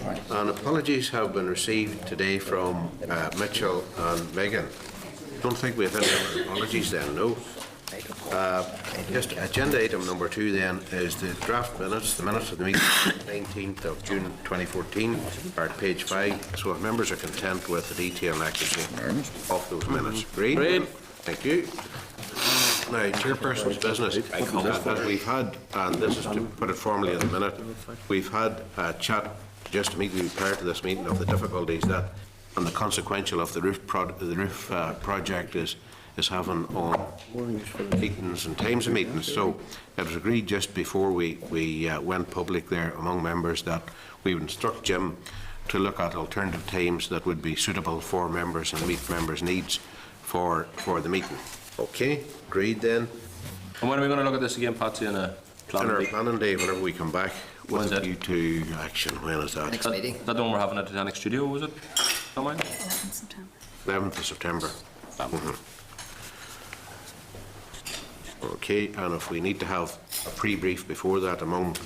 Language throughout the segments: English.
And apologies have been received today from Mitchell and Megan. Don't think we have any other apologies then, no. Just agenda item number 2 then is the draft minutes, the minutes of the meeting 19th of June 2014 are at page 5. So if members are content with the detail and accuracy of those minutes. Agreed? Thank you. Now, Chairperson's business, as we've had, and this is to put it formally in a minute, we've had a chat just immediately prior to this meeting of the difficulties that and the consequential of the roof project is having on meetings and times of meetings. So it was agreed just before we went public there among members that we would instruct Jim to look at alternative times that would be suitable for members and meet members' needs for the meeting. Okay, agreed then. And when are we going to look at this again, Patsy, in a planning day, whenever we come back with a view to action. When is that? Next meeting. That the one we're having at the Titanic Studio, was it? 11th September. 11th of September. Okay, and if we need to have a pre-brief before that among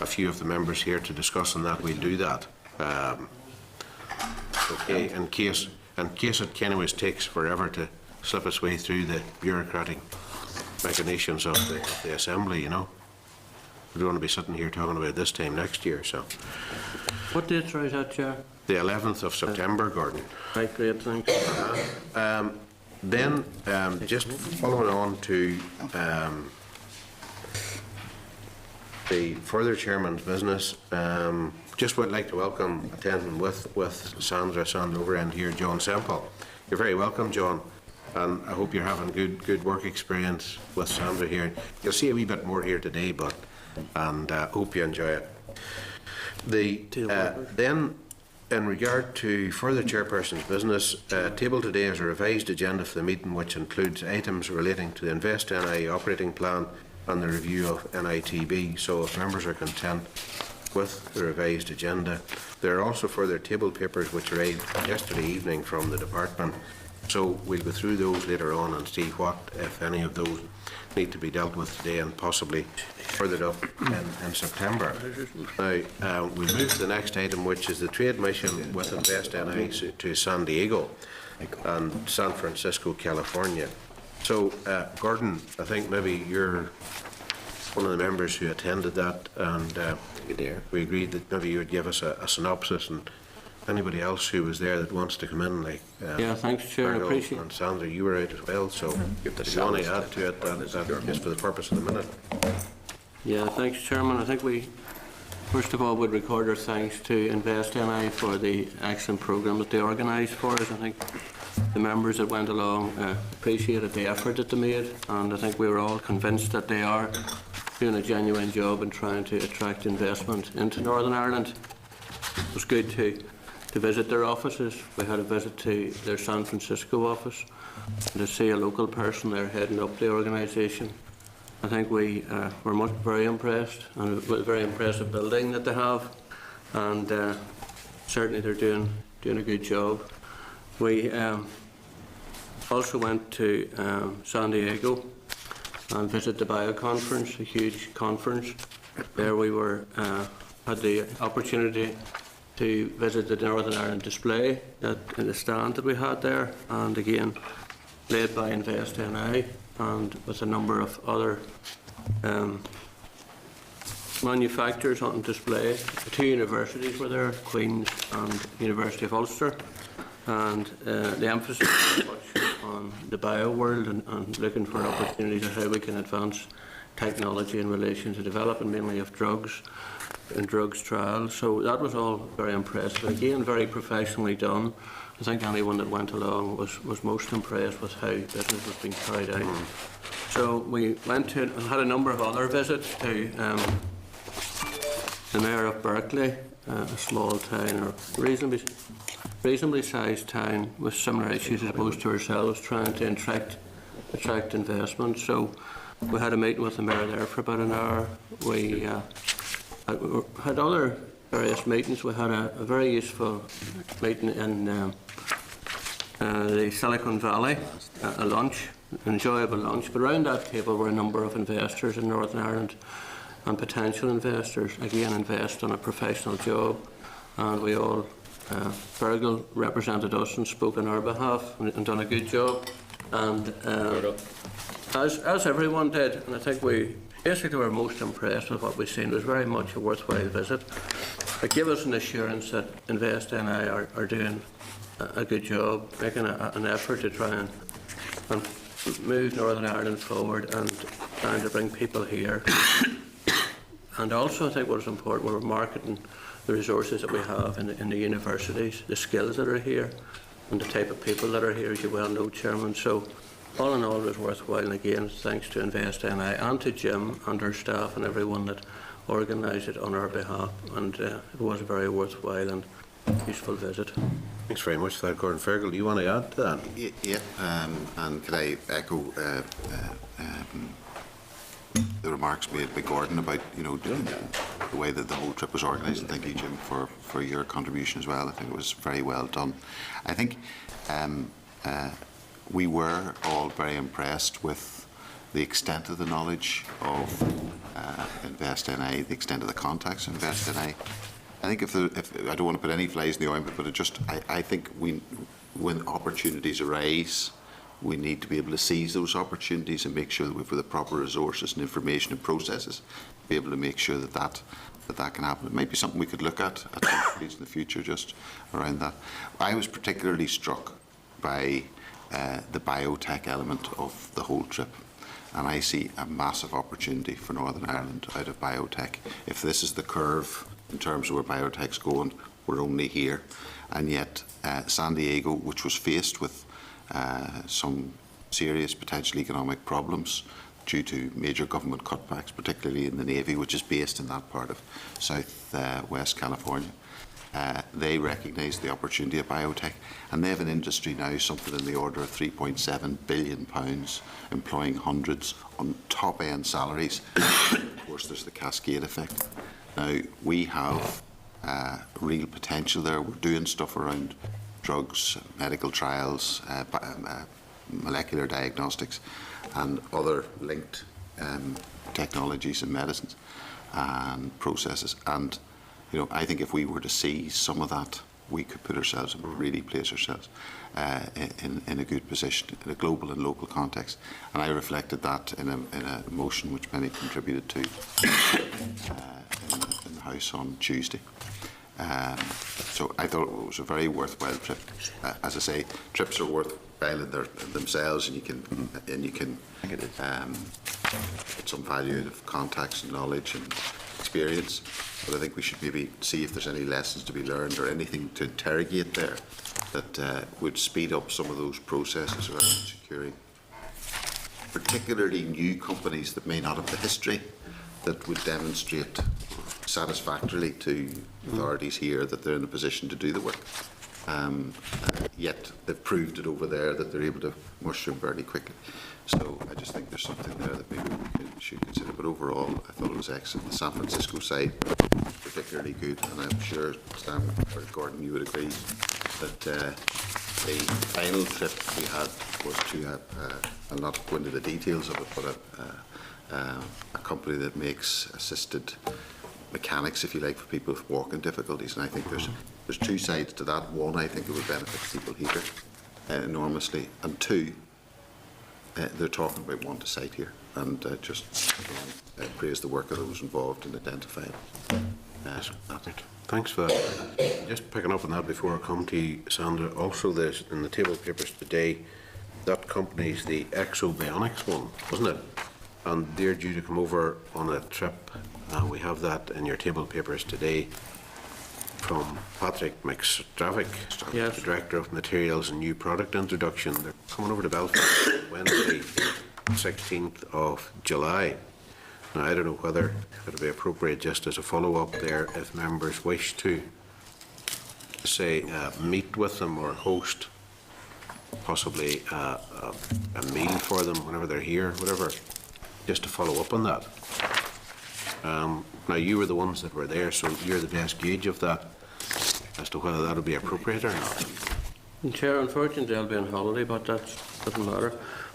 a few of the members here to discuss on that, we'll do that. Okay, in case it Kennyways takes forever to slip its way through the bureaucratic machinations of the Assembly, you know. We don't want to be sitting here talking about this time next year, so. What date's right at, Chair? The 11th of September, Gordon. Right, great, thanks. Then, just following on to the further Chairman's business, just would like to welcome attending with Sandra Overend here, John Semple. You're very welcome, John, and I hope you're having good work experience with Sandra here. You'll see a wee bit more here today, and hope you enjoy it. Then, in regard to further Chairperson's business, tabled today is a revised agenda for the meeting, which includes items relating to the Invest NI operating plan and the review of NITB. So if members are content with the revised agenda, there are also further table papers which arrived yesterday evening from the department. So we'll go through those later on and see what, if any of those, need to be dealt with today and possibly furthered up in September. Now, we move to the next item, which is the trade mission with Invest NI to San Diego and San Francisco, California. So, Gordon, I think maybe you're one of the members who attended that, and we agreed that maybe you would give us a synopsis, and anybody else who was there that wants to come in, like yeah, thanks, Chair. I appreciate it. And Sandra, you were out as well, so if you want to add to it, that just for the purpose of the minute. Yeah, thanks, Chairman. I think we, first of all, would record our thanks to Invest NI for the excellent programme that they organised for us. I think the members that went along appreciated the effort that they made, and I think we were all convinced that they are doing a genuine job in trying to attract investment into Northern Ireland. It was good to visit their offices. We had a visit to their San Francisco office and to see a local person there heading up the organisation. I think we were very impressed, and with a very impressive building that they have, and certainly they're doing a good job. We also went to San Diego and visited the Bio Conference, a huge conference. There we had the opportunity to visit the Northern Ireland display in the stand that we had there, and again led by Invest NI and with a number of other manufacturers on display. The two universities were there, Queen's and University of Ulster, and the emphasis was much on the bio world and looking for opportunities of how we can advance technology in relation to development mainly of drugs and drugs trials. So that was all very impressive. Again, very professionally done. I think anyone that went along was most impressed with how business was being carried out. So we went to and had a number of other visits to the Mayor of Berkeley, a small town or reasonably sized town with similar issues as opposed to ourselves, trying to attract investment. So we had a meeting with the Mayor there for about an hour. We had other various meetings. We had a very useful meeting in the Silicon Valley, a lunch, an enjoyable lunch. But around that table were a number of investors in Northern Ireland and potential investors. Again, invest on a professional job and we all, Fergal represented us and spoke on our behalf and done a good job. And as everyone did, and I think we basically were most impressed with what we've seen. It was very much a worthwhile visit. It gave us an assurance that Invest NI are doing a good job, making an effort to try and move Northern Ireland forward and trying to bring people here. And also, I think what is important, we're marketing the resources that we have in the universities, the skills that are here, and the type of people that are here, as you well know, Chairman. So, all in all, it was worthwhile. And again, thanks to Invest NI and to Jim and our staff and everyone that organised it on our behalf. And it was a very worthwhile and useful visit. Thanks very much for that, Gordon. Fergal, do you want to add to that? Yeah, and could I echo the remarks made by Gordon about, you know, the way that the whole trip was organised, and thank you, Jim, for your contribution as well. I think it was very well done. I think we were all very impressed with the extent of the knowledge of Invest NI, the extent of the contacts of Invest NI. I think if I don't want to put any flies in the ointment, but I think when opportunities arise, we need to be able to seize those opportunities and make sure that we've got the proper resources and information and processes to be able to make sure that can happen. It might be something we could look at some stage in the future, just around that. I was particularly struck by the biotech element of the whole trip, and I see a massive opportunity for Northern Ireland out of biotech. If this is the curve in terms of where biotech's going, we're only here. And yet San Diego, which was faced with some serious potential economic problems due to major government cutbacks, particularly in the Navy, which is based in that part of West California, they recognise the opportunity of biotech, and they have an industry now, something in the order of £3.7 billion, employing hundreds on top-end salaries. Of course, there's the cascade effect. Now, we have real potential there. We're doing stuff around drugs, medical trials, molecular diagnostics, and other linked technologies and medicines and processes. And you know, I think if we were to see some of that, we could put ourselves and really place ourselves in a good position in a global and local context. And I reflected that in a motion which many contributed to in the House on Tuesday. So I thought it was a very worthwhile trip. As I say, trips are worthwhile in themselves, and you can put some value of contacts and knowledge and experience. But I think we should maybe see if there's any lessons to be learned or anything to interrogate there that would speed up some of those processes around securing particularly new companies that may not have the history that would demonstrate satisfactorily to authorities here that they're in a position to do the work. Yet they've proved it over there that they're able to mushroom very quickly. So I just think there's something there that maybe we should consider. But overall, I thought it was excellent. The San Francisco side was particularly good, and I'm sure, Stan or Gordon, you would agree that the final trip we had was to I'll not go into the details of it, but a company that makes assisted mechanics, if you like, for people with walking difficulties. And I think there's two sides to that. One, I think it would benefit people here enormously, and two, they're talking about one to site here, and just praise the work of those involved in identifying that. Thanks for that. Just picking up on that before I come to you, Sandra, also there's in the table papers today, that company's the Exobionics one, wasn't it? And they're due to come over on a trip. We have that in your table papers today from Patrick McStravick, yes, the Director of Materials and New Product Introduction. They're coming over to Belfast Wednesday, 16th of July. Now, I don't know whether it would be appropriate just as a follow-up there if members wish to, say, meet with them or host possibly a meal for them whenever they're here, whatever, just to follow up on that. Now, you were the ones that were there, so you're the best gauge of that as to whether that would be appropriate or not. Chair, unfortunately, I'll be on holiday, but that doesn't matter.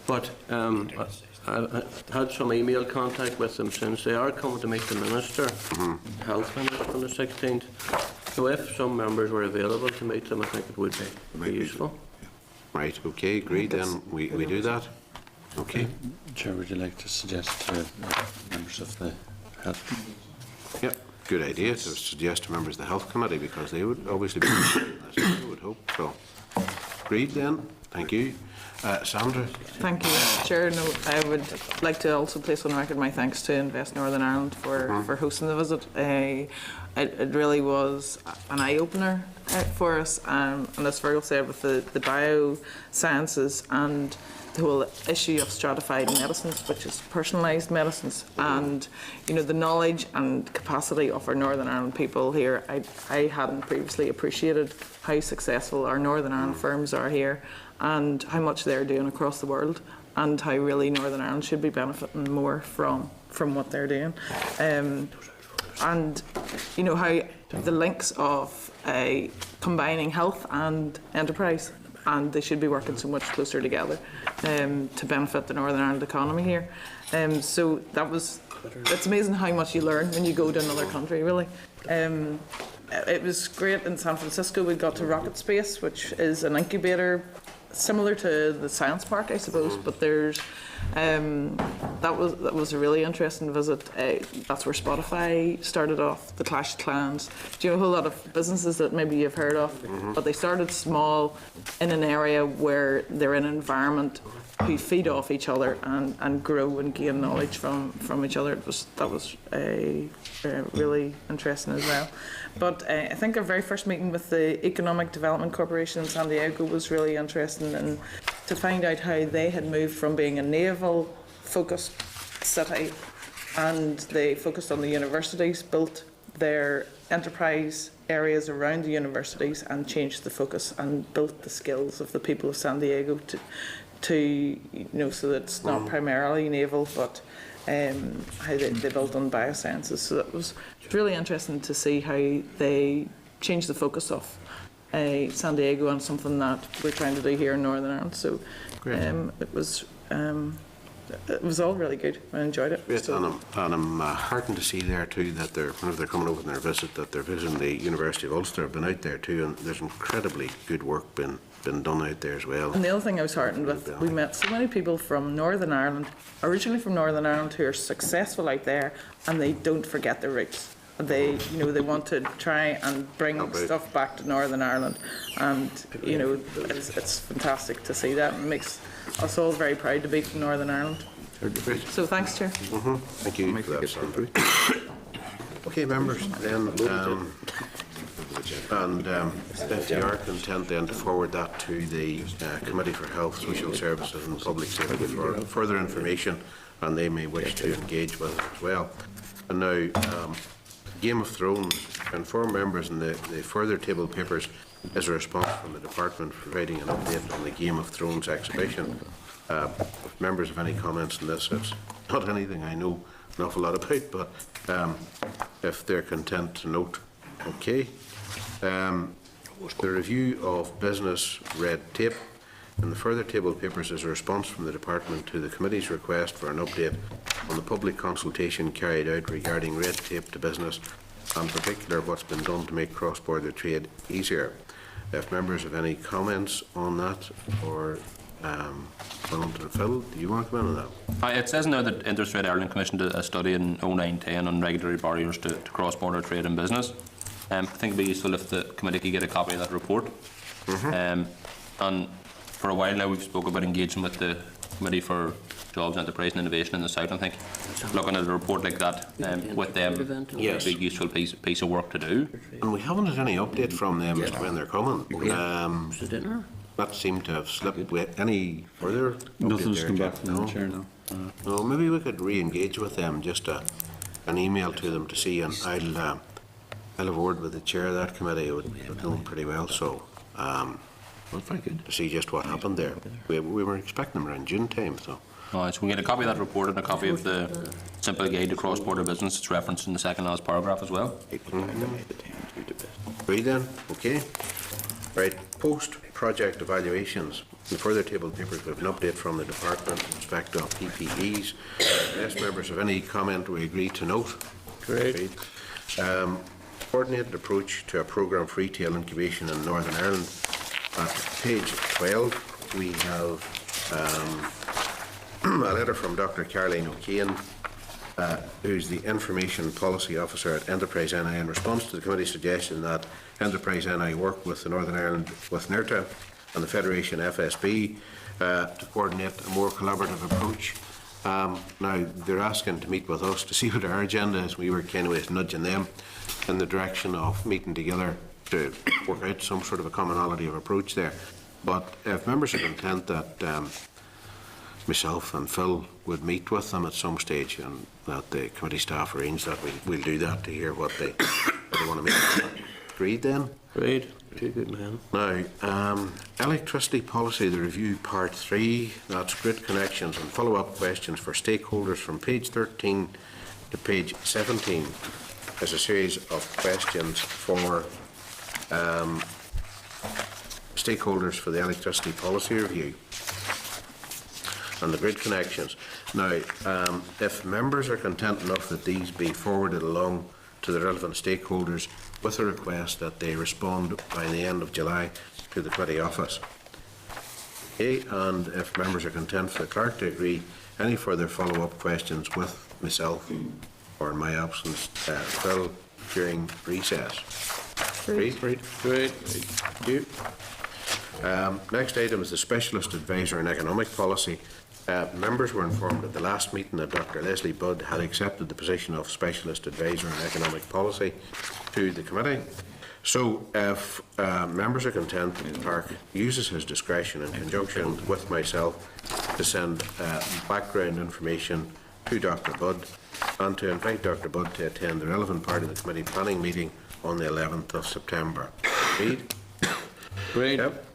But I had some email contact with them since. They are coming to meet the Minister, Health Minister, on the 16th. So if some members were available to meet them, I think it would be useful. Right, okay, agreed, then we do that. Okay, Chair, would you like to suggest to members of the Health? yep, good idea to suggest to members of the Health Committee, because they would obviously be, I would hope, so. Agreed then, thank you. Sandra? Thank you, Chair. No, I would like to also place on record my thanks to Invest Northern Ireland for hosting the visit. It really was an eye-opener for us, and as Fergal said, with the biosciences and the whole issue of stratified medicines, which is personalised medicines, and the knowledge and capacity of our Northern Ireland people here. I hadn't previously appreciated how successful our Northern Ireland firms are here, and how much they're doing across the world, and how really Northern Ireland should be benefiting more from what they're doing. And how the links of combining health and enterprise, and they should be working so much closer together to benefit the Northern Ireland economy here. So it's amazing how much you learn when you go to another country, really. It was great in San Francisco. We got to Rocket Space, which is an incubator similar to the Science Park, I suppose, but there's that was a really interesting visit. That's where Spotify started off, the Clash of Clans. Do you know a whole lot of businesses that maybe you've heard of? But they started small in an area where they're in an environment who feed off each other and grow and gain knowledge from each other. That was really interesting as well. But I think our very first meeting with the Economic Development Corporation in San Diego was really interesting, and to find out how they had moved from being a naval-focused city, and they focused on the universities, built their enterprise areas around the universities and changed the focus and built the skills of the people of San Diego to so that it's not primarily naval, but how they built on biosciences. So it was really interesting to see how they changed the focus of San Diego and something that we're trying to do here in Northern Ireland. So it was all really good. I enjoyed it. Great, So, and I'm heartened to see there too that whenever they're coming over on their visit, that they're visiting the University of Ulster. I've been out there too, and there's incredibly good work been done out there as well. and the other thing I was heartened with, we met so many people from Northern Ireland, originally from Northern Ireland, who are successful out there, and they don't forget their roots. They, they want to try and bring stuff back to Northern Ireland, and it's fantastic to see that. It makes us all very proud to be from Northern Ireland. Great. So thanks, Chair. Thank you for that, Sandra. Okay, members, then, if you are content then to forward that to the Committee for Health, Social Services and Public Safety for further information, and they may wish to engage with it as well. And now, Game of Thrones, inform members in the further table papers is a response from the Department providing an update on the Game of Thrones exhibition. If members have any comments on this, it's not anything I know an awful lot about, but if they're content to note, okay. The review of business red tape. In the further table papers is a response from the Department to the Committee's request for an update on the public consultation carried out regarding red tape to business, and in particular what's been done to make cross-border trade easier. If members have any comments on that, or Phil, do you want to comment on that? It says now that Interest Rate Ireland commissioned a study in 09-10 on regulatory barriers to cross-border trade and business. I think it would be useful if the committee could get a copy of that report. And for a while now we've spoken about engaging with the Committee for Jobs, Enterprise and Innovation in the South. I think looking at a report like that with them would be a useful piece of work to do. And we haven't had any update from them as to when they're coming. That seemed to have slipped. With any further? Nothing's come back from the Chair now. No, maybe we could re-engage with them, just an email to them to see, and I'll have a word with the chair of that committee. It would know pretty well, so very good to see just what happened there. We were expecting them around June time, so. So we can get a copy of that report and a copy of the Simple Guide to Cross-Border Business. It's referenced in the second last paragraph as well. Right then, okay. Right, post-project evaluations. In further table papers, we have an update from the Department in respect of PPEs. Unless members have any comment, we agree to note. Great. coordinated approach to a programme for retail incubation in Northern Ireland. At page 12, we have a letter from Dr. Caroline O'Kane, who's the Information Policy Officer at Enterprise NI, in response to the committee's suggestion that Enterprise NI work with the Northern Ireland, with NIRTA and the Federation FSB to coordinate a more collaborative approach. Now, they're asking to meet with us to see what our agenda is. We were kind of nudging them in the direction of meeting together to work out some sort of a commonality of approach there. But if members are content that myself and Phil would meet with them at some stage, and that the committee staff arrange that, we'll do that to hear what they want to meet. Agreed then? Agreed. Too good, man. Now, electricity policy, the review part 3, that's grid connections and follow-up questions for stakeholders from page 13 to page 17. There's a series of questions for stakeholders for the electricity policy review and the grid connections. Now, if members are content enough that these be forwarded along to the relevant stakeholders with a request that they respond by the end of July to the committee office. Okay, and if members are content for the clerk to agree any further follow-up questions with myself or in my absence, Phil, during recess. Agreed? Great. Thank you. Next item is the Specialist Advisor on Economic Policy. Members were informed at the last meeting that Dr. Leslie Budd had accepted the position of Specialist Advisor on Economic Policy to the committee. So if members are content, the clerk uses his discretion in conjunction with myself to send background information to Dr. Budd and to invite Dr. Budd to attend the relevant part of the committee planning meeting on the 11th of September. Agreed? Great. Yep.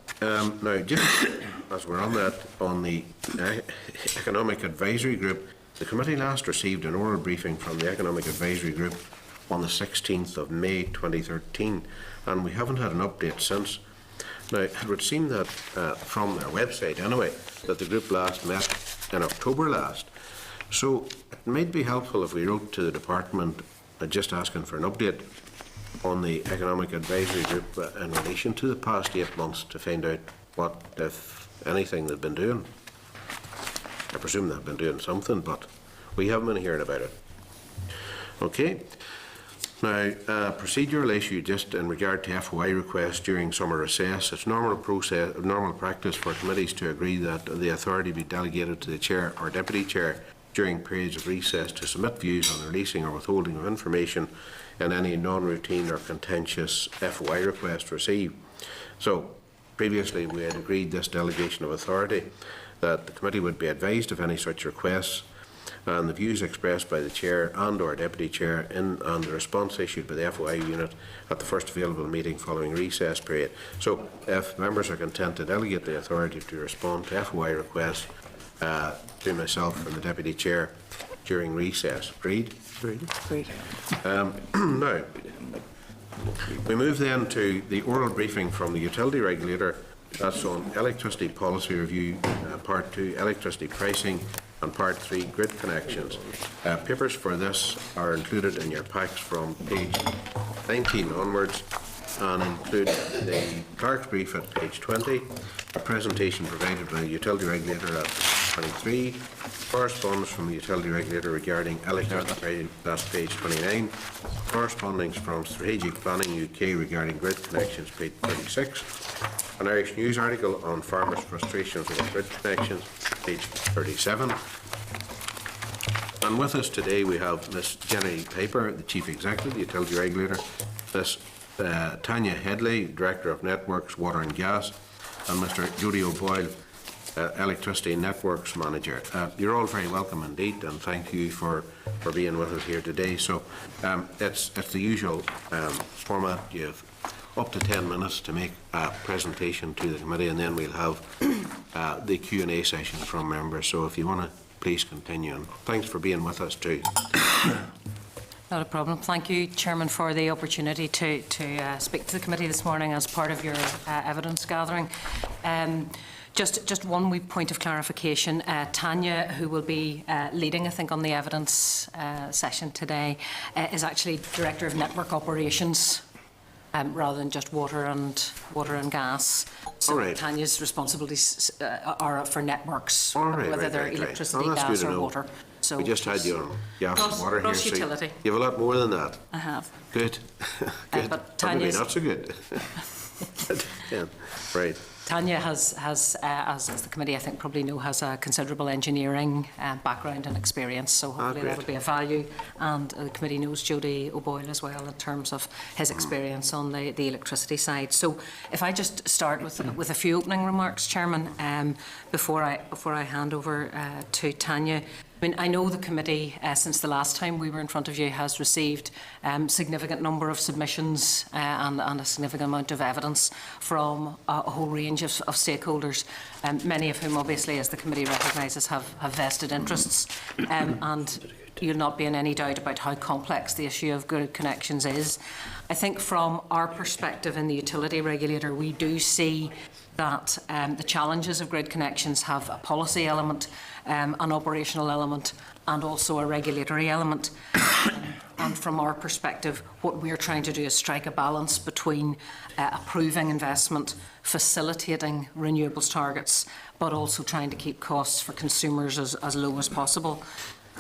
Now, just as we're on that, on the Economic Advisory Group, the committee last received an oral briefing from the Economic Advisory Group on the 16th of May 2013, and we haven't had an update since. Now, it would seem that from their website anyway, that the group last met in October last. So it might be helpful if we wrote to the department just asking for an update on the Economic Advisory Group in relation to the past 8 months to find out what, if anything, they've been doing. I presume they've been doing something, but we haven't been hearing about it. Okay. Now, procedural issue just in regard to FOI requests during summer recess. It's normal practice for committees to agree that the authority be delegated to the chair or deputy chair during periods of recess to submit views on the releasing or withholding of information in any non-routine or contentious FOI request received. So, previously we had agreed this delegation of authority, that the committee would be advised of any such requests and the views expressed by the chair and or deputy chair and the response issued by the FOI unit at the first available meeting following recess period. So, if members are content to delegate the authority to respond to FOI requests to myself and the deputy chair during recess. Agreed? Great. Now, we move then to the oral briefing from the utility regulator. That's on electricity policy review, part 2, electricity pricing, and part 3, grid connections. Papers for this are included in your packs from page 19 onwards and include the clerk's brief at page 20, a presentation provided by the utility regulator at 23, correspondence from the utility regulator regarding electricity, that's page 29, correspondence from Strategic Planning UK regarding grid connections, page 36, an Irish News article on farmers' frustrations with grid connections, page 37. And with us today we have Ms. Jenny Piper, the Chief Executive, the utility regulator, Ms. Tanya Headley, Director of Networks, Water and Gas, and Mr. Jody O'Boyle, Electricity Networks Manager. You're all very welcome indeed, and thank you for being with us here today. So it's the usual format. You have up to 10 minutes to make a presentation to the committee, and then we'll have the Q&A session from members. So if you want to please continue, and thanks for being with us too. Not a problem. Thank you, Chairman, for the opportunity to speak to the committee this morning as part of your evidence gathering. Just one wee point of clarification. Tanya, who will be leading, I think, on the evidence session today, is actually Director of Network Operations, rather than just water and gas. So All right. Tanya's responsibilities are for networks, All right, whether right, they're right, right. electricity, Oh, that's gas good to or know. water. So We just had your gas Cross- and water here. cross so utility. You have a lot more than that. I have. Good. Good. but Or maybe Tanya's- not so good. Yeah, right. Tanya has, as the committee I think probably know, has a considerable engineering background and experience, so hopefully great. that'll be of value. And the committee knows Jody O'Boyle as well in terms of his experience on the electricity side. So if I just start with a few opening remarks, Chairman, before I hand over to Tanya. I mean, I know the committee, since the last time we were in front of you, has received significant number of submissions and a significant amount of evidence from a whole range of stakeholders, many of whom, obviously, as the committee recognises, have vested interests. And you'll not be in any doubt about how complex the issue of grid connections is. I think from our perspective in the utility regulator, we do see that the challenges of grid connections have a policy element, an operational element, and also a regulatory element. And from our perspective, what we're trying to do is strike a balance between approving investment, facilitating renewables targets, but also trying to keep costs for consumers as low as possible.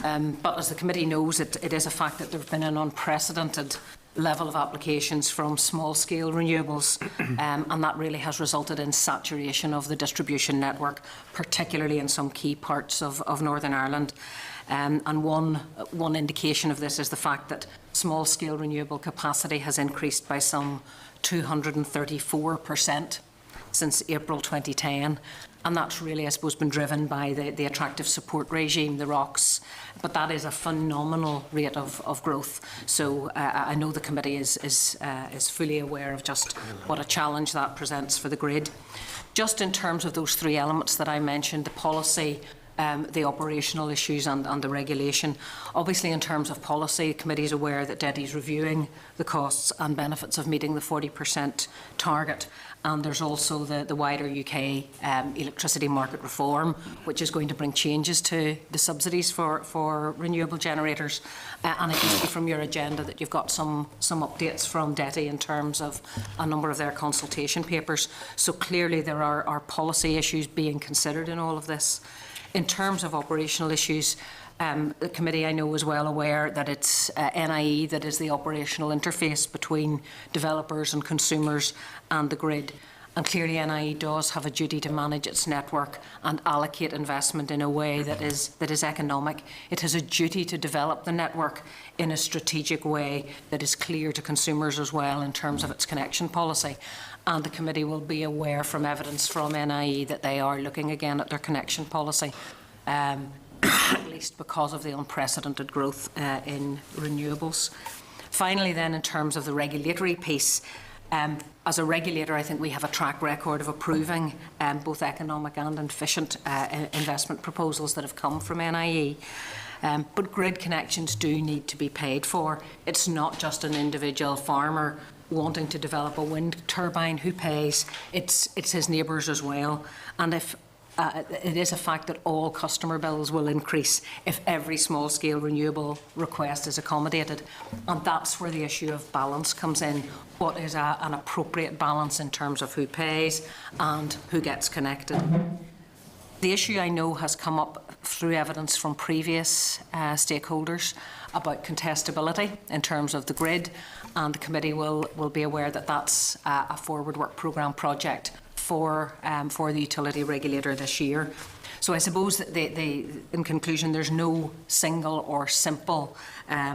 But as the committee knows, it is a fact that there have been an unprecedented level of applications from small-scale renewables, and that really has resulted in saturation of the distribution network, particularly in some key parts of Northern Ireland. And one indication of this is the fact that small-scale renewable capacity has increased by some 234% since April 2010. And that's really, I suppose, been driven by the attractive support regime, the ROCs. But that is a phenomenal rate of growth. So I know the committee is fully aware of just what a challenge that presents for the grid. Just in terms of those three elements that I mentioned, the policy, the operational issues and the regulation. Obviously, in terms of policy, the committee is aware that DETI is reviewing the costs and benefits of meeting the 40% target. And there's also the wider UK electricity market reform, which is going to bring changes to the subsidies for renewable generators. And I can see from your agenda that you've got some updates from DETI in terms of a number of their consultation papers. So clearly there are policy issues being considered in all of this. In terms of operational issues, the committee, I know, is well aware that it's NIE that is the operational interface between developers and consumers and the grid. And clearly NIE does have a duty to manage its network and allocate investment in a way that is economic. It has a duty to develop the network in a strategic way that is clear to consumers as well in terms of its connection policy. And the committee will be aware from evidence from NIE that they are looking again at their connection policy, at least because of the unprecedented growth in renewables. Finally then, in terms of the regulatory piece, as a regulator, I think we have a track record of approving both economic and efficient investment proposals that have come from NIE. But grid connections do need to be paid for. It's not just an individual farmer wanting to develop a wind turbine who pays, it's his neighbours as well. And if it is a fact that all customer bills will increase if every small-scale renewable request is accommodated. And that's where the issue of balance comes in. What is an appropriate balance in terms of who pays and who gets connected? The issue I know has come up through evidence from previous stakeholders about contestability in terms of the grid, and the committee will be aware that that's a forward work programme project for the utility regulator this year. So I suppose that in conclusion, there's no single or simple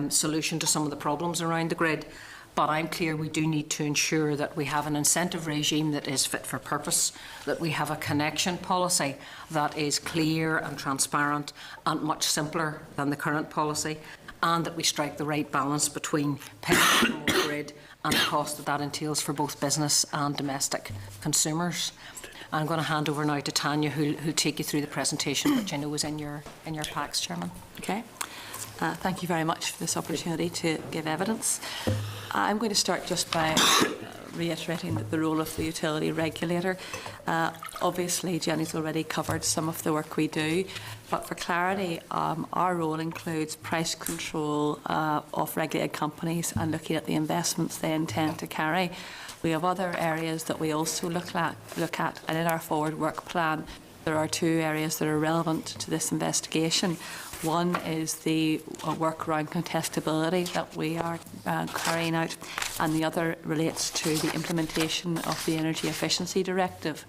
solution to some of the problems around the grid. But I'm clear we do need to ensure that we have an incentive regime that is fit for purpose, that we have a connection policy that is clear and transparent and much simpler than the current policy, and that we strike the right balance between paying for the grid and the cost that entails for both business and domestic consumers. I'm going to hand over now to Tanya, who'll take you through the presentation, which I know is in your packs, Chairman. Okay. Thank you very much for this opportunity to give evidence. I'm going to start just by reiterating the role of the utility regulator. Obviously, Jenny's already covered some of the work we do, but for clarity, our role includes price control of regulated companies and looking at the investments they intend to carry. We have other areas that we also look at, and in our forward work plan, there are 2 areas that are relevant to this investigation. One is the work around contestability that we are carrying out, and the other relates to the implementation of the Energy Efficiency Directive.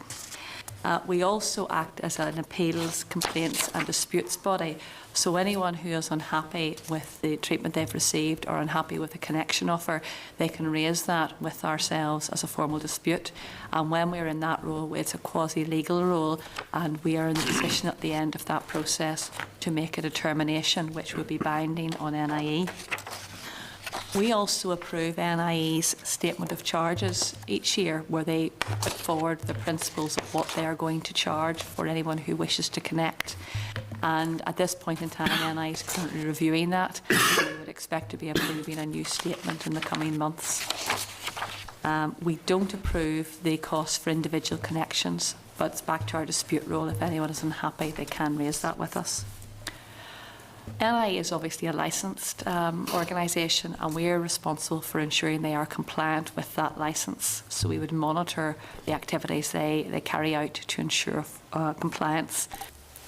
We also act as an appeals, complaints and disputes body. So anyone who is unhappy with the treatment they've received or unhappy with the connection offer, they can raise that with ourselves as a formal dispute. And when we're in that role, it's a quasi-legal role, and we are in the position at the end of that process to make a determination which would be binding on NIE. We also approve NIE's statement of charges each year, where they put forward the principles of what they are going to charge for anyone who wishes to connect. And at this point in time, NIE is currently reviewing that. So we would expect to be approving a new statement in the coming months. We don't approve the cost for individual connections, but it's back to our dispute rule. If anyone is unhappy, they can raise that with us. NIE is obviously a licensed organisation, and we are responsible for ensuring they are compliant with that licence. So we would monitor the activities they carry out to ensure compliance.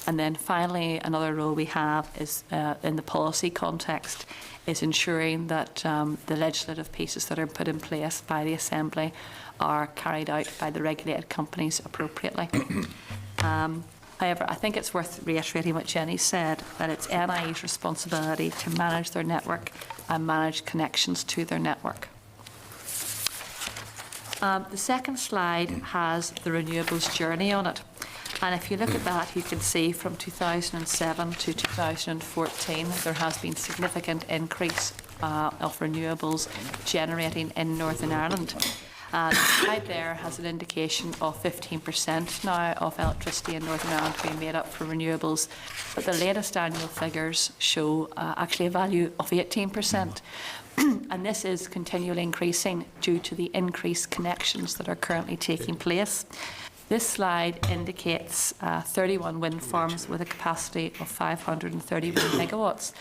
And then finally, another role we have is in the policy context, is ensuring that the legislative pieces that are put in place by the Assembly are carried out by the regulated companies appropriately. However, I think it's worth reiterating what Jenny said, that it's NIE's responsibility to manage their network and manage connections to their network. The second slide has the renewables journey on it. And if you look at that, you can see from 2007 to 2014, there has been significant increase of renewables generating in Northern Ireland. The slide there has an indication of 15% now of electricity in Northern Ireland being made up from renewables, but the latest annual figures show actually a value of 18%. And this is continually increasing due to the increased connections that are currently taking place. This slide indicates 31 wind farms with a capacity of 531 megawatts.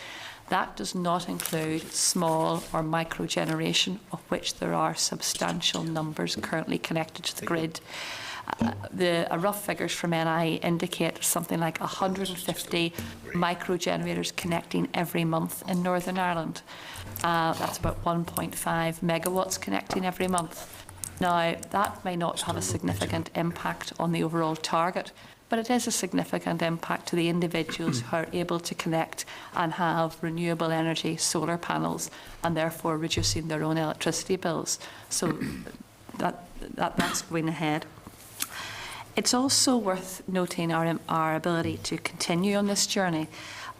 That does not include small or micro generation, of which there are substantial numbers currently connected to the grid. The rough figures from NIE indicate something like 150 micro generators connecting every month in Northern Ireland. That's about 1.5 megawatts connecting every month. Now, that may not have a significant impact on the overall target, but it is a significant impact to the individuals who are able to connect and have renewable energy solar panels, and therefore reducing their own electricity bills. So that's going ahead. It's also worth noting our ability to continue on this journey.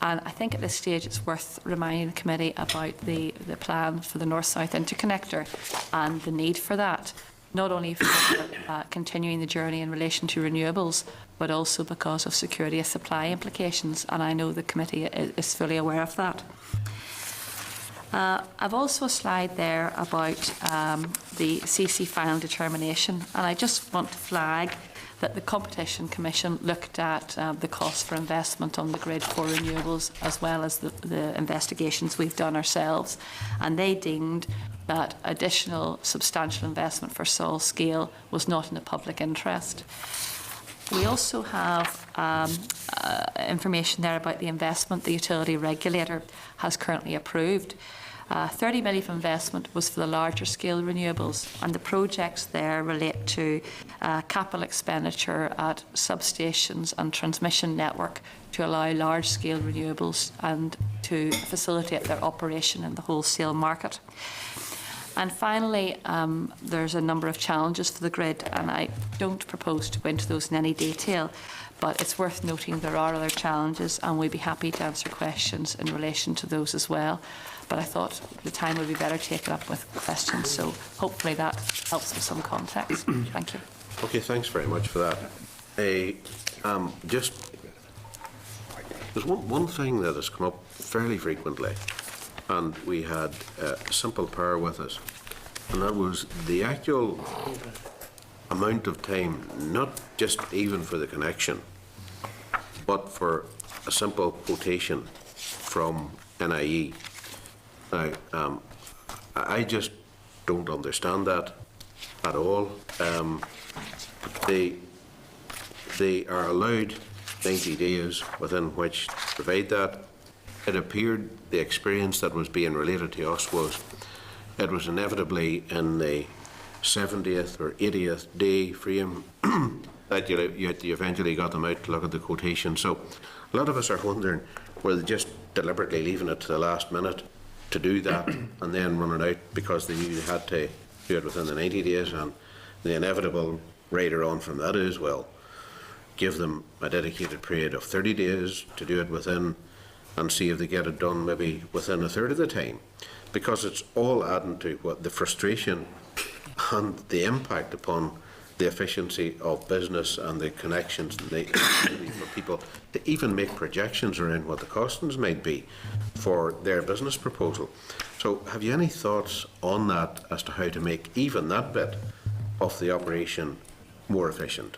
And I think at this stage it's worth reminding the committee about the plan for the North-South Interconnector and the need for that, not only for continuing the journey in relation to renewables, but also because of security of supply implications, and I know the committee is fully aware of that. I've also a slide there about the CC final determination, and I just want to flag that the Competition Commission looked at the cost for investment on the grid for renewables, as well as the investigations we've done ourselves, and they deemed that additional substantial investment for small scale was not in the public interest. We also have information there about the investment the utility regulator has currently approved. 30 million of investment was for the larger scale renewables, and the projects there relate to capital expenditure at substations and transmission network to allow large scale renewables and to facilitate their operation in the wholesale market. And finally, there's a number of challenges for the grid, and I don't propose to go into those in any detail, but it's worth noting there are other challenges, and we'd be happy to answer questions in relation to those as well. But I thought the time would be better taken up with questions, so hopefully that helps with some context. Thank you. Okay, thanks very much for that. There's one thing that has come up fairly frequently, and we had Simple Power with us, And that was the actual amount of time, not just even for the connection, but for a simple quotation from NIE. Now, I just don't understand that at all. They are allowed 90 days within which to provide that. It appeared the experience that was being related to us was it was inevitably in the 70th or 80th day frame that you eventually got them out to look at the quotation. So a lot of us are wondering, were they just deliberately leaving it to the last minute to do that and then running out because they knew they had to do it within the 90 days, and the inevitable rider on from that is, well, give them a dedicated period of 30 days to do it within and see if they get it done maybe within a third of the time, because it's all adding to what the frustration and the impact upon the efficiency of business and the connections and the ability for people to even make projections around what the costings might be for their business proposal. So have you any thoughts on that as to how to make even that bit of the operation more efficient?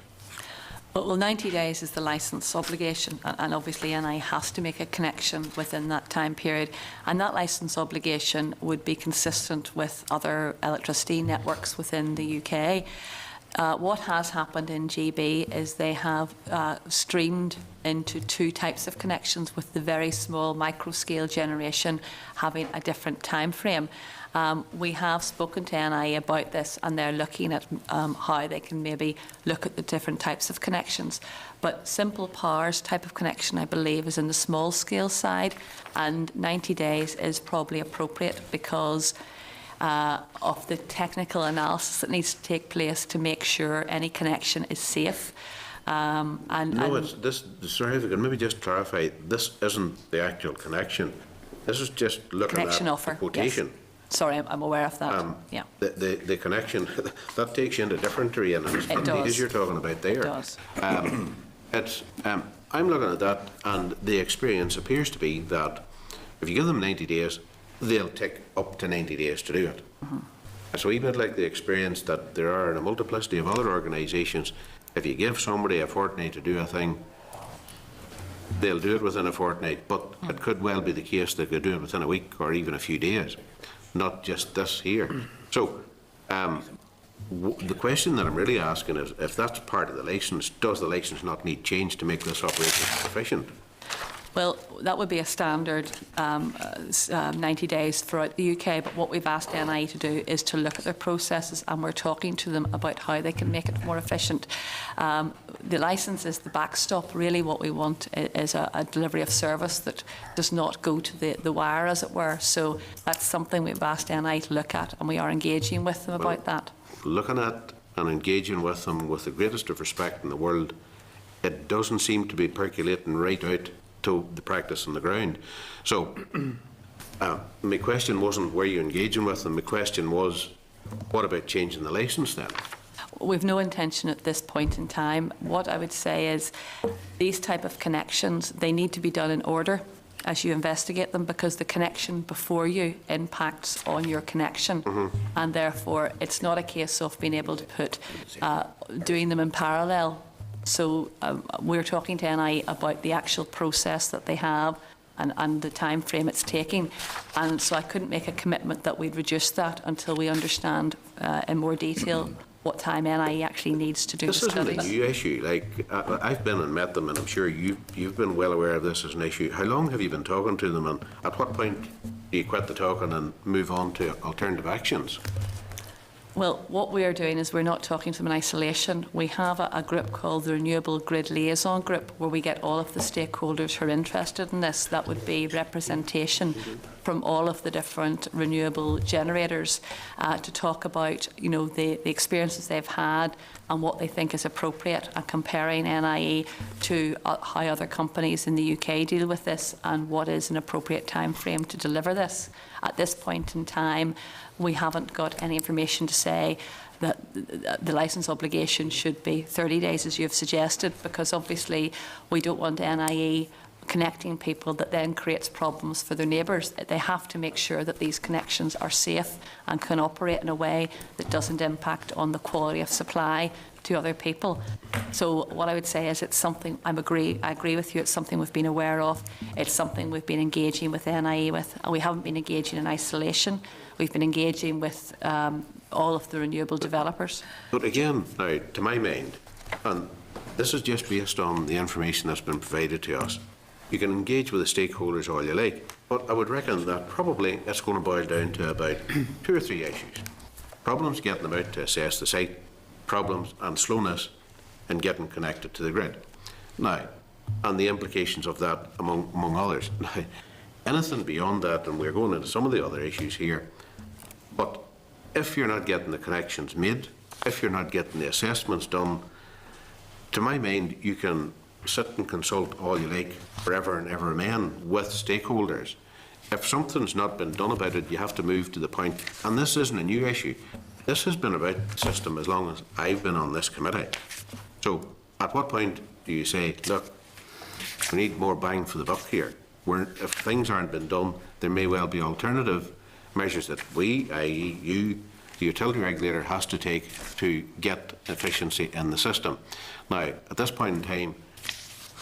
Well, 90 days is the licence obligation, and obviously NI has to make a connection within that time period, and that licence obligation would be consistent with other electricity networks within the UK. What has happened in GB is they have streamed into two types of connections, with the very small micro-scale generation having a different time frame. We have spoken to NI about this, and they're looking at how they can maybe look at the different types of connections. But Simple Power's type of connection, I believe, is in the small scale side, and 90 days is probably appropriate because of the technical analysis that needs to take place to make sure any connection is safe. It's this. Sorry, if I could maybe just clarify. This isn't the actual connection. This is just looking Connection at offer, the quotation. yes. Sorry, I'm aware of that. Yeah. The connection that takes you into different terrain, and it's It the does. as you're talking about there. It does. I'm looking at that, and the experience appears to be that if you give them 90 days, they'll take up to 90 days to do it. It's a wee bit like the experience that there are in a multiplicity of other organisations. If you give somebody a fortnight to do a thing, they'll do it within a fortnight, but it could well be the case they could do it within a week or even a few days, not just this here. So the question that I'm really asking is, if that's part of the licence, does the licence not need change to make this operation efficient? Well, that would be a standard 90 days throughout the UK, but what we've asked NI to do is to look at their processes, and we're talking to them about how they can make it more efficient. The licence is the backstop. Really what we want is a delivery of service that does not go to the wire, as it were. So that's something we've asked NI to look at, and we are engaging with them about that. Looking at and engaging with them with the greatest of respect in the world, it doesn't seem to be percolating right out to the practice on the ground. So my question wasn't were you engaging with them, my question was, what about changing the licence then? We've no intention at this point in time. What I would say is these type of connections, they need to be done in order as you investigate them, because the connection before you impacts on your connection, and therefore it's not a case of being able to put doing them in parallel. So we're talking to NI about the actual process that they have and the time frame it's taking, and so I couldn't make a commitment that we'd reduce that until we understand in more detail what time NI actually needs to do the This isn't studies. a new issue. Like I've been and met them, and I'm sure you've been well aware of this as an issue. How long have you been talking to them, and at what point do you quit the talking and move on to alternative actions? Well, what we are doing is we're not talking to them in isolation. We have a group called the Renewable Grid Liaison Group, where we get all of the stakeholders who are interested in this. That would be representation from all of the different renewable generators to talk about, the experiences they've had and what they think is appropriate, and comparing NIE to how other companies in the UK deal with this and what is an appropriate time frame to deliver this. At this point in time, we haven't got any information to say that the licence obligation should be 30 days, as you've suggested, because obviously we don't want NIE connecting people that then creates problems for their neighbours. They have to make sure that these connections are safe and can operate in a way that doesn't impact on the quality of supply to other people. So what I would say is it's something I agree with you, it's something we've been aware of, it's something we've been engaging with NIE with, and we haven't been engaging in isolation. We've been engaging with all of the renewable developers. But again, now, to my mind, and this is just based on the information that's been provided to us, you can engage with the stakeholders all you like, but I would reckon that probably it's going to boil down to about 2 or 3 issues. Problems getting them out to assess the site, problems and slowness in getting connected to the grid. Now, and the implications of that among others. Now, anything beyond that, and we're going into some of the other issues here, but if you're not getting the connections made, if you're not getting the assessments done, to my mind, you can sit and consult all you like forever and ever amen with stakeholders. If something's not been done about it, you have to move to the point, and this isn't a new issue. This has been about the system as long as I've been on this committee. So at what point do you say, look, we need more bang for the buck here? If things aren't been done, there may well be alternative measures that we, i.e. you, the utility regulator, has to take to get efficiency in the system. Now, at this point in time,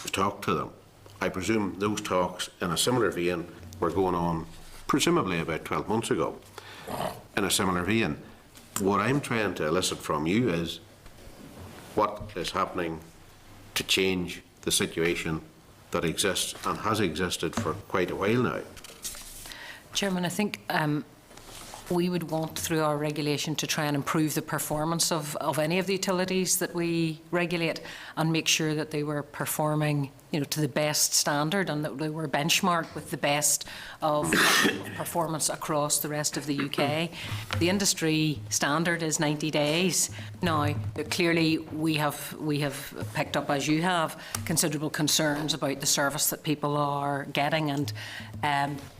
we've talked to them. I presume those talks in a similar vein were going on presumably about 12 months ago. In a similar vein, what I'm trying to elicit from you is what is happening to change the situation that exists and has existed for quite a while now. Chairman, I think we would want, through our regulation, to try and improve the performance of any of the utilities that we regulate and make sure that they were performing, to the best standard and that they were benchmarked with the best of performance across the rest of the UK. The industry standard is 90 days. Now, clearly we have picked up, as you have, considerable concerns about the service that people are getting, and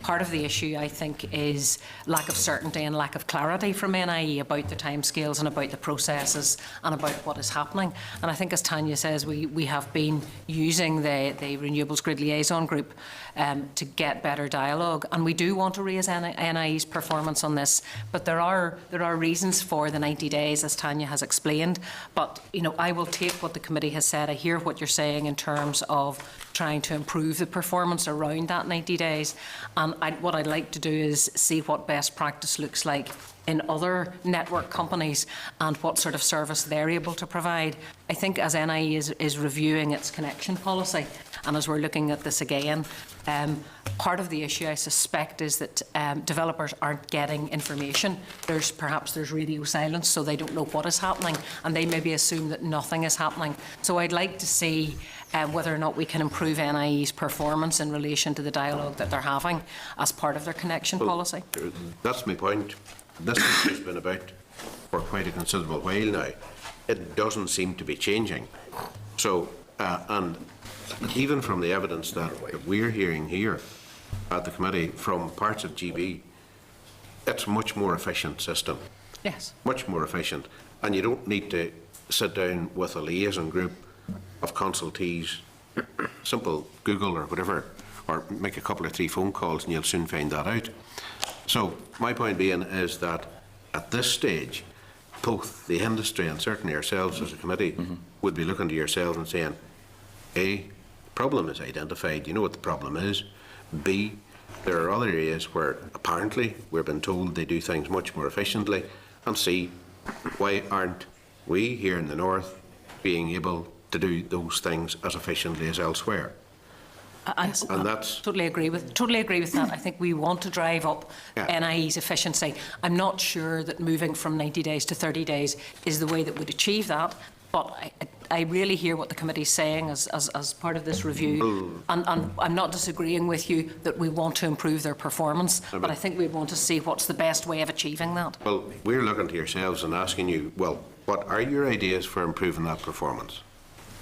part of the issue, I think, is lack of certainty and lack of clarity from NIE about the timescales and about the processes and about what is happening. And I think, as Tanya says, we have been using the Renewables Grid Liaison Group to get better dialogue, and we do want to raise NIE's performance on this, but there are reasons for the 90 days, as Tanya has explained. But I will take what the committee has said. I hear what you're saying in terms of trying to improve the performance around that 90 days, and what I'd like to do is see what best practice looks like in other network companies and what sort of service they're able to provide. I think as NIE is reviewing its connection policy, and as we're looking at this again, part of the issue, I suspect, is that developers aren't getting information. Perhaps there's radio silence, so they don't know what is happening, and they maybe assume that nothing is happening. So I'd like to see whether or not we can improve NIE's performance in relation to the dialogue that they're having as part of their connection policy. That's my point. This has been about for quite a considerable while now. It doesn't seem to be changing. So, and even from the evidence that we're hearing here at the committee from parts of GB, it's a much more efficient system. Yes. Much more efficient. And you don't need to sit down with a liaison group of consultees, simple Google or whatever, or make a couple of 3 phone calls and you'll soon find that out. So my point being is that at this stage, both the industry and certainly ourselves as a committee would be looking to yourselves and saying, A, problem is identified, you know what the problem is. B, there are other areas where apparently we've been told they do things much more efficiently. And C, why aren't we here in the north being able to do those things as efficiently as elsewhere? And that's totally agree with that. I think we want to drive up NIE's efficiency. I'm not sure that moving from 90 days to 30 days is the way that would achieve that, but I really hear what the committee is saying as part of this review, and I'm not disagreeing with you that we want to improve their performance, but I think we want to see what's the best way of achieving that. Well, we're looking to yourselves and asking you, well, what are your ideas for improving that performance?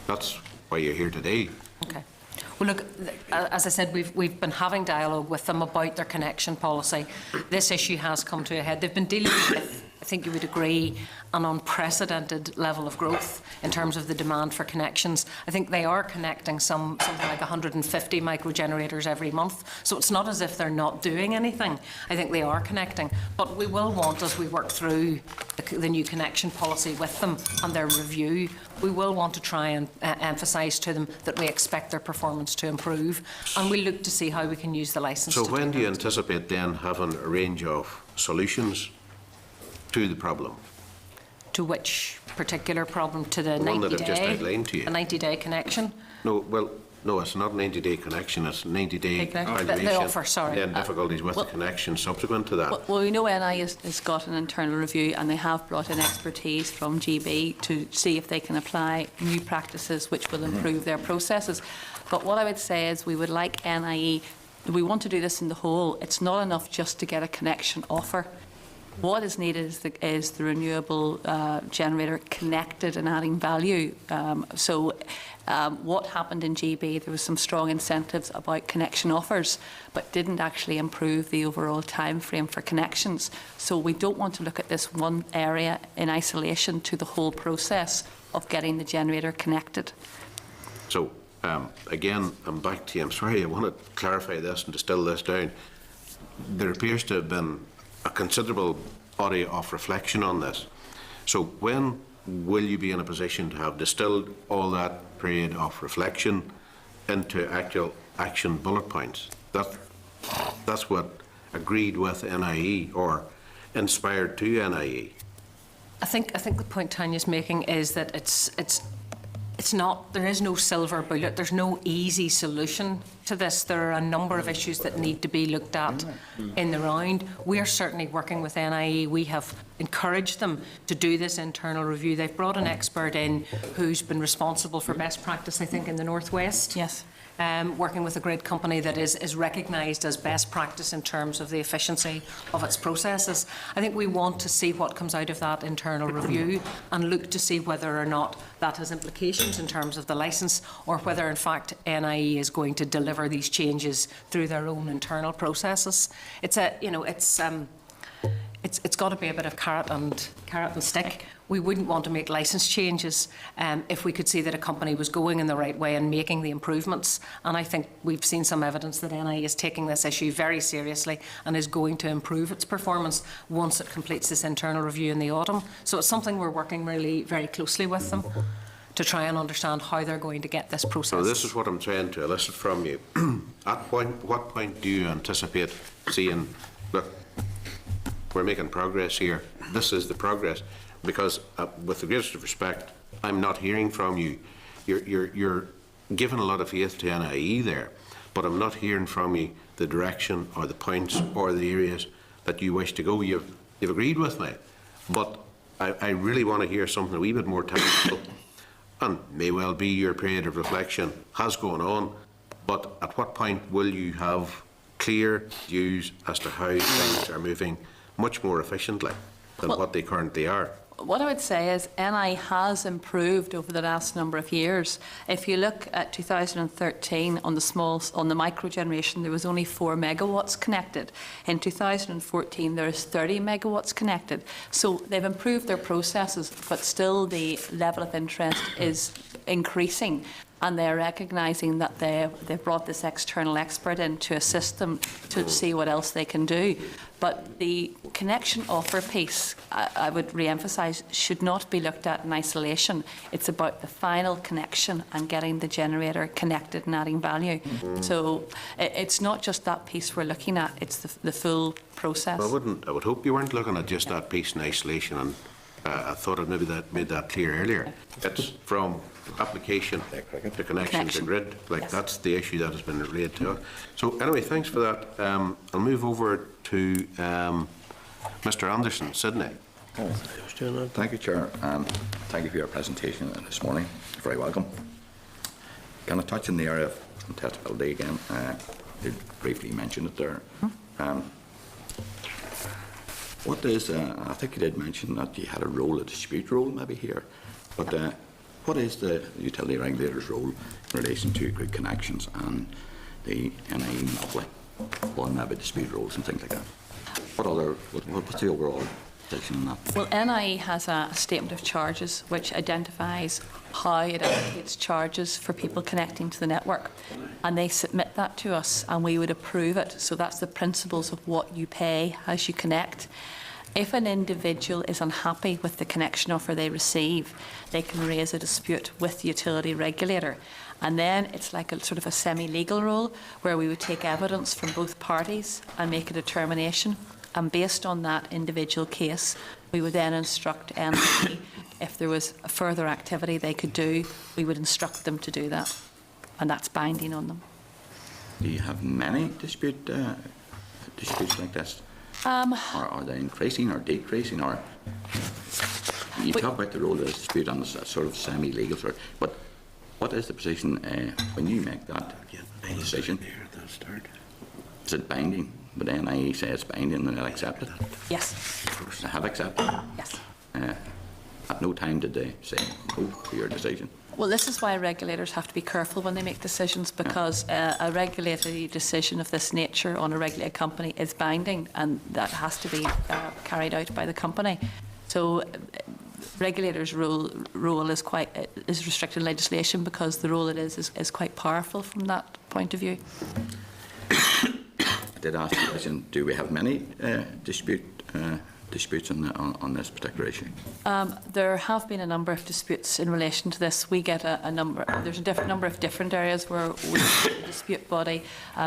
That's why you're here today. Okay. Well, look, as I said, we've been having dialogue with them about their connection policy. This issue has come to a head. They've been dealing with think you would agree, an unprecedented level of growth in terms of the demand for connections. I think they are connecting something like 150 microgenerators every month. So it's not as if they're not doing anything. I think they are connecting. But we will want, as we work through the new connection policy with them and their review, we will want to try and emphasise to them that we expect their performance to improve, and we look to see how we can use the licence. So when do you anticipate then having a range of solutions to the problem? To which particular problem? To the 90-day? One that I've just outlined to you. The 90-day connection? No, well, no, it's not 90-day connection, it's 90-day evaluation. The offer, sorry. Then difficulties with the connection subsequent to that. Well, we know NI has got an internal review, and they have brought in expertise from GB to see if they can apply new practices which will improve their processes. But what I would say is we would like NIE, we want to do this in the whole. It's not enough just to get a connection offer. What is needed is the renewable generator connected and adding value. What happened in GB, there was some strong incentives about connection offers, but didn't actually improve the overall time frame for connections. So we don't want to look at this one area in isolation to the whole process of getting the generator connected. So, again, I'm back to you. I'm sorry, I want to clarify this and distill this down. There appears to have been a considerable body of reflection on this. So when will you be in a position to have distilled all that period of reflection into actual action bullet points? That's what agreed with NIE or inspired to NIE. I think the point Tanya's making is that it's not, there is no silver bullet, there's no easy solution to this. There are a number of issues that need to be looked at in the round. We are certainly working with NIE. We have encouraged them to do this internal review. They've brought an expert in who's been responsible for best practice, I think, in the Northwest. Yes. Working with a great company that is recognised as best practice in terms of the efficiency of its processes. I think we want to see what comes out of that internal review and look to see whether or not that has implications in terms of the licence, or whether in fact NIE is going to deliver these changes through their own internal processes. It's got to be a bit of carrot and stick. We wouldn't want to make licence changes if we could see that a company was going in the right way and making the improvements. And I think we've seen some evidence that NIE is taking this issue very seriously and is going to improve its performance once it completes this internal review in the autumn. So it's something we're working really very closely with them to try and understand how they're going to get this process. So this is what I'm trying to elicit from you. At what point do you anticipate seeing, look, we're making progress here, this is the progress? Because with the greatest of respect, I'm not hearing from you. You're giving a lot of faith to NIE there, but I'm not hearing from you the direction or the points or the areas that you wish to go. You've agreed with me, but I really want to hear something a wee bit more tangible, and may well be your period of reflection has gone on, but at what point will you have clear views as to how things are moving much more efficiently than what they currently are? What I would say is NI has improved over the last number of years. If you look at 2013 on the micro generation, there was only 4 megawatts connected. In 2014, there is 30 megawatts connected. So they've improved their processes, but still the level of interest is increasing. And they're recognising that they've brought this external expert in to assist them to see what else they can do. But the connection offer piece, I would re-emphasise, should not be looked at in isolation. It's about the final connection and getting the generator connected and adding value. So it's not just that piece we're looking at, it's the full process. Well, I would hope you weren't looking at just that piece in isolation, and I thought I'd maybe made that clear earlier. It's from application to connection to grid. Yes. That's the issue that has been related to us. So anyway, thanks for that. I'll move over to Mr. Anderson, Sydney. Thank you, Chair, and thank you for your presentation this morning. You're very welcome. Can I touch on the area of contestability again? You briefly mentioned it there. What is, I think you did mention that you had a dispute role maybe here, but what is the utility regulator's role in relation to grid connections and the NIE monopoly on maybe dispute roles and things like that? What's the overall position on that? Well, NIE has a statement of charges which identifies how it allocates charges for people connecting to the network. And they submit that to us and we would approve it. So that's the principles of what you pay as you connect. If an individual is unhappy with the connection offer they receive, they can raise a dispute with the utility regulator. And then it's like a sort of a semi-legal role where we would take evidence from both parties and make a determination. And based on that individual case, we would then instruct NIE if there was further activity they could do, we would instruct them to do that. And that's binding on them. Do you have many disputes like this? Or are they increasing or decreasing? Or you talk about the role of the dispute on the sort of semi-legal sort, but what is the position when you make that decision? Is it binding? But NIE say it's binding and they'll accept it? Yes. They have accepted it? Yes. At no time did they say no to your decision? Well, this is why regulators have to be careful when they make decisions, because a regulatory decision of this nature on a regulated company is binding, and that has to be carried out by the company. So regulators' role is restricted in legislation because the role it is quite powerful from that point of view. I did ask the question, do we have many disputes on this particular issue? There have been a number of disputes in relation to this. We get a number, there's a number of different areas where we dispute body.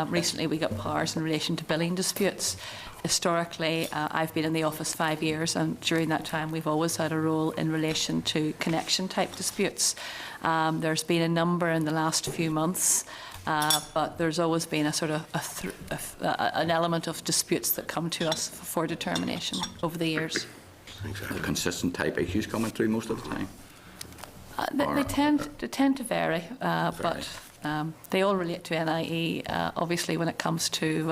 Recently we got powers in relation to billing disputes. Historically, I've been in the office 5 years, and during that time we've always had a role in relation to connection type disputes. There's been a number in the last few months, but there's always been a sort of an element of disputes that come to us for determination over the years. Exactly. Consistent type issues coming through most of the time? They tend to vary, but they all relate to NIE, obviously, when it comes to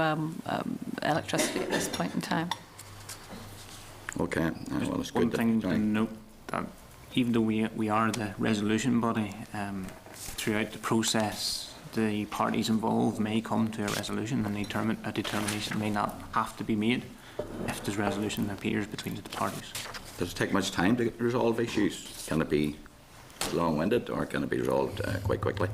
electricity at this point in time. Okay, well, it's One good. thing to note, that even though we are the resolution body, throughout the process, the parties involved may come to a resolution, and a determination may not have to be made if this resolution appears between the parties. Does it take much time to resolve issues? Can it be long-winded, or can it be resolved quite quickly?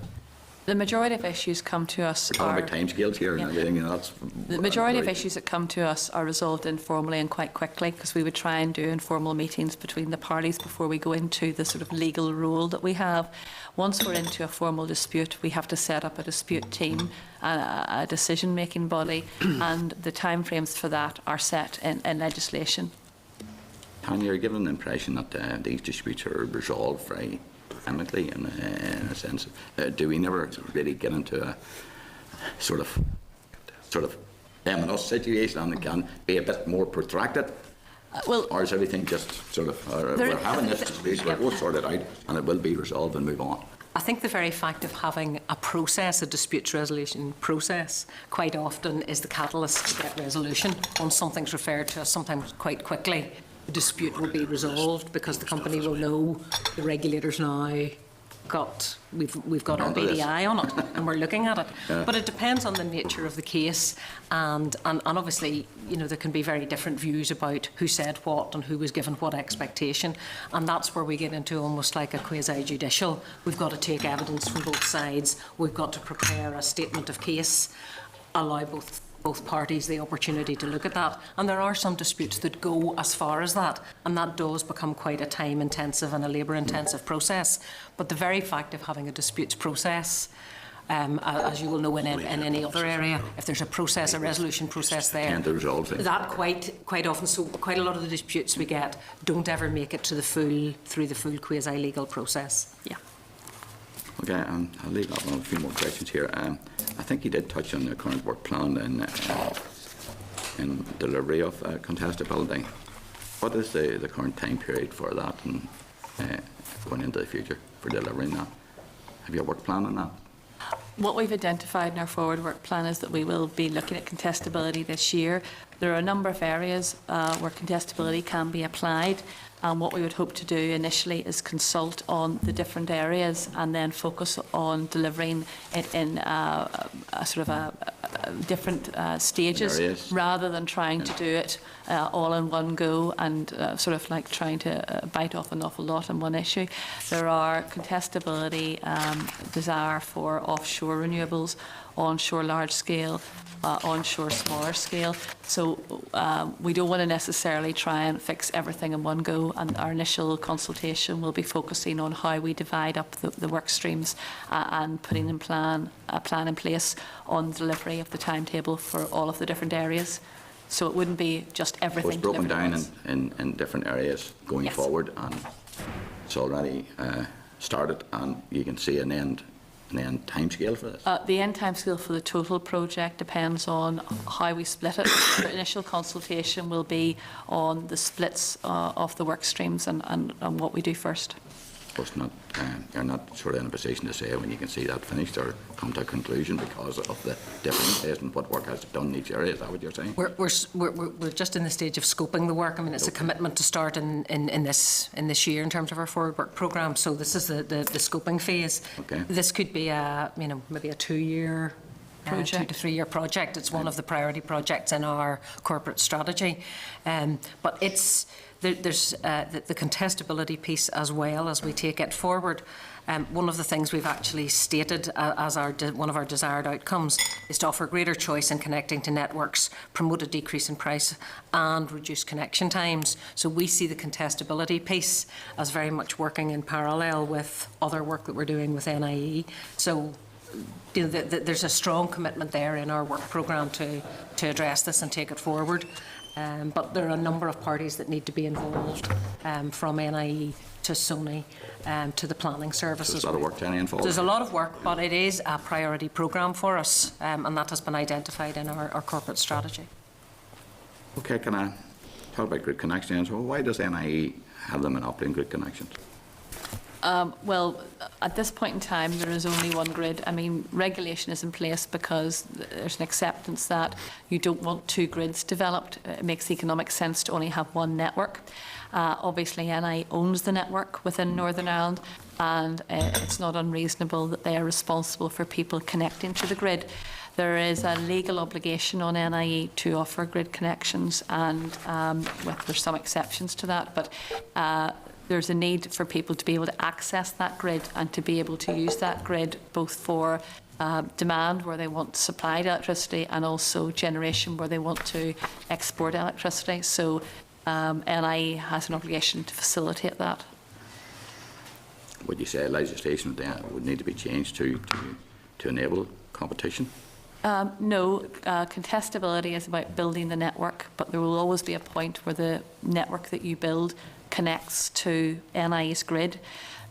The majority of issues come to us We're talking about timescales here and everything. That's the majority of issues that come to us are resolved informally and quite quickly, because we would try and do informal meetings between the parties before we go into the sort of legal role that we have. Once we're into a formal dispute, we have to set up a dispute team, a decision-making body, and the timeframes for that are set in legislation. Tanya, you're given the impression that these disputes are resolved very amicably in a sense. Do we never really get into a sort of M&us situation, and it can be a bit more protracted? Or is everything just sort of, we're having this dispute, we'll sort it out and it will be resolved and move on? I think the very fact of having a process, a dispute resolution process, quite often is the catalyst to get resolution. Once something's referred to us, sometimes quite quickly, the dispute will be resolved because the company will know the regulators now we've got our BDI on it and we're looking at it. But it depends on the nature of the case, and obviously, you know, there can be very different views about who said what and who was given what expectation, and that's where we get into almost like a quasi-judicial. We've got to take evidence from both sides, we've got to prepare a statement of case, allow both parties the opportunity to look at that. And there are some disputes that go as far as that, and that does become quite a time-intensive and a labour-intensive process. But the very fact of having a disputes process, as you will know in any other area, if there's a process, a resolution process there, that quite often, so quite a lot of the disputes we get don't ever make it to through the full quasi-legal process. Yeah. Okay, I'll leave that one. A few more questions here. I think you did touch on the current work plan in delivery of contested building. What is the current time period for that, and going into the future for delivering that? Have you a work plan on that? What we've identified in our forward work plan is that we will be looking at contestability this year. There are a number of areas where contestability can be applied. And what we would hope to do initially is consult on the different areas and then focus on delivering it in a sort of different stages, Areas. rather than trying to do it all in one go and sort of like trying to bite off an awful lot on one issue. There are contestability, desire for offshore renewables, onshore large scale, onshore smaller scale. So we don't want to necessarily try and fix everything in one go, and our initial consultation will be focusing on how we divide up the work streams and putting in a plan in place on delivery of the timetable for all of the different areas. So it wouldn't be just So everything it's broken delivered at down once. in different areas going Yes. forward, and it's already started, and you can see an end timescale for this. The end time scale for the total project depends on how we split it. The initial consultation will be on the splits of the work streams and what we do first. But it's not, you're not sort of in a position to say when you can see that finished or come to a conclusion because of the differences in what work has done in each area. Is that what you're saying? We're just in the stage of scoping the work. I mean, it's a commitment to start in this year in terms of our forward work programme. So this is the scoping phase. Okay. This could be maybe a 2-year Project. 2 to 3 year project. It's one of the priority projects in our corporate strategy. But there's the contestability piece as well as we take it forward. One of the things we've actually stated as one of our desired outcomes is to offer greater choice in connecting to networks, promote a decrease in price and reduce connection times. So we see the contestability piece as very much working in parallel with other work that we're doing with NIE. So there's a strong commitment there in our work programme to address this and take it forward. But there are a number of parties that need to be involved, from NIE to Sony to the planning services. There's a lot of work to involved. There's a lot of work, but it is a priority programme for us, and that has been identified in our corporate strategy. Okay, can I talk about grid connections? Well, why does NIE have the monopoly in grid connections? Well, at this point in time, there is only one grid. I mean, regulation is in place because there's an acceptance that you don't want 2 grids developed. It makes economic sense to only have one network. Obviously, NI owns the network within Northern Ireland, and it's not unreasonable that they are responsible for people connecting to the grid. There is a legal obligation on NIE to offer grid connections, and there's some exceptions to that, but there's a need for people to be able to access that grid and to be able to use that grid both for demand, where they want supplied electricity, and also generation, where they want to export electricity. So NIE has an obligation to facilitate that. Would you say legislation would need to be changed to enable competition? No, contestability is about building the network, but there will always be a point where the network that you build connects to NIE's grid.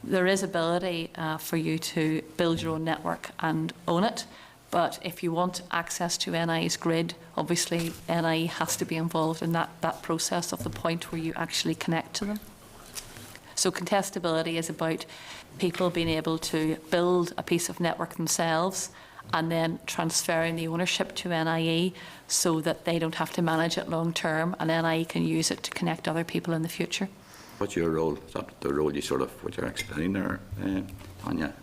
There is ability for you to build your own network and own it, but if you want access to NIE's grid, obviously NIE has to be involved in that process of the point where you actually connect to them. So contestability is about people being able to build a piece of network themselves and then transferring the ownership to NIE so that they don't have to manage it long term, and NIE can use it to connect other people in the future. What's your role? Is that the role you sort of, what you're explaining there, Tanya,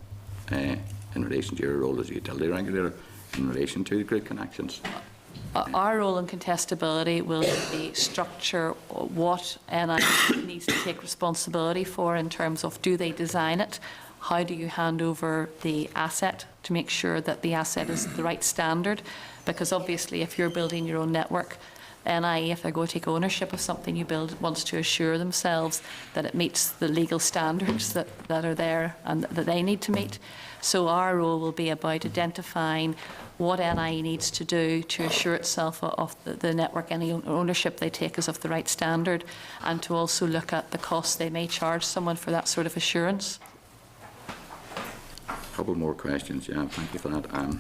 in relation to your role as a utility regulator in relation to grid connections? Our role in contestability will be structure what NIE needs to take responsibility for in terms of, do they design it? How do you hand over the asset to make sure that the asset is the right standard? Because obviously if you're building your own network, NIE, if they're going to take ownership of something you build, wants to assure themselves that it meets the legal standards that are there and that they need to meet. So our role will be about identifying what NIE needs to do to assure itself of the network, any ownership they take is of the right standard, and to also look at the costs they may charge someone for that sort of assurance. A couple more questions, yeah, thank you for that.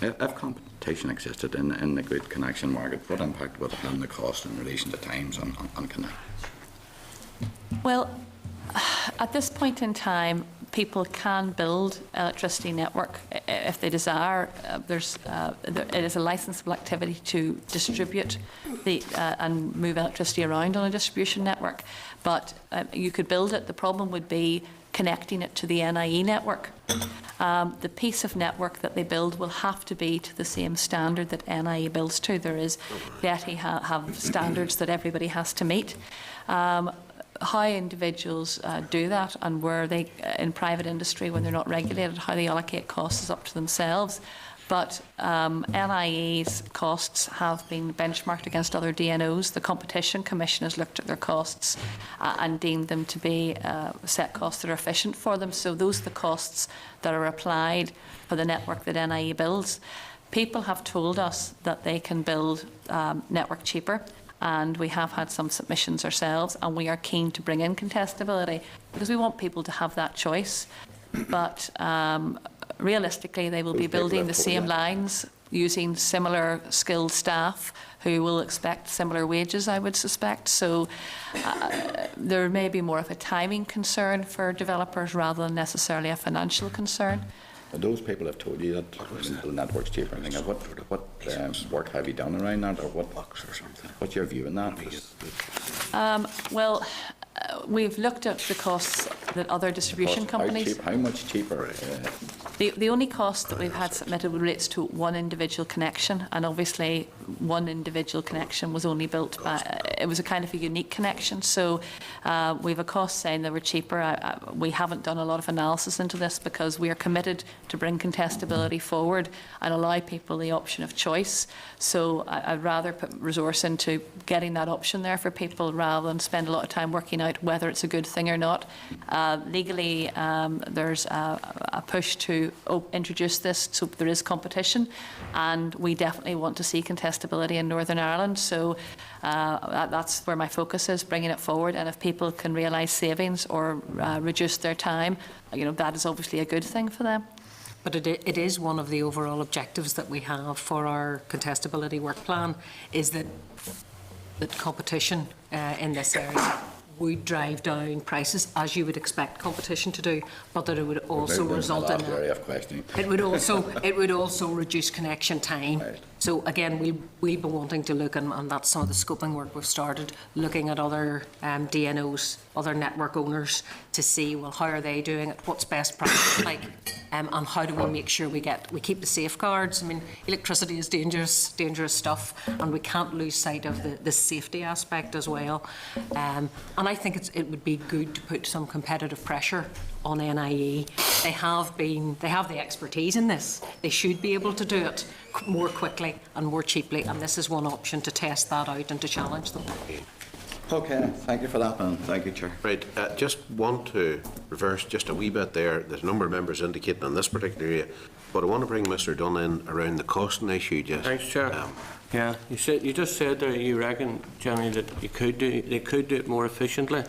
If competition existed in the grid connection market, what impact would it have on the cost in relation to times on connect? Well, at this point in time, people can build electricity network if they desire. It is a licensable activity to distribute and move electricity around on a distribution network. But you could build it. The problem would be connecting it to the NIE network. The piece of network that they build will have to be to the same standard that NIE builds to. There is, DETI have standards that everybody has to meet. How individuals do that, and where they, in private industry, when they're not regulated, how they allocate costs is up to themselves. But NIE's costs have been benchmarked against other DNOs. The Competition Commission has looked at their costs and deemed them to be set costs that are efficient for them. So those are the costs that are applied for the network that NIE builds. People have told us that they can build network cheaper, and we have had some submissions ourselves, and we are keen to bring in contestability because we want people to have that choice. But realistically, they will be building the same lines using similar skilled staff who will expect similar wages, I would suspect. So there may be more of a timing concern for developers rather than necessarily a financial concern. And those people have told you that the network's cheaper and everything. What work have you done around that, or what's your view on that? Well, we've looked at the costs that other distribution companies... How much cheaper? The only cost that we've had submitted relates to one individual connection, and obviously one individual connection was only built by... It was a kind of a unique connection, so we have a cost saying they were cheaper. We haven't done a lot of analysis into this because we are committed to bring contestability forward and allow people the option of choice. So I'd rather put resource into getting that option there for people rather than spend a lot of time working out whether it's a good thing or not. Legally, there's a push to introduce this so there is competition, and we definitely want to see contestability in Northern Ireland. So that's where my focus is, bringing it forward. And if people can realise savings or reduce their time, that is obviously a good thing for them. But it is one of the overall objectives that we have for our contestability work plan, is that competition in this area would drive down prices, as you would expect competition to do, but that it would also result in it would also reduce connection time. Right. So again, we'll be wanting to look, and that's some of the scoping work we've started, looking at other DNOs, other network owners, to see, well, how are they doing it, what's best practice like, and how do we make sure we keep the safeguards. I mean, electricity is dangerous stuff, and we can't lose sight of the safety aspect as well. And I think it would be good to put some competitive pressure on NIE. They have the expertise in this. They should be able to do it more quickly and more cheaply, and this is one option to test that out and to challenge them. Okay, thank you for that, and thank you, Chair. Right, just want to reverse just a wee bit there. There's a number of members indicating on this particular area, but I want to bring Mr. Dunn in around the costing issue. Thanks, Chair. Yeah, you just said there you reckon, Johnny, that they could do it more efficiently,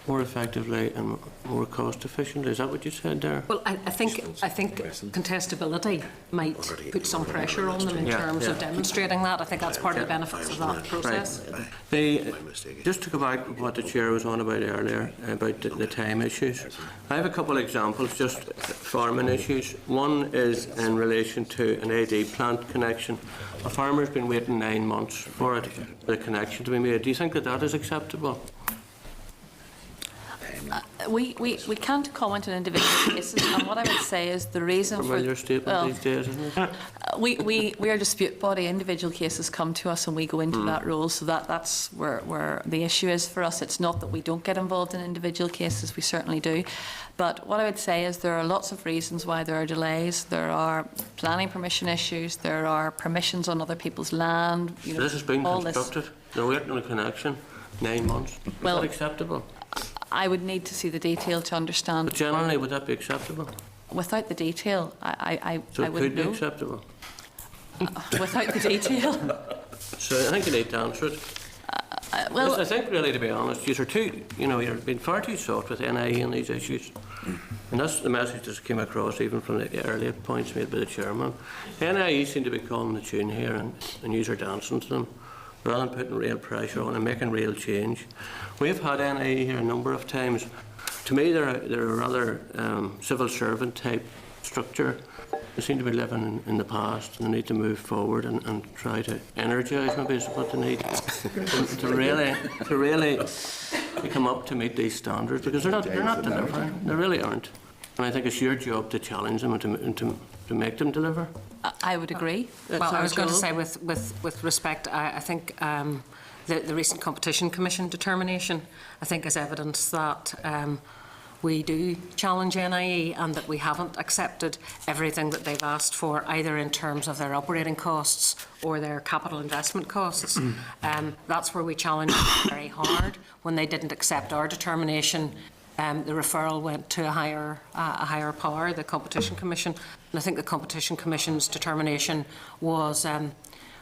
more effectively, and more cost efficiently. Is that what you said there? Well, I think contestability might put some pressure on them in terms of demonstrating that. I think that's part of the benefits of that process. Right. Just to go back to what the Chair was on about earlier, about the time issues, I have a couple of examples, just farming issues. One is in relation to an AD plant connection. A farmer's been waiting 9 months for the connection to be made. Do you think that is acceptable? We can't comment on individual cases, and what I would say is the reason familiar statement these days, isn't it? We are a dispute body. Individual cases come to us and we go into that role, so that's where the issue is for us. It's not that we don't get involved in individual cases, we certainly do. But what I would say is there are lots of reasons why there are delays. There are planning permission issues, there are permissions on other people's land. This has been constructed. They're waiting on a connection 9 months. Is that acceptable? I would need to see the detail to understand. But generally, would that be acceptable? Without the detail, I so it could be acceptable? Without the detail. So I think you need to answer it. Well, I think really, to be honest, you've been far too soft with NIE on these issues. And that's the message that came across even from the earlier points made by the Chairman. NIE seem to be calling the tune here, and you are dancing to them, rather than putting real pressure on and making real change. We've had NIE here a number of times, to me, they're a rather civil servant type structure. They seem to be living in the past, and they need to move forward and try to energise, maybe is what they need, to really come up to meet these standards, because they're not delivering. They really aren't. And I think it's your job to challenge them and to make them deliver. I would agree. Well, I was going to say, with respect, I think the recent Competition Commission determination, I think, is evidence that we do challenge NIE and that we haven't accepted everything that they've asked for, either in terms of their operating costs or their capital investment costs. That's where we challenged them very hard. When they didn't accept our determination, the referral went to a higher power, the Competition Commission. And I think the Competition Commission's determination was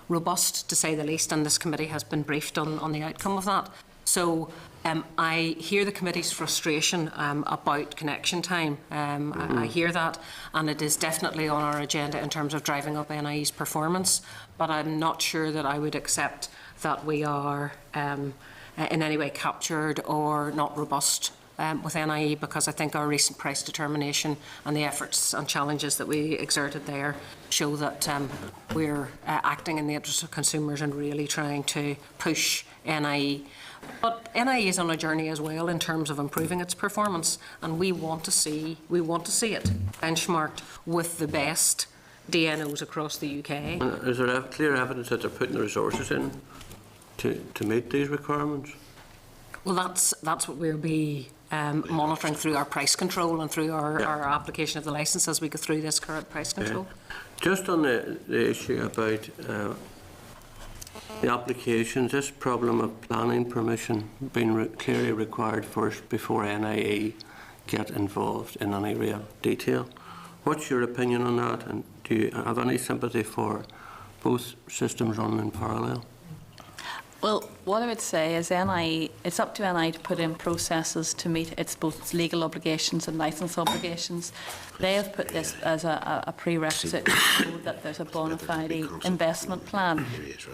robust, to say the least, and this committee has been briefed on the outcome of that. So I hear the committee's frustration about connection time. I hear that, and it is definitely on our agenda in terms of driving up NIE's performance, but I'm not sure that I would accept that we are in any way captured or not robust with NIE, because I think our recent price determination and the efforts and challenges that we exerted there show that we're acting in the interest of consumers and really trying to push NIE. But NIE is on a journey as well in terms of improving its performance, and we want to see it benchmarked with the best DNOs across the UK. Is there clear evidence that they're putting the resources in to meet these requirements? Well, that's what we'll be monitoring through our price control and through our application of the licence as we go through this current price control. Just on the issue about the applications, this problem of planning permission being clearly required first before NIE get involved in any real detail. What's your opinion on that, and do you have any sympathy for both systems running in parallel? Well, what I would say is NIE, it's up to NIE to put in processes to meet its both legal obligations and licence obligations. They have put this as a prerequisite to show that there's a bona fide investment plan.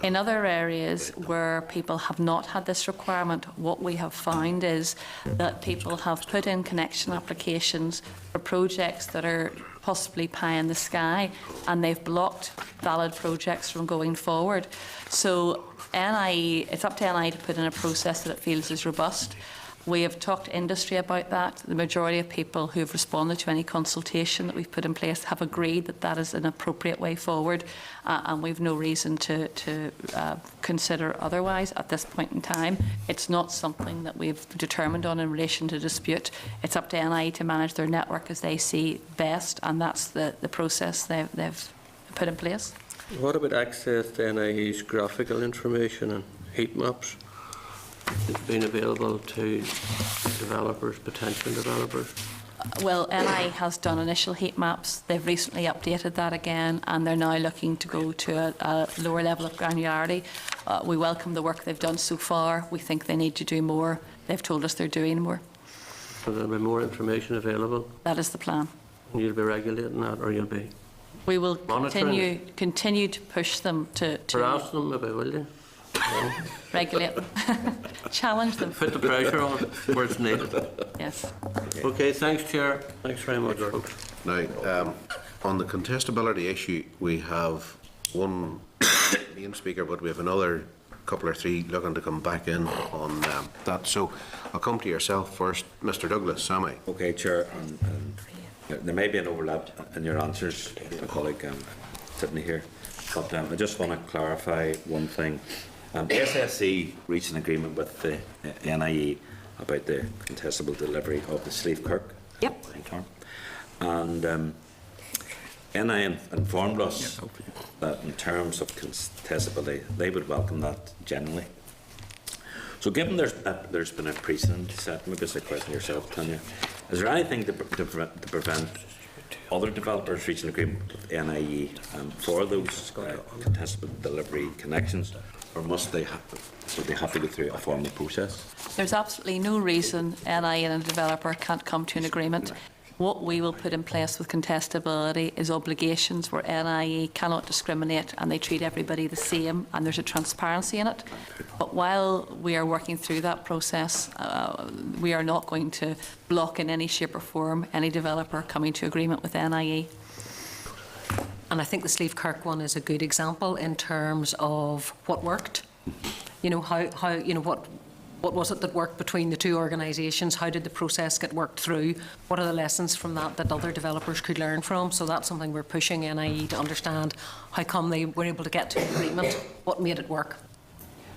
In other areas where people have not had this requirement, what we have found is that people have put in connection applications for projects that are possibly pie in the sky, and they've blocked valid projects from going forward. So NIE, it's up to NIE to put in a process that it feels is robust. We have talked to industry about that. The majority of people who have responded to any consultation that we've put in place have agreed that that is an appropriate way forward, and we've no reason to consider otherwise at this point in time. It's not something that we've determined on in relation to dispute. It's up to NIE to manage their network as they see best, and that's the process they've put in place. What about access to NIE's graphical information and heat maps being available to developers, potential developers? Well, NIE has done initial heat maps. They've recently updated that again, and they're now looking to go to a lower level of granularity. We welcome the work they've done so far. We think they need to do more. They've told us they're doing more. So there'll be more information available? That is the plan. And you'll be regulating that, or you'll be We will continue to push them to harass them maybe, will you? Regulate them, challenge them. Put the pressure on where it's needed. Yes. Okay, thanks, Chair. Thanks very much, folks. Now, on the contestability issue, we have one main speaker, but we have another couple or three looking to come back in on that. So I'll come to yourself first, Mr. Douglas, Sammy. Okay, Chair. And there may be an overlap in your answers, my colleague sitting here, but I just want to clarify one thing. SSE reached an agreement with the NIE about the contestable delivery of the Slieve Kirk. Yep. And NIE informed us that in terms of contestability, they would welcome that generally. So given there's been a precedent set, maybe it's a question to yourself, Tanya, is there anything to prevent other developers reaching an agreement with NIE for those contestable delivery connections, or would they have to go through a formal process? There's absolutely no reason NIE and a developer can't come to an agreement. What we will put in place with contestability is obligations where NIE cannot discriminate and they treat everybody the same, and there's a transparency in it. But while we are working through that process, we are not going to block in any shape or form any developer coming to agreement with NIE. And I think the Slieve Kirk one is a good example in terms of what worked. You know, how you know, what was it that worked between the two organisations? How did the process get worked through? What are the lessons from that that other developers could learn from? So that's something we're pushing NIE to understand. How come they were able to get to an agreement? What made it work?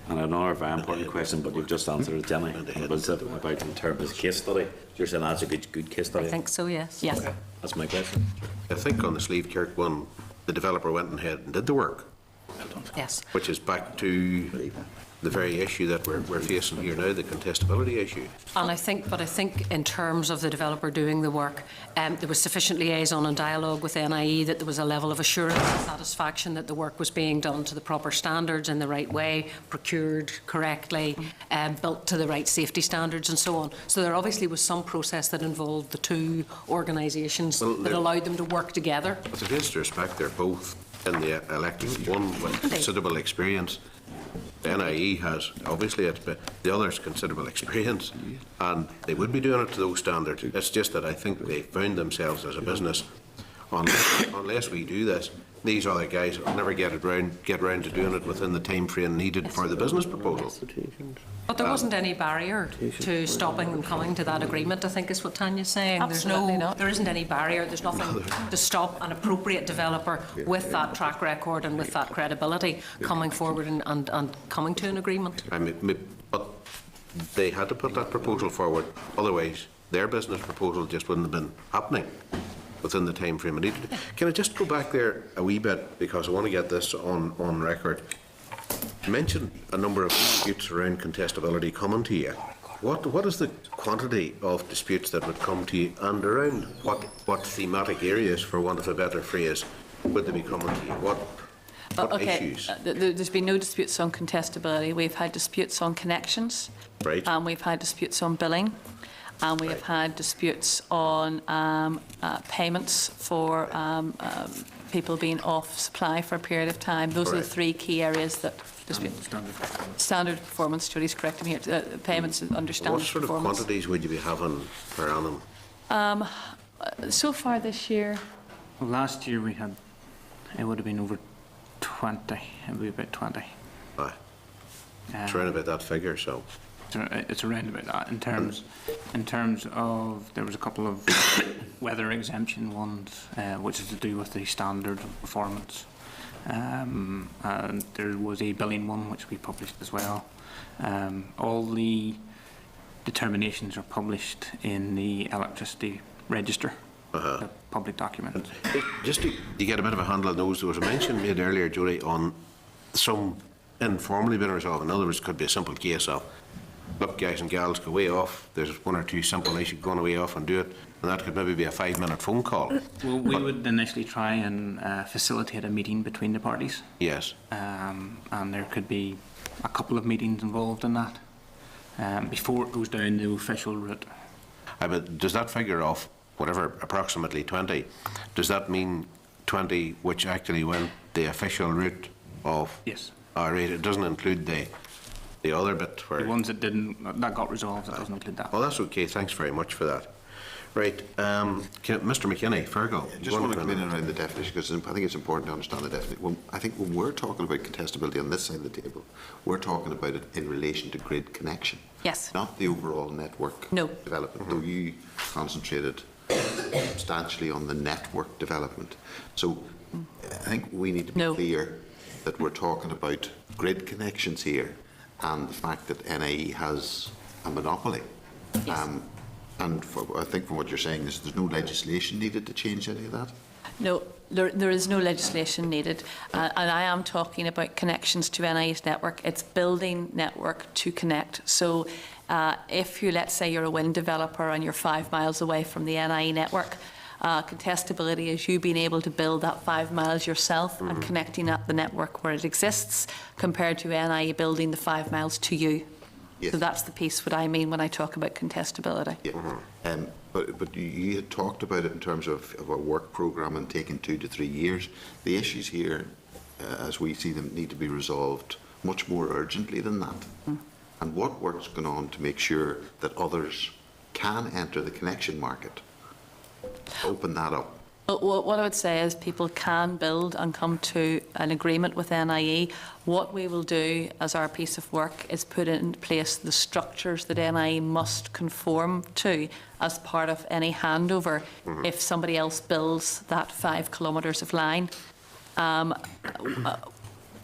And another very important question, but you've just answered it, Jenny. Was it about in terms of case study? You're saying that's a good case study? I think so, yes. Yes. Okay. That's my question. I think on the Slieve Kirk one, the developer went ahead and did the work, Yes. which is back to the very issue that we're facing here now, the contestability issue. And I think in terms of the developer doing the work, there was sufficient liaison and dialogue with NIE that there was a level of assurance and satisfaction that the work was being done to the proper standards in the right way, procured correctly, built to the right safety standards and so on. So there obviously was some process that involved the two organisations that allowed them to work together. With the greatest respect, they're both in the elected, one with considerable experience. The NIE has, obviously, the other's considerable experience, and they would be doing it to those standards. It's just that I think they found themselves as a business, unless we do this, these other guys will never get round to doing it within the time frame needed for the business proposal. But there wasn't any barrier to stopping them coming to that agreement, I think is what Tanya's saying. Absolutely not. There isn't any barrier. There's nothing to stop an appropriate developer with that track record and with that credibility coming forward and coming to an agreement. But they had to put that proposal forward, otherwise their business proposal just wouldn't have been happening within the time frame it needed. Can I just go back there a wee bit, because I want to get this on record. You mentioned a number of disputes around contestability coming to you. What is the quantity of disputes that would come to you, and around what thematic areas, for want of a better phrase, would they be coming to you? What issues? There's been no disputes on contestability. We've had disputes on connections. Right. And we've had disputes on billing. And we have had disputes on payments for people being off supply for a period of time. Those are the three key areas that dispute. Standard performance, Jodie's correcting here. Payments under standard performance. What sort of quantities would you be having per annum? So far this year, Well, last year we had, it would have been over 20. It would be about 20. Aye. It's around about that figure, so. It's around about that. In terms of, there was a couple of weather exemption ones, which is to do with the standard of performance. And there was a billing one which we published as well. All the determinations are published in the electricity register, the public document. Just to get a bit of a handle on those, there was a mention made earlier, Jodie, on some informally been resolved. In other words, it could be a simple case of, look, guys and gals, go way off. There's one or two simple issues going away off and do it, and that could maybe be a 5-minute phone call. Well, we would initially try and facilitate a meeting between the parties. Yes. And there could be a couple of meetings involved in that before it goes down the official route. But does that figure of whatever, approximately 20, does that mean 20 which actually went the official route of? Yes. All right, it doesn't include the other bit where... The ones that didn't, that got resolved, that doesn't include that. Well, that's okay. Thanks very much for that. Right, Mr. McKinney, Fergal. I just want to come in around the definition, because I think it's important to understand the definition. I think when we're talking about contestability on this side of the table, we're talking about it in relation to grid connection. yes. Not the overall network development, though you concentrated substantially on the network development. So I think we need to be clear that we're talking about grid connections here and the fact that NIE has a monopoly. Yes. And I think from what you're saying is there's no legislation needed to change any of that? No, there is no legislation needed. And I am talking about connections to NIE's network. It's building network to connect. So if you, let's say you're a wind developer and you're 5 miles away from the NIE network, contestability is you being able to build that 5 miles yourself and connecting up the network where it exists, compared to NIE building the 5 miles to you. Yes. So that's the piece what I mean when I talk about contestability. Yeah. But you had talked about it in terms of a work programme and taking 2 to 3 years. The issues here, as we see them, need to be resolved much more urgently than that. And what work's going on to make sure that others can enter the connection market? Open that up. What I would say is people can build and come to an agreement with NIE. What we will do as our piece of work is put in place the structures that NIE must conform to as part of any handover if somebody else builds that 5 kilometres of line.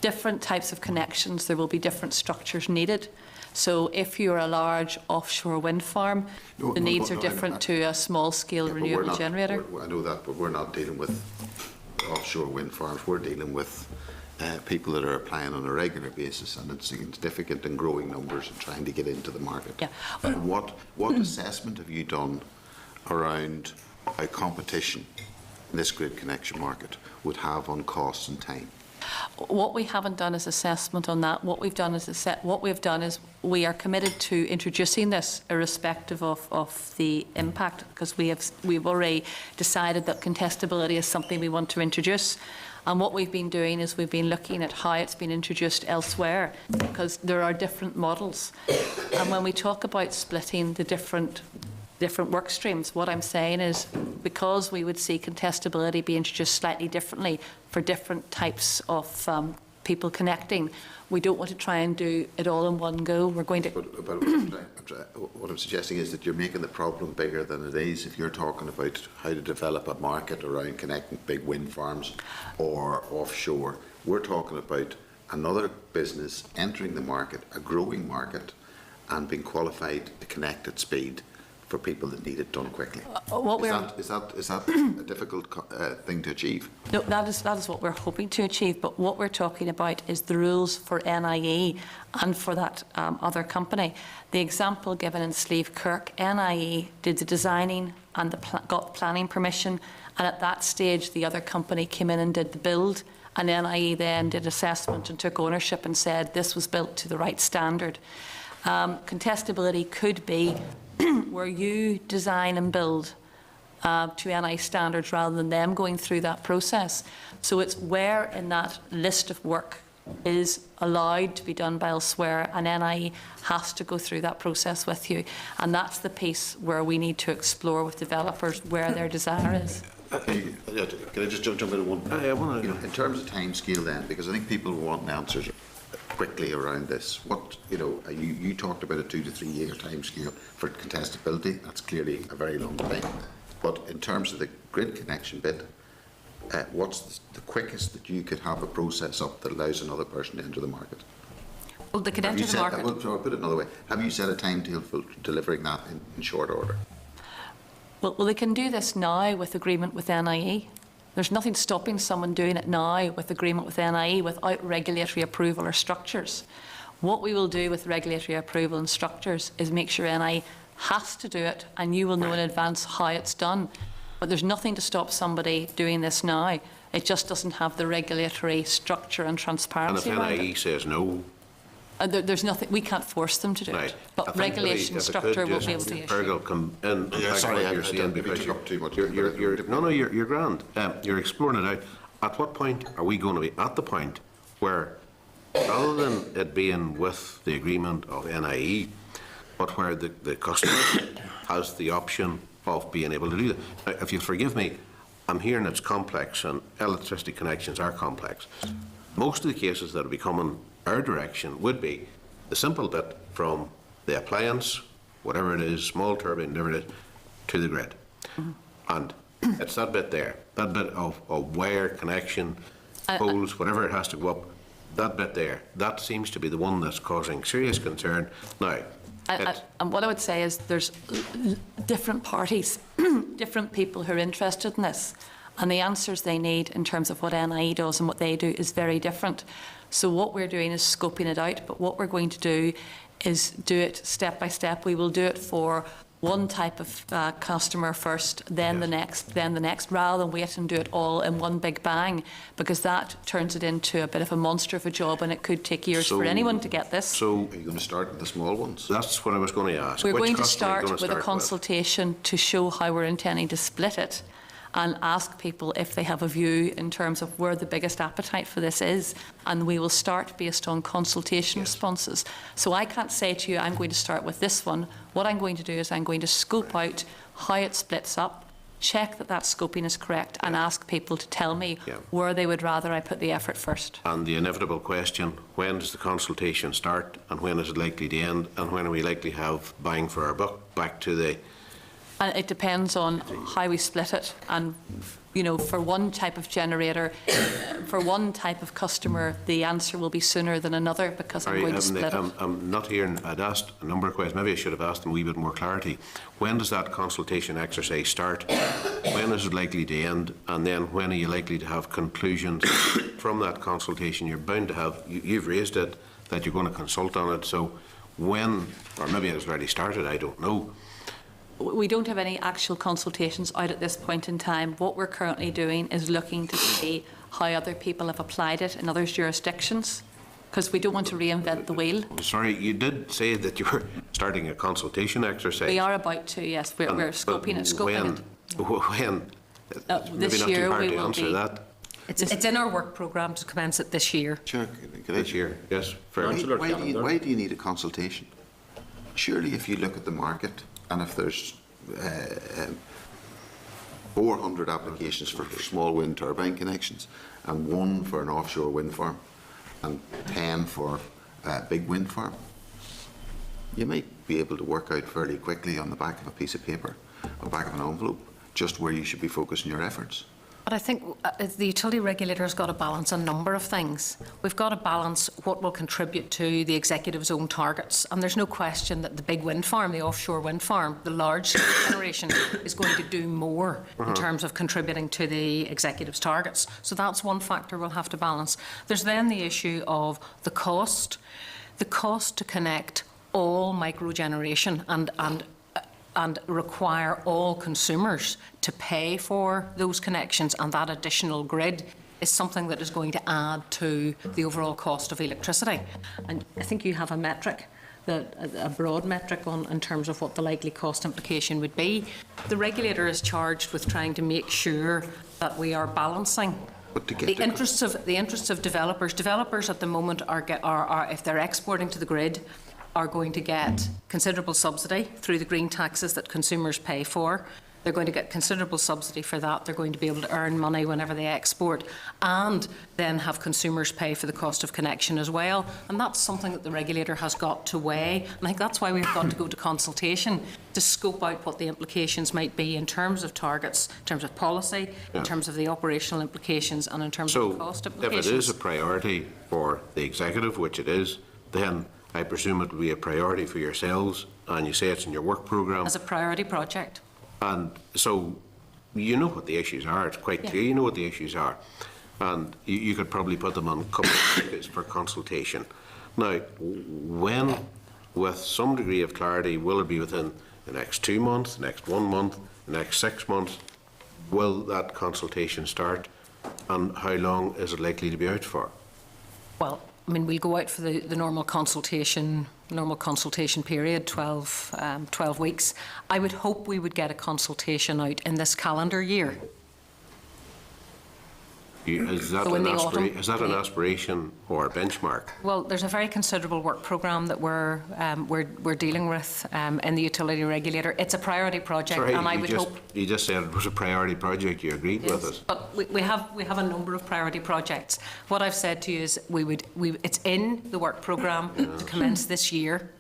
Different types of connections, there will be different structures needed. So if you're a large offshore wind farm, the needs are different to a small-scale renewable generator. I know that, but we're not dealing with offshore wind farms. We're dealing with people that are applying on a regular basis, and it's significant and growing numbers and trying to get into the market. Yeah. What assessment have you done around how competition in this grid connection market would have on costs and time? What we haven't done is assessment on that. What we've done is we are committed to introducing this irrespective of the impact, because we've already decided that contestability is something we want to introduce. And what we've been doing is we've been looking at how it's been introduced elsewhere, because there are different models. And when we talk about splitting the different work streams, what I'm saying is because we would see contestability be introduced slightly differently for different types of people connecting, we don't want to try and do it all in one go. We're going to... But what I'm suggesting is that you're making the problem bigger than it is if you're talking about how to develop a market around connecting big wind farms or offshore. We're talking about another business entering the market, a growing market, and being qualified to connect at speed for people that need it done quickly. Is that a difficult thing to achieve? No, that is what we're hoping to achieve, but what we're talking about is the rules for NIE and for that other company. The example given in Slieve Kirk, NIE did the designing and got planning permission, and at that stage the other company came in and did the build, and NIE then did assessment and took ownership and said this was built to the right standard. Contestability could be where you design and build to NI standards rather than them going through that process. So it's where in that list of work is allowed to be done by elsewhere, and NI has to go through that process with you. And that's the piece where we need to explore with developers where their desire is. Can I just jump in one? In terms of time scale then, because I think people want answers quickly around this. You talked about a 2 to 3 year time scale for contestability. That's clearly a very long time. But in terms of the grid connection bit, what's the quickest that you could have a process up that allows another person to enter the market? Well, they can enter the market. I'll put it another way. Have you set a timetable for delivering that in short order? Well, they can do this now with agreement with NIE. There's nothing stopping someone doing it now with agreement with NIE without regulatory approval or structures. What we will do with regulatory approval and structures is make sure NIE has to do it, and you will know in advance how it's done. But there's nothing to stop somebody doing this now. It just doesn't have the regulatory structure and transparency. And if NIE says no? There's nothing, we can't force them to do it, but regulation structure will be able to issue. Fergal, come in. Sorry, you're saying because took up too much. You're grand. You're exploring it out. At what point are we going to be at the point where, rather than it being with the agreement of NIE, but where the customer has the option of being able to do that? Now, if you'll forgive me, I'm hearing it's complex, and electricity connections are complex. Most of the cases that are becoming our direction would be the simple bit from the appliance, whatever it is, small turbine, whatever it is, to the grid. And it's that bit there, that bit of wire connection, poles, whatever it has to go up, that bit there, that seems to be the one that's causing serious concern. Now, and what I would say is there's different parties, different people who are interested in this, and the answers they need in terms of what NIE does and what they do is very different. So what we're doing is scoping it out, but what we're going to do is do it step by step. We will do it for one type of customer first, then the next, rather than wait and do it all in one big bang, because that turns it into a bit of a monster of a job, and it could take years for anyone to get this. So Are you going to start with the small ones? that's what I was going to ask. We're Which going to customer are you start gonna with a consultation to show how we're intending to split it, and ask people if they have a view in terms of where the biggest appetite for this is, and we will start based on consultation responses. So I can't say to you, I'm going to start with this one. What I'm going to do is I'm going to scope out how it splits up, check that that scoping is correct, and ask people to tell me where they would rather I put the effort first. And the inevitable question, when does the consultation start, and when is it likely to end, and when are we likely to have bang for our buck back to the... And it depends on how we split it. And, you know, for one type of generator, for one type of customer, the answer will be sooner than another, because I'm going to split it. I'm not hearing. I'd asked a number of questions. Maybe I should have asked them a wee bit more clarity. When does that consultation exercise start? When is it likely to end? And then when are you likely to have conclusions from that consultation? You're bound to have, you've raised it, that you're going to consult on it. So when, or maybe it's already started, I don't know. We don't have any actual consultations out at this point in time. What we're currently doing is looking to see how other people have applied it in other jurisdictions, because we don't want to reinvent the wheel. Sorry, you did say that you were starting a consultation exercise. We are about to, yes. We're scoping it. When? Maybe This not year too hard we to will answer be. that. It's in our work programme to commence it this year. Sure. This year, yes. Fair. Why do you need a consultation? Surely if you look at the market, and if there's 400 applications for small wind turbine connections, and 1 for an offshore wind farm, and 10 for a big wind farm, you might be able to work out fairly quickly on the back of a piece of paper, on the back of an envelope, just where you should be focusing your efforts. But I think the utility regulator has got to balance a number of things. We've got to balance what will contribute to the executive's own targets. And there's no question that the big wind farm, the offshore wind farm, the large generation is going to do more in terms of contributing to the executive's targets. So that's one factor we'll have to balance. There's then the issue of the cost to connect all microgeneration and require all consumers to pay for those connections, and that additional grid is something that is going to add to the overall cost of electricity. And I think you have a metric, a broad metric in terms of what the likely cost implication would be. The regulator is charged with trying to make sure that we are balancing the interests of developers. Developers at the moment are if they're exporting to the grid, are going to get considerable subsidy through the green taxes that consumers pay for. They're going to get considerable subsidy for that. They're going to be able to earn money whenever they export, and then have consumers pay for the cost of connection as well. And that's something that the regulator has got to weigh. And I think that's why we've got to go to consultation to scope out what the implications might be in terms of targets, in terms of policy, in terms of the operational implications, and in terms of the cost implications. If it is a priority for the executive, which it is, then I presume it will be a priority for yourselves, and you say it's in your work programme. As a priority project. And so you know what the issues are. It's quite clear you know what the issues are. And you could probably put them on a couple of tickets for consultation. Now, when, with some degree of clarity, will it be within the next 2 months, the next 1 month, the next 6 months? Will that consultation start? And how long is it likely to be out for? Well, I mean, we'll go out for the normal consultation period, 12 weeks. I would hope we would get a consultation out in this calendar year. Is that an aspiration or a benchmark? Well, there's a very considerable work programme that we're dealing with in the utility regulator. It's a priority project, and I would hope. You just said it was a priority project. You agreed with us. But we have a number of priority projects. What I've said to you is it's in the work programme to commence this year,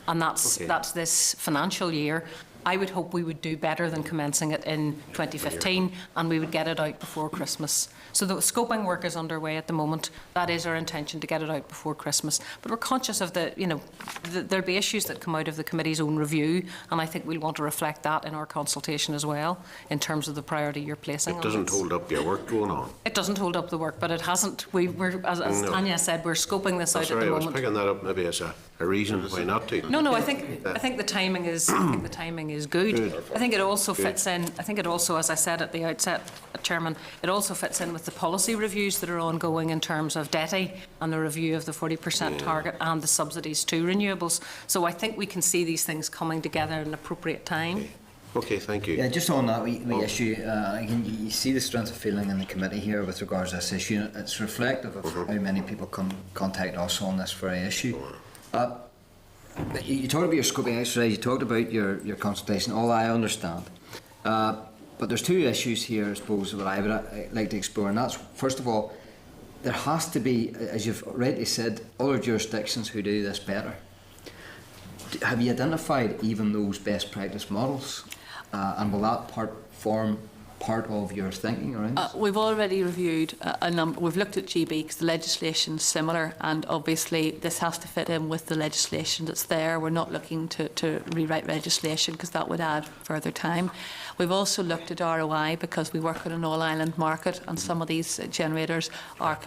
and that's this financial year. I would hope we would do better than commencing it in 2015, and we would get it out before Christmas. So the scoping work is underway at the moment. That is our intention, to get it out before Christmas. But we're conscious of there'll be issues that come out of the committee's own review, and I think we'll want to reflect that in our consultation as well, in terms of the priority you're placing on it. It doesn't hold up your work going on. It doesn't hold up the work, but it hasn't. As Tanya said, we're scoping this out at the moment. I was picking that up maybe as a reason why not to. No, I think the timing is is good. I think it also fits in, I think it also, as I said at the outset, Chairman, it also fits in with the policy reviews that are ongoing in terms of DETI and the review of the 40% target and the subsidies to renewables. So I think we can see these things coming together at an appropriate time. Okay, thank you. Yeah, just on that wee issue, again, you see the strength of feeling in the committee here with regards to this issue. It's reflective of how many people contact us on this very issue. You talked about your scoping exercise, you talked about your consultation, all I understand. But there's two issues here, I suppose, that I would like to explore, and that's, first of all, there has to be, as you've rightly said, other jurisdictions who do this better. Have you identified even those best practice models? And will that form part of your thinking around this? We've already reviewed a number. We've looked at GB because the legislation's similar, and obviously this has to fit in with the legislation that's there. We're not looking to rewrite legislation because that would add further time. We've also looked at ROI because we work on an all-island market, and some of these generators are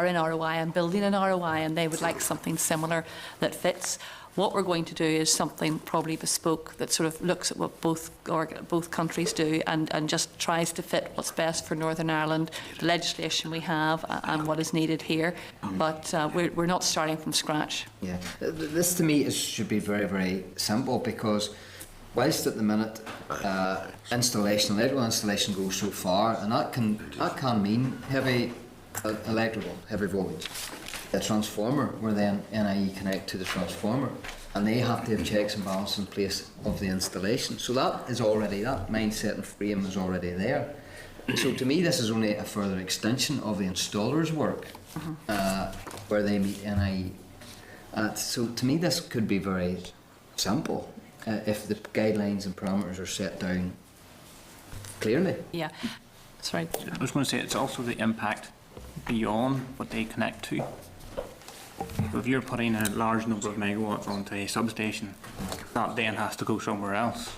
in ROI and building an ROI, and they would like something similar that fits. What we're going to do is something probably bespoke that sort of looks at what both countries do and just tries to fit what's best for Northern Ireland, the legislation we have and what is needed here. But we're not starting from scratch. Yeah, this to me should be very, very simple, because whilst at the minute installation, electrical installation goes so far, and that can mean heavy electrical, heavy voltage. The transformer, where then NIE connect to the transformer, and they have to have checks and balances in place of the installation. So that mindset and frame is already there. So to me, this is only a further extension of the installer's work, where they meet NIE. So to me, this could be very simple if the guidelines and parameters are set down clearly. Yeah, sorry. I was going to say it's also the impact beyond what they connect to. If you're putting a large number of megawatts onto a substation, that then has to go somewhere else.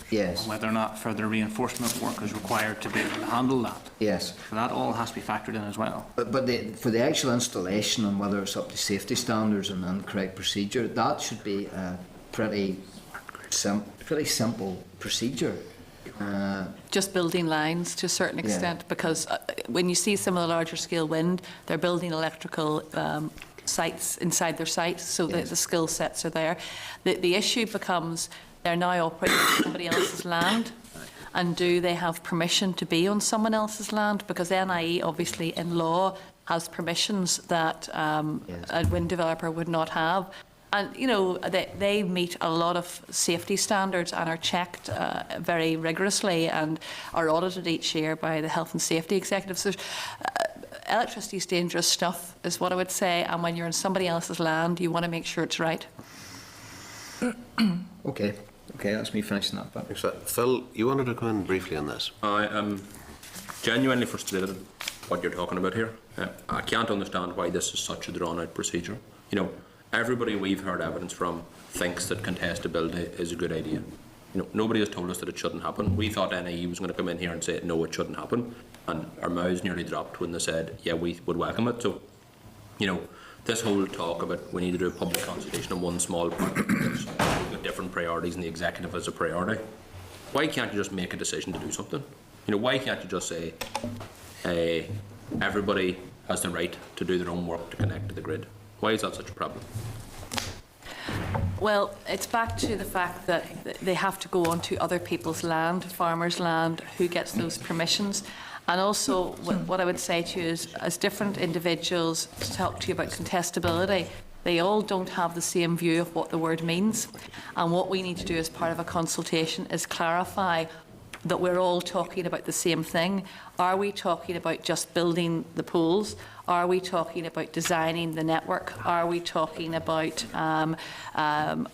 Yes. Whether or not further reinforcement work is required to be able to handle that. Yes. So that all has to be factored in as well. But for the actual installation, and whether it's up to safety standards and correct procedure, that should be a pretty simple procedure. Just building lines to a certain extent, because when you see some of the larger scale wind, they're building electrical sites inside their site, so that the skill sets are there. The issue becomes they're now operating on somebody else's land, and do they have permission to be on someone else's land? Because NIE obviously in law has permissions that a wind developer would not have. And, you know, they meet a lot of safety standards and are checked very rigorously and are audited each year by the health and safety executives. So, electricity is dangerous stuff, is what I would say. And when you're on somebody else's land, you want to make sure it's right. Okay, that's me finishing that bit. Thanks. Phil, you wanted to come in briefly on this? I am genuinely frustrated at what you're talking about here. I can't understand why this is such a drawn-out procedure. You know, everybody we've heard evidence from thinks that contestability is a good idea. You know, nobody has told us that it shouldn't happen. We thought NIE was going to come in here and say, no, it shouldn't happen. And our mouths nearly dropped when they said, yeah, we would welcome it. So, you know, this whole talk about we need to do a public consultation on one small part, we've got different priorities and the executive has a priority. Why can't you just make a decision to do something? You know, why can't you just say, everybody has the right to do their own work to connect to the grid? Why is that such a problem? Well, it's back to the fact that they have to go onto other people's land, farmers' land, who gets those permissions. And also, what I would say to you is, as different individuals talk to you about contestability, they all don't have the same view of what the word means. And what we need to do as part of a consultation is clarify that we're all talking about the same thing. Are we talking about just building the pools? Are we talking about designing the network? Are we talking about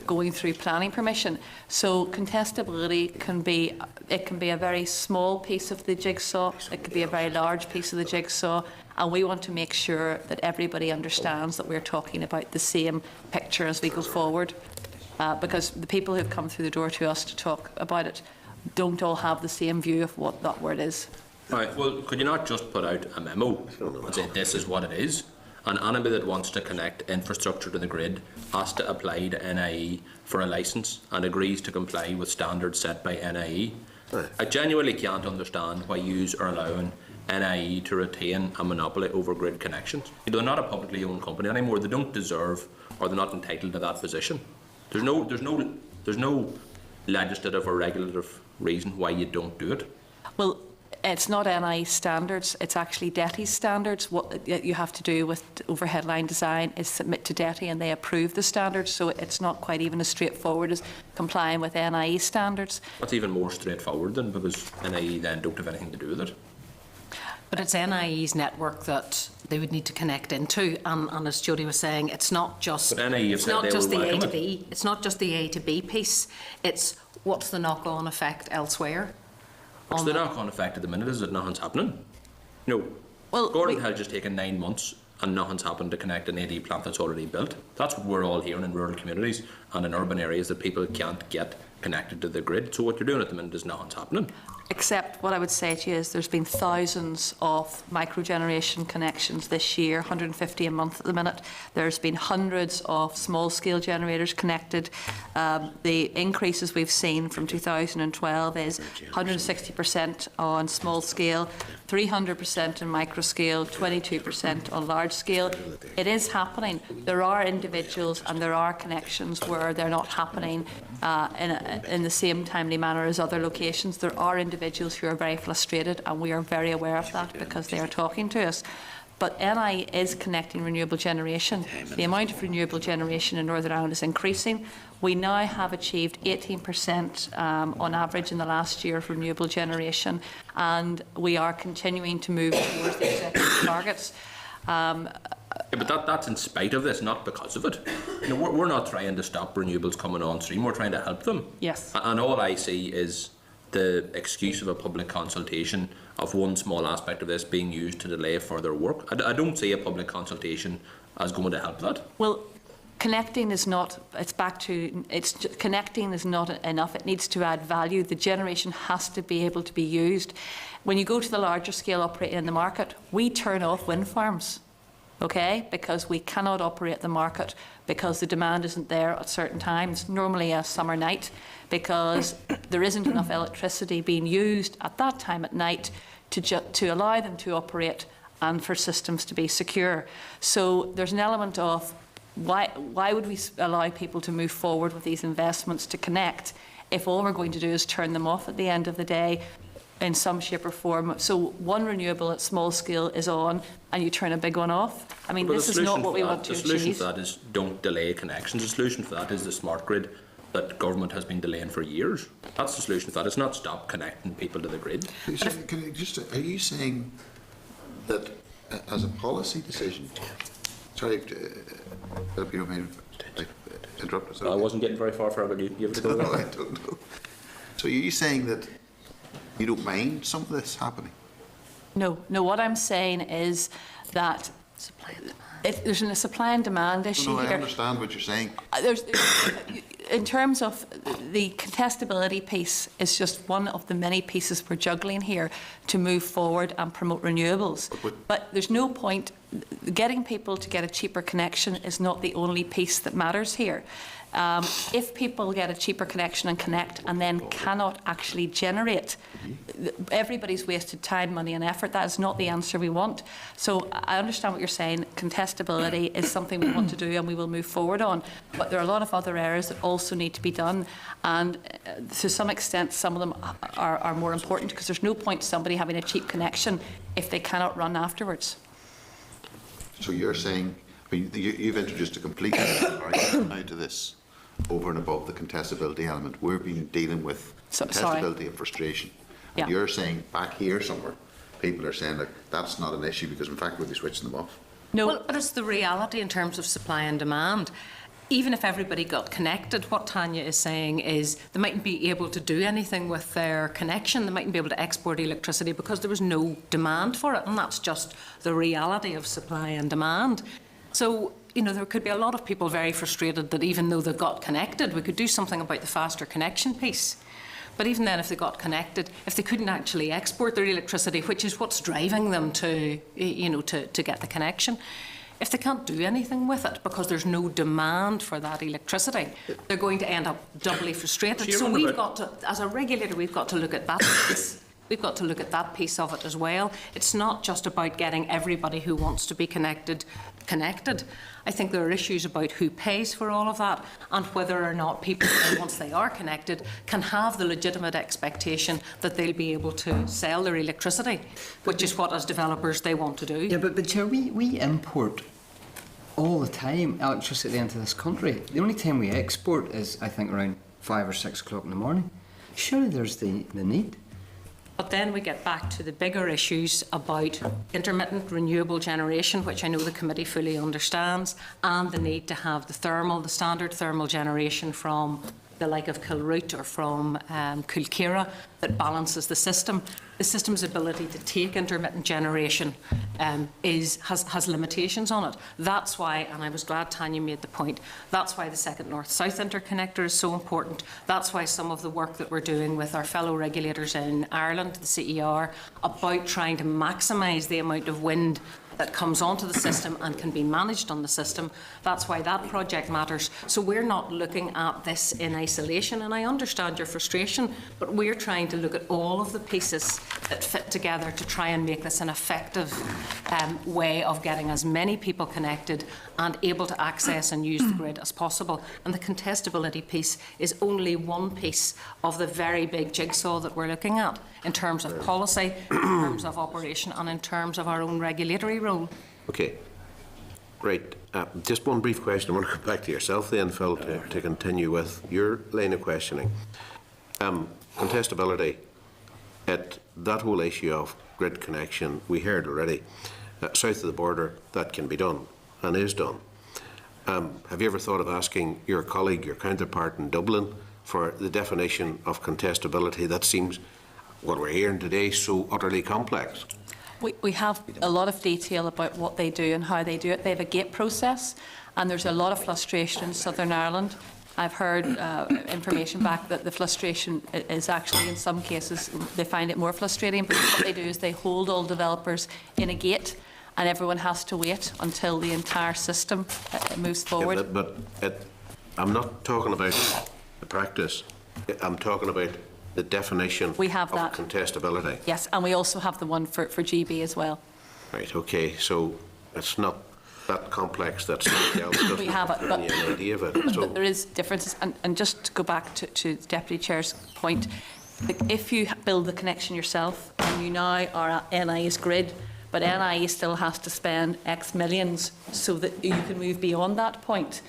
going through planning permission? So contestability can be a very small piece of the jigsaw. It could be a very large piece of the jigsaw. And we want to make sure that everybody understands that we're talking about the same picture as we go forward. Because the people who have come through the door to us to talk about it don't all have the same view of what that word is. Right, well, could you not just put out a memo and say this is what it is? And anybody that wants to connect infrastructure to the grid has to apply to NIE for a licence and agrees to comply with standards set by NIE. I genuinely can't understand why you are allowing NIE to retain a monopoly over grid connections. They're not a publicly owned company anymore. They don't deserve, or they're not entitled to that position. There's no legislative or regulative reason why you don't do it. Well, it's not NI standards, it's actually DETI standards. What you have to do with overhead line design is submit to DETI and they approve the standards, so it's not quite even as straightforward as complying with NIE standards. That's even more straightforward then, because NIE then don't have anything to do with it. But it's NIE's network that they would need to connect into, and as Jody was saying, it's not just But NIE have it's said not they just will the A welcome to it. B. It's not just the A to B piece. It's what's the knock-on effect elsewhere. What's the knock-on effect at the minute is that nothing's happening. No. Well, Gordon Hill just taken 9 months and nothing's happened to connect an AD plant that's already built. That's what we're all hearing in rural communities and in urban areas, that people can't get connected to the grid. So what you're doing at the minute is nothing's happening. Except what I would say to you is there's been thousands of microgeneration connections this year, 150 a month at the minute. There's been hundreds of small-scale generators connected. The increases we've seen from 2012 is 160% on small scale, 300% in micro scale, 22% on large scale. It is happening. There are individuals and there are connections where they're not happening in the same timely manner as other locations. There are individuals who are very frustrated, and we are very aware of that because they are talking to us. But NI is connecting renewable generation. The amount of renewable generation in Northern Ireland is increasing. We now have achieved 18% on average in the last year of renewable generation, and we are continuing to move towards the executive targets. Yeah, but that's in spite of this, not because of it. You know, we're not trying to stop renewables coming on stream, we're trying to help them. Yes. And all I see is the excuse of a public consultation of one small aspect of this being used to delay further work. I don't see a public consultation as going to help that. Well, connecting is not, connecting is not enough. It needs to add value. The generation has to be able to be used. When you go to the larger scale operating in the market, we turn off wind farms, okay, because we cannot operate the market because the demand isn't there at certain times, normally a summer night, because there isn't enough electricity being used at that time at night to allow them to operate and for systems to be secure. So there's an element of why would we allow people to move forward with these investments to connect if all we're going to do is turn them off at the end of the day in some shape or form? So one renewable at small scale is on and you turn a big one off. I mean, But this is not what we want to achieve. The solution achieve. for that is don't delay connections. The solution for that is the smart grid that government has been delaying for years. That's the solution for that. It's not stop connecting people to the grid. Are you saying that as a policy decision, sorry, if you don't mind if I interrupt us. I wasn't getting very far but you have to go. No, I don't know. So are you saying that you don't mind some of this happening? No, what I'm saying is that there's a supply and demand issue No, I here. understand what you're saying. In terms of the contestability piece, is just one of the many pieces we're juggling here to move forward and promote renewables. But there's no point, getting people to get a cheaper connection is not the only piece that matters here. If people get a cheaper connection and connect and then cannot actually generate, everybody's wasted time, money and effort. That is not the answer we want. So I understand what you're saying. Contestability is something we want to do and we will move forward on. But there are a lot of other areas that also need to be done. And to some extent, some of them are more important because there's no point somebody having a cheap connection if they cannot run afterwards. So you're saying, I mean, you've introduced a completely different argument now to this, over and above the contestability element. We've been dealing with contestability and frustration. And Yeah. you're saying back here somewhere, people are saying, like, that's not an issue because in fact we'll be switching them off. No. Well, but it's the reality in terms of supply and demand. Even if everybody got connected, what Tanya is saying is they mightn't be able to do anything with their connection. They mightn't be able to export electricity because there was no demand for it. And that's just the reality of supply and demand. So, you know, there could be a lot of people very frustrated that even though they got connected, we could do something about the faster connection piece. But even then, if they got connected, if they couldn't actually export their electricity, which is what's driving them to, you know, to get the connection, if they can't do anything with it because there's no demand for that electricity, they're going to end up doubly frustrated. So we've got to, as a regulator, we've got to look at that piece. We've got to look at that piece of it as well. It's not just about getting everybody who wants to be connected. I think there are issues about who pays for all of that and whether or not people, once they are connected, can have the legitimate expectation that they'll be able to sell their electricity, which is what, as developers, they want to do. Yeah, but Chair, we import all the time electricity into this country. The only time we export is, I think, around 5 or 6 o'clock in the morning. Surely there's the need. But then we get back to the bigger issues about intermittent renewable generation, which I know the committee fully understands, and the need to have the standard thermal generation from the like of Kilroot or from Kulkira that balances the system. The system's ability to take intermittent generation has limitations on it. That's why, and I was glad Tanya made the point, that's why the second north-south interconnector is so important. That's why some of the work that we're doing with our fellow regulators in Ireland, the CER, about trying to maximise the amount of wind that comes onto the system and can be managed on the system. That's why that project matters. So we're not looking at this in isolation, and I understand your frustration, but we're trying to look at all of the pieces that fit together to try and make this an effective way of getting as many people connected and able to access and use the grid as possible. And the contestability piece is only one piece of the very big jigsaw that we're looking at in terms of policy, in terms of operation, and in terms of our own regulatory role. Okay. Right. Just one brief question. I want to come back to yourself then, Phil, to continue with your line of questioning. Contestability, at that whole issue of grid connection, we heard already, south of the border, that can be done and is done. Have you ever thought of asking your colleague, your counterpart in Dublin, for the definition of contestability that seems, what we're hearing today, so utterly complex? We have a lot of detail about what they do and how they do it. They have a gate process, and there's a lot of frustration in Southern Ireland. I've heard information back that the frustration is actually, in some cases, they find it more frustrating, because what they do is they hold all developers in a gate, and everyone has to wait until the entire system moves forward. Yeah, but I'm not talking about the practice. I'm talking about the definition of contestability. Yes, and we also have the one for GB as well. Right, okay, so it's not that complex that somebody else doesn't have any idea of it. So but there is differences, and just to go back to the Deputy Chair's point, if you build the connection yourself and you now are at NIE's grid, but NIE still has to spend X millions so that you can move beyond that point,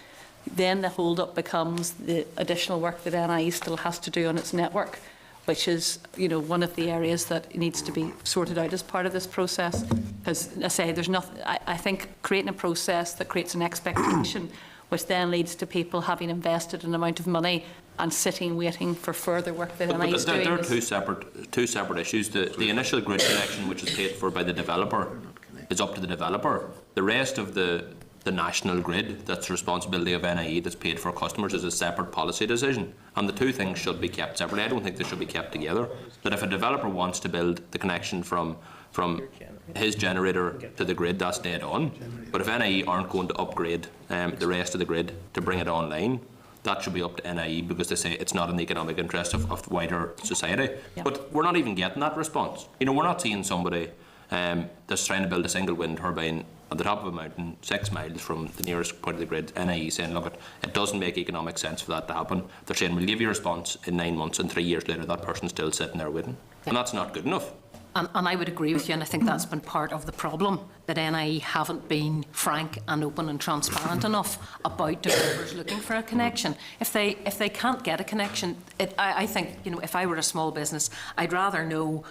then the hold-up becomes the additional work that NIE still has to do on its network, which is, one of the areas that needs to be sorted out as part of this process. Because, I say, there's nothing. I think creating a process that creates an expectation, which then leads to people having invested an amount of money and sitting waiting for further work that NIE is doing. There are two separate issues. The initial grid connection, which is paid for by the developer, is up to the developer. The rest of the national grid, that's the responsibility of NIE, that's paid for customers, is a separate policy decision, and the two things should be kept separately. I don't think they should be kept together. That if a developer wants to build the connection from his generator to the grid, that's dead on. But if NIE aren't going to upgrade the rest of the grid to bring it online, that should be up to NIE, because they say it's not in the economic interest of wider society. Yeah. But we're not even getting that response. We're not seeing somebody that's trying to build a single wind turbine on the top of a mountain 6 miles from the nearest point of the grid, NIE saying, look, it doesn't make economic sense for that to happen. They're saying, we'll give you a response in 9 months, and 3 years later that person's still sitting there waiting. And that's not good enough. And I would agree with you, and I think that's been part of the problem, that NIE haven't been frank and open and transparent enough about developers looking for a connection. If they can't get a connection, I think, if I were a small business, I'd rather know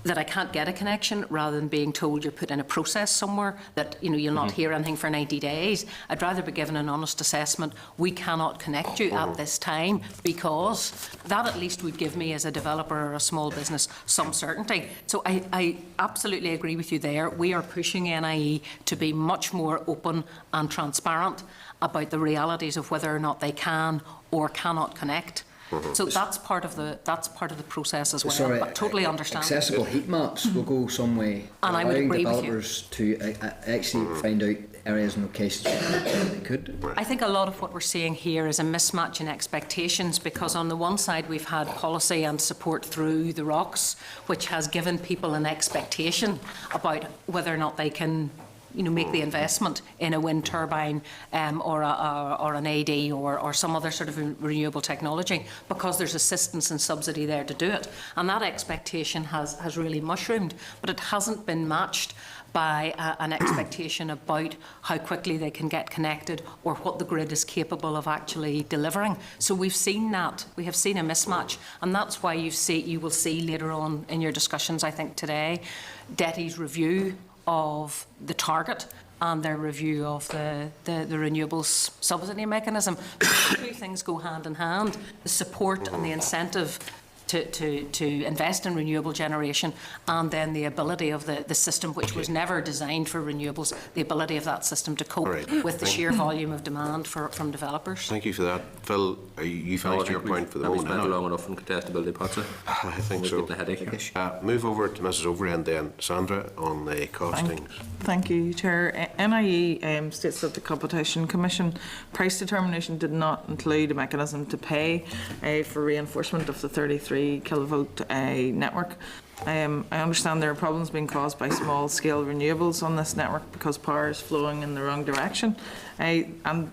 that I can't get a connection rather than being told you're put in a process somewhere that you'll not hear anything for 90 days. I'd rather be given an honest assessment. We cannot connect you at this time, because that at least would give me as a developer or a small business some certainty. So I absolutely agree with you there. We are pushing NIE to be much more open and transparent about the realities of whether or not they can or cannot connect. So that's part of the process as well. Sorry, but totally understand. Accessible heat maps will go some way, And I would allowing agree with you. developers to actually find out areas and locations where they could. I think a lot of what we're seeing here is a mismatch in expectations, because on the one side we've had policy and support through the ROCs, which has given people an expectation about whether or not they can make the investment in a wind turbine or an AD or some other sort of renewable technology, because there's assistance and subsidy there to do it. And that expectation has really mushroomed, but it hasn't been matched by an expectation about how quickly they can get connected or what the grid is capable of actually delivering. So we've seen that. We have seen a mismatch, and that's why you will see later on in your discussions, I think today, DETI's review of the target and their review of the renewables subsidy mechanism. The two things go hand in hand: the support and the incentive to invest in renewable generation, and then the ability of the system, which was never designed for renewables, the ability of that system to cope with the sheer volume of demand from developers. Thank you for that. Phil, you finished your point for the moment. moment. Spent long enough on contestability, Patsy. I think so. The headache. Move over to Mrs. Overend then, Sandra, on the costings. Thank you, Chair. NIE states that the Competition Commission price determination did not include a mechanism to pay for reinforcement of the 33 kilovolt network. I understand there are problems being caused by small-scale renewables on this network because power is flowing in the wrong direction, and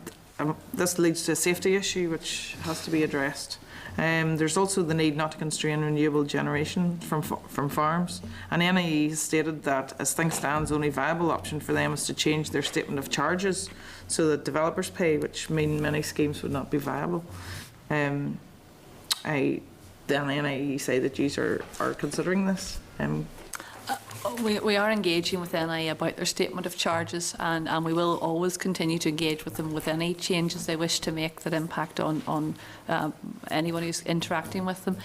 this leads to a safety issue which has to be addressed. There's also the need not to constrain renewable generation from farms, and NIE has stated that as things stand, the only viable option for them is to change their statement of charges so that developers pay, which mean many schemes would not be viable. Then NIE say that you are considering this. We are engaging with NIE about their statement of charges, and we will always continue to engage with them with any changes they wish to make that impact on anyone who's interacting with them.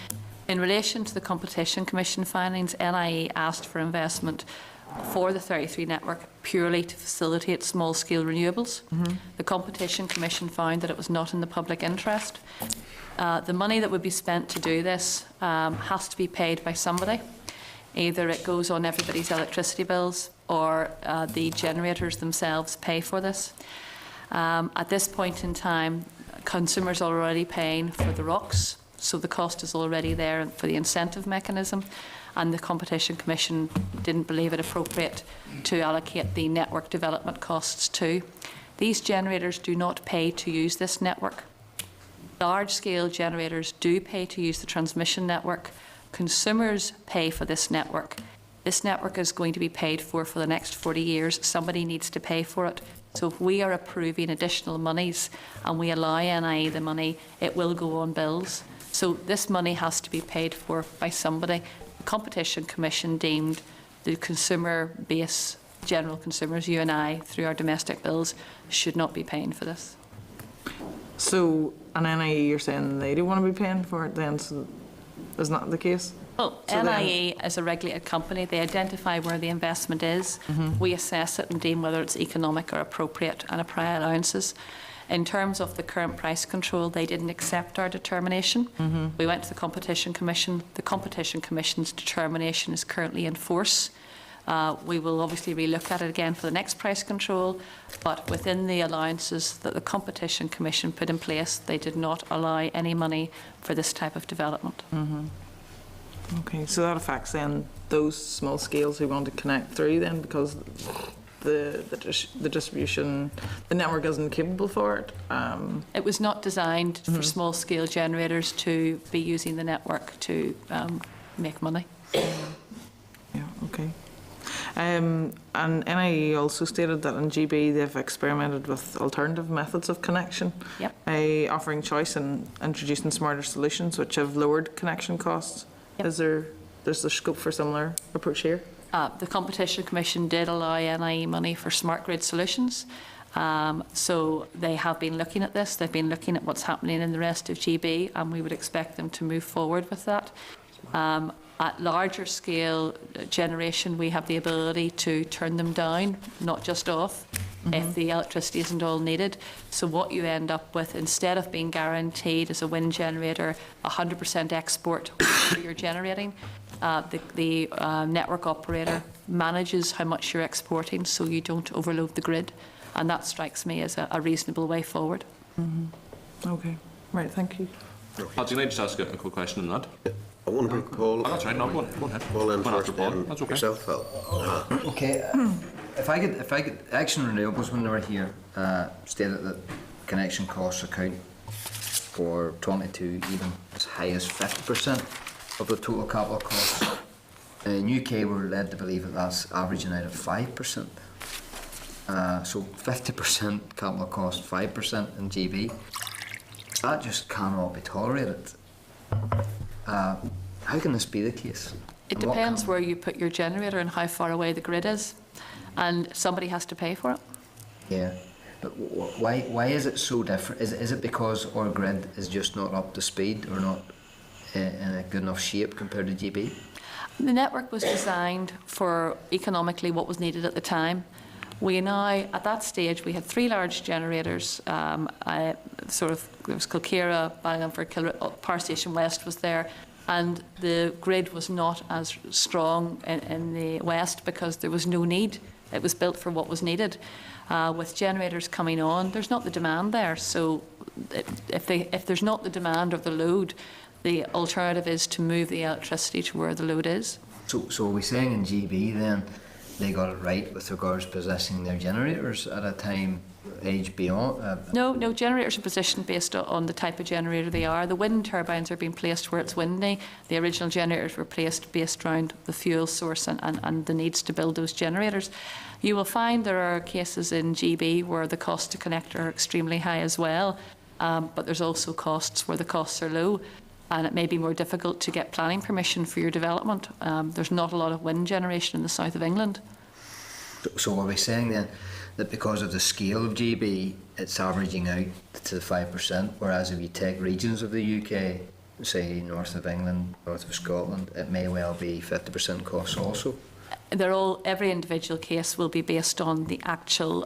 In relation to the Competition Commission findings, NIE asked for investment for the 33 network purely to facilitate small-scale renewables. The Competition Commission found that it was not in the public interest. The money that would be spent to do this has to be paid by somebody. Either it goes on everybody's electricity bills or the generators themselves pay for this. At this point in time, consumers are already paying for the ROCs, so the cost is already there for the incentive mechanism, and the Competition Commission didn't believe it appropriate to allocate the network development costs too. These generators do not pay to use this network. Large-scale generators do pay to use the transmission network. Consumers pay for this network. This network is going to be paid for the next 40 years. Somebody needs to pay for it. So if we are approving additional monies and we allow NIE the money, it will go on bills. So this money has to be paid for by somebody. The Competition Commission deemed the consumer base, general consumers, you and I, through our domestic bills, should not be paying for this. So, and NIE, you're saying they don't want to be paying for it then, so is that the case? Well, So NIE is a regulated company. They identify where the investment is. We assess it and deem whether it's economic or appropriate and apply allowances. In terms of the current price control, they didn't accept our determination. We went to the Competition Commission. The Competition Commission's determination is currently in force. We will obviously relook at it again for the next price control, but within the allowances that the Competition Commission put in place, they did not allow any money for this type of development. Okay, so that affects then those small scales who want to connect through then, because the distribution, the network isn't capable for it. It was not designed for small-scale generators to be using the network to make money. Yeah, okay. And NIE also stated that in GB they've experimented with alternative methods of connection, offering choice and introducing smarter solutions which have lowered connection costs. Is there scope for similar approach here? The Competition Commission did allow NIE money for smart grid solutions. So they have been looking at this. They've been looking at what's happening in the rest of GB, and we would expect them to move forward with that. At larger scale generation, we have the ability to turn them down, not just off. if the electricity isn't all needed. So what you end up with, instead of being guaranteed as a wind generator 100% export that you're generating, the network operator manages how much you're exporting so you don't overload the grid. And that strikes me as a reasonable way forward. Okay, right, thank you. Pat, can I just ask a quick question on that? I want to bring Paul. Oh, that's right. No, go ahead. Paul in Go on first, after Paul. then That's okay. yourself, Phil. Okay, if I could, Action Renewables, when they were here, stated that connection costs account for 22, even as high as 50% of the total capital costs. In UK, we're led to believe that that's averaging out at 5%. So 50% capital cost, 5% in GB. That just cannot be tolerated. How can this be the case? It And what depends can- where you put your generator and how far away the grid is. And somebody has to pay for it. Yeah, but why is it so different? Is it because our grid is just not up to speed or not in a good enough shape compared to GB? The network was designed for economically what was needed at the time. We now, at that stage, we had 3 large generators. There was Kilkira, Ballingford, Power Station West was there, and the grid was not as strong in the west because there was no need. It was built for what was needed. With generators coming on, there's not the demand there. So if there's not the demand or the load, the alternative is to move the electricity to where the load is. So are we saying in GB then they got it right with regards to possessing their generators at a time age beyond? No, generators are positioned based on the type of generator they are. The wind turbines are being placed where it's windy. The original generators were placed based around the fuel source and the needs to build those generators. You will find there are cases in GB where the cost to connect are extremely high as well, but there's also costs where the costs are low. And it may be more difficult to get planning permission for your development. There's not a lot of wind generation in the south of England. So are we saying then that because of the scale of GB, it's averaging out to the 5%, whereas if you take regions of the UK, say north of England, north of Scotland, it may well be 50% costs also? Every individual case will be based on the actual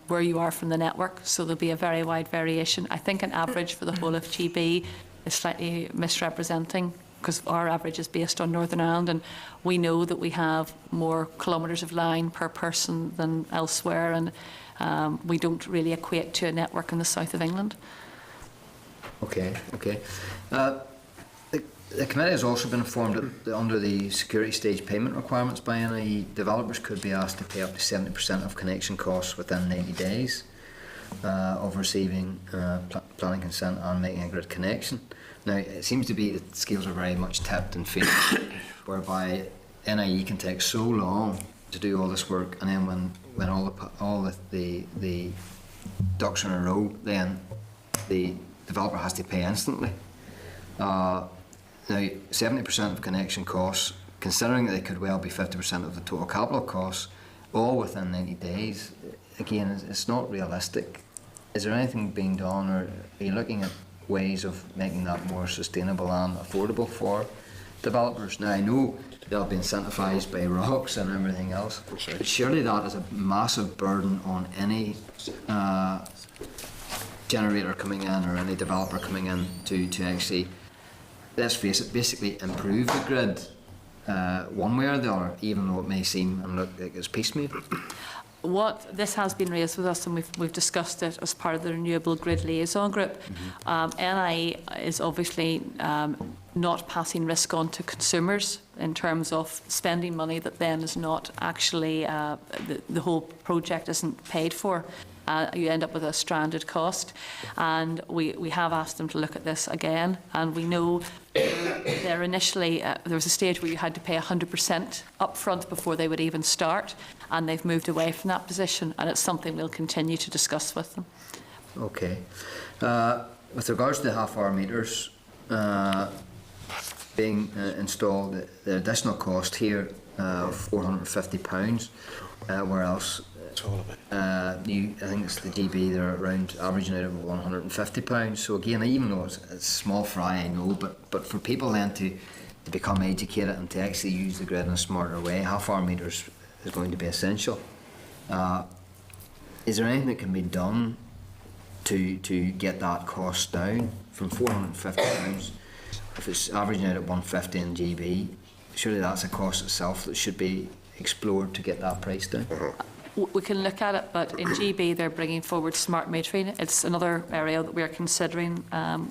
where you are from the network, so there'll be a very wide variation. I think an average for the whole of GB is slightly misrepresenting because our average is based on Northern Ireland, and we know that we have more kilometres of line per person than elsewhere, and we don't really equate to a network in the south of England. Okay. The committee has also been informed that under the security stage payment requirements by NIE, developers could be asked to pay up to 70% of connection costs within 90 days of receiving planning consent and making a grid connection. Now, it seems to be that the scales are very much tipped in favour, whereby NIE can take so long to do all this work, and then when all the ducks are in a row, then the developer has to pay instantly. Now, 70% of connection costs, considering that they could well be 50% of the total capital costs, all within 90 days, again, it's not realistic. Is there anything being done, or are you looking at ways of making that more sustainable and affordable for developers? Now, I know they'll be incentivised by ROCs and everything else, but surely that is a massive burden on any generator coming in or any developer coming in to actually, let's face it, basically improve the grid one way or the other, even though it may seem and look like it's piecemeal. This has been raised with us, and we've discussed it as part of the Renewable Grid Liaison Group. NIE is obviously not passing risk on to consumers in terms of spending money that then is not actually, the whole project isn't paid for. You end up with a stranded cost, and we have asked them to look at this again, and we know there initially there was a stage where you had to pay 100% upfront before they would even start, and they've moved away from that position, and it's something we'll continue to discuss with them. Okay. With regards to the half-hour meters being installed, the additional cost here of £450, where else I think it's the DB, they're around averaging out of £150. So again, even though it's small fry, I know, but for people then to become educated and to actually use the grid in a smarter way, half-hour meters is going to be essential. is there anything that can be done to get that cost down from £450? If it's averaging out at 150 in GB, surely that's a cost itself that should be explored to get that price down. We can look at it, but in GB they're bringing forward smart metering. It's another area that we're considering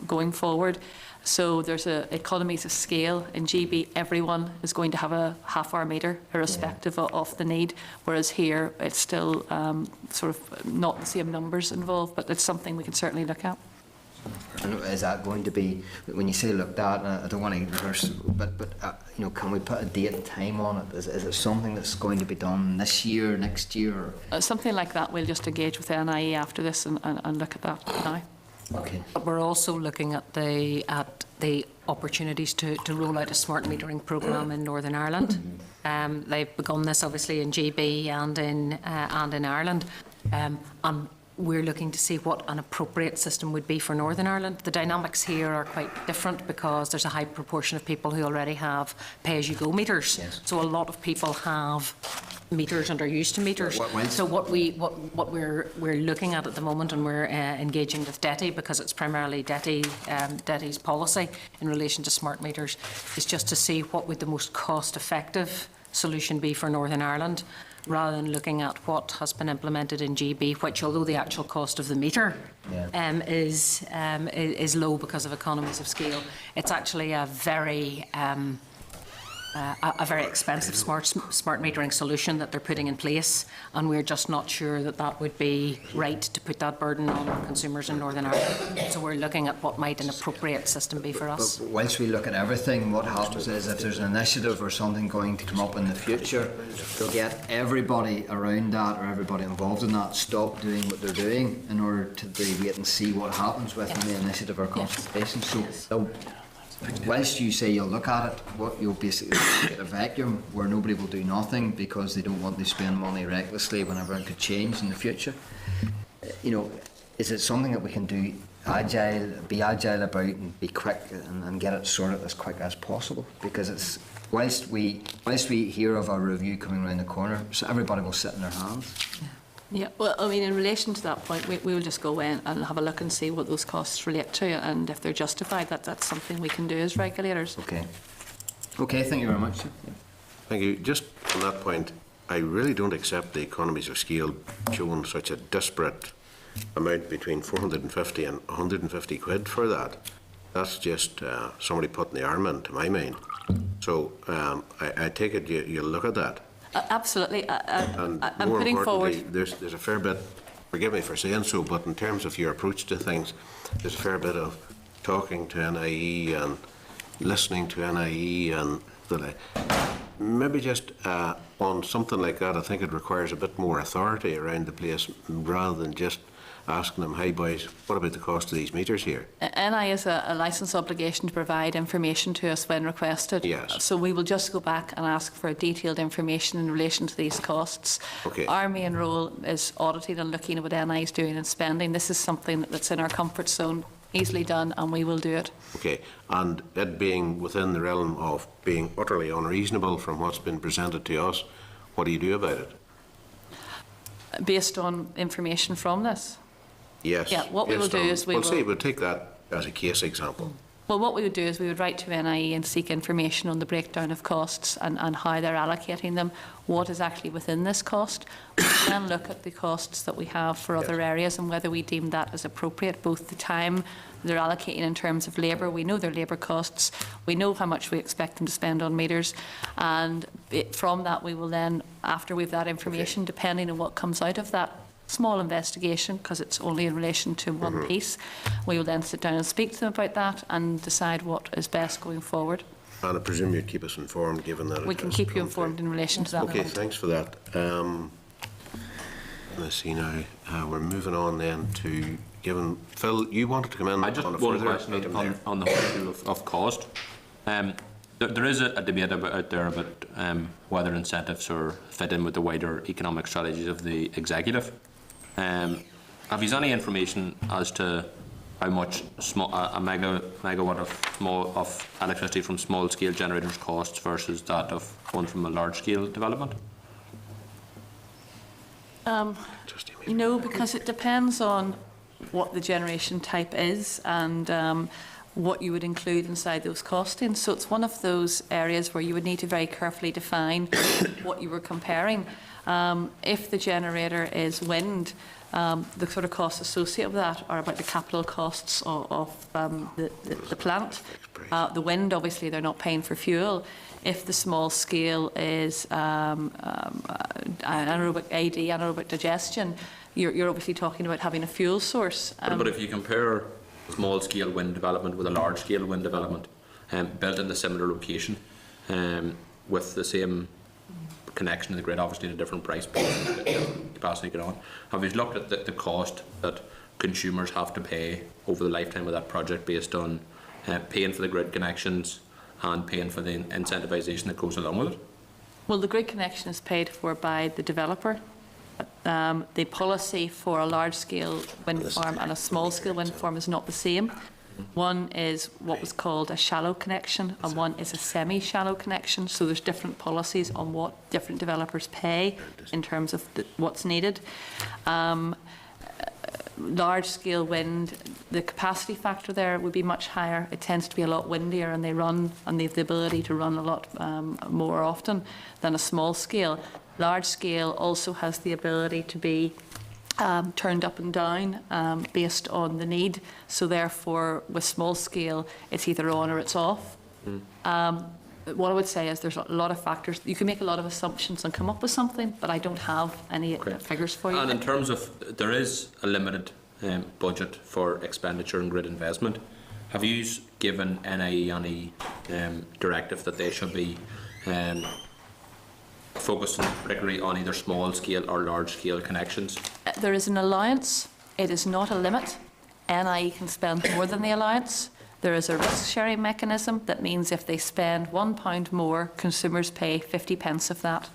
going forward. So there's economies of scale. In GB, everyone is going to have a half-hour meter, irrespective of the need, whereas here it's still sort of not the same numbers involved, but it's something we can certainly look at. And is that going to be, when you say looked at, I don't want to reverse, but you know, can we put a date and time on it? Is it something that's going to be done this year, next year? Something like that, we'll just engage with the NIE after this and look at that now. Okay. But we're also looking at the opportunities to roll out a smart metering programme in Northern Ireland. They've begun this obviously in GB and in Ireland, and we're looking to see what an appropriate system would be for Northern Ireland. The dynamics here are quite different because there's a high proportion of people who already have pay-as-you-go meters. Yes. So a lot of people have meters and are used to meters. So what we're looking at the moment, and we're engaging with DETI because it's primarily DETI's policy in relation to smart meters, is just to see what would the most cost-effective solution be for Northern Ireland, rather than looking at what has been implemented in GB, which, although the actual cost of the meter is low because of economies of scale, it's actually a very expensive smart metering solution that they're putting in place, and we're just not sure that that would be right to put that burden on our consumers in Northern Ireland. So we're looking at what might an appropriate system be for us. But whilst we look at everything, what happens is if there's an initiative or something going to come up in the future, they'll get everybody around that or everybody involved in that stop doing what they're doing in order to wait and see what happens within the initiative or consultation. So whilst you say you'll look at it, what you'll basically get a vacuum where nobody will do nothing because they don't want to spend money recklessly whenever it could change in the future. You know, is it something that we can do be agile about and be quick and get it sorted as quick as possible? Because it's whilst we hear of a review coming around the corner, so everybody will sit in their hands. Yeah, well, I mean, in relation to that point, we will just go in and have a look and see what those costs relate to, and if they're justified, that's something we can do as regulators. Okay. Okay, thank you very much. Thank you. Just on that point, I really don't accept the economies of scale showing such a disparate amount between 450 and 150 quid for that. That's just somebody putting the arm in, to my mind. So I take it you'll look at that. Absolutely. And I'm more putting importantly, forward. there's a fair bit, forgive me for saying so, but in terms of your approach to things, there's a fair bit of talking to NIE and listening to NIE and maybe just on something like that, I think it requires a bit more authority around the place rather than just asking them, hey boys, what about the cost of these meters here? NI has a licence obligation to provide information to us when requested. Yes. So we will just go back and ask for detailed information in relation to these costs. Okay. Our main role is auditing and looking at what NI is doing and spending. This is something that's in our comfort zone, easily done, and we will do it. Okay, and it being within the realm of being utterly unreasonable from what's been presented to us, what do you do about it? Based on information from this? Yes. Yeah, what we will do is we'll see, we'll take that as a case example. Well, what we would do is we would write to NIE and seek information on the breakdown of costs and how they're allocating them, what is actually within this cost. We then look at the costs that we have for other areas and whether we deem that as appropriate, both the time they're allocating in terms of labour. We know their labour costs. We know how much we expect them to spend on meters. And from that, we will then, after we have that information, depending on what comes out of that small investigation, because it's only in relation to one piece, we will then sit down and speak to them about that and decide what is best going forward. And I presume you'd keep us informed, given that we can keep you informed in relation to that. Okay, thanks for that. Let's see now. We're moving on then to given Phil. You wanted to come in. I just on a one further question item on the whole issue of cost. There is a debate out there about whether incentives are fit in with the wider economic strategies of the executive. Have you any information as to how much a megawatt of electricity from small scale generators costs versus that of one from a large scale development? Just No, because it depends on what the generation type is and what you would include inside those costings. So it's one of those areas where you would need to very carefully define what you were comparing. If the generator is wind, the sort of costs associated with that are about the capital costs of the plant. The wind, obviously, they're not paying for fuel. If the small scale is anaerobic digestion, you're obviously talking about having a fuel source. But if you compare small-scale wind development with a large-scale wind development, built in a similar location, with the same connection to the grid, obviously at a different price point, capacity get on. Have you looked at the cost that consumers have to pay over the lifetime of that project based on paying for the grid connections and paying for the incentivisation that goes along with it? Well, the grid connection is paid for by the developer. The policy for a large-scale wind farm and a small-scale wind farm is not the same. One is what was called a shallow connection and one is a semi-shallow connection. So there's different policies on what different developers pay in terms of what's needed. Large-scale wind, the capacity factor there would be much higher. It tends to be a lot windier and they have the ability to run a lot more often than a small scale. Large scale also has the ability to be turned up and down based on the need. So therefore, with small scale, it's either on or it's off. What I would say is there's a lot of factors. You can make a lot of assumptions and come up with something, but I don't have any figures for you. And in terms of, there is a limited budget for expenditure and grid investment. Have you given NIE any directive that they should be focusing particularly on either small scale or large scale connections? There is an allowance. It is not a limit. NIE can spend more than the allowance. There is a risk sharing mechanism that means if they spend £1 more, consumers pay 50 pence of that.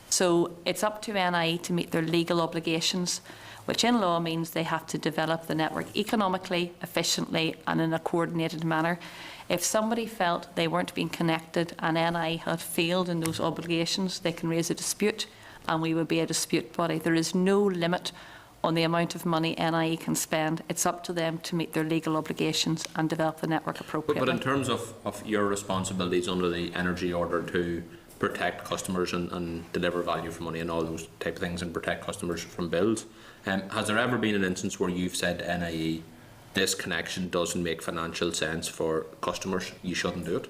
So it's up to NIE to meet their legal obligations, which in law means they have to develop the network economically, efficiently and in a coordinated manner. If somebody felt they weren't being connected and NIE had failed in those obligations, they can raise a dispute and we would be a dispute body. There is no limit on the amount of money NIE can spend. It's up to them to meet their legal obligations and develop the network appropriately. But in terms of your responsibilities under the energy order to protect customers and deliver value for money and all those type of things and protect customers from bills, has there ever been an instance where you've said to NIE, this connection doesn't make financial sense for customers, you shouldn't do it?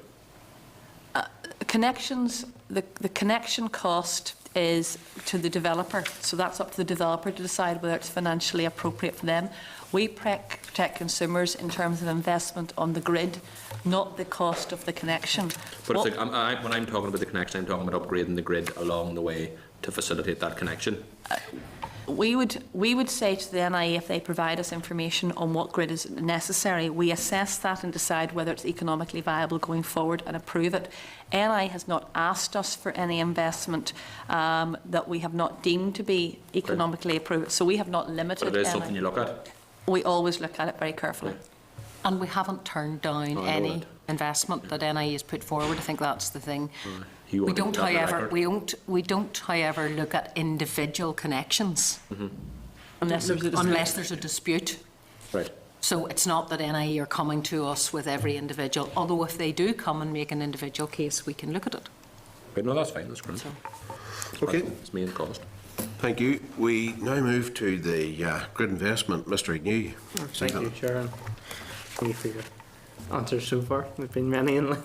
Connections, the connection cost is to the developer, so that's up to the developer to decide whether it's financially appropriate for them. We protect consumers in terms of investment on the grid, not the cost of the connection. But it's like, when I'm talking about the connection, I'm talking about upgrading the grid along the way to facilitate that connection. We would say to the NIE, if they provide us information on what grid is necessary, we assess that and decide whether it's economically viable going forward and approve it. NIE has not asked us for any investment that we have not deemed to be economically approved. So we have not limited. But it is something you look at? We always look at it very carefully. And we haven't turned down any investment that NIE has put forward. I think that's the thing. We don't, however, look at individual connections unless there's a dispute. Right. So it's not that NIE are coming to us with every individual. Although if they do come and make an individual case, we can look at it. Right, no, that's fine. That's great. So. Okay. It's main cost. Thank you. We now move to the grid investment. Mr. Agnew. Thank you, Chair. And thank you for your answers so far. There's been many in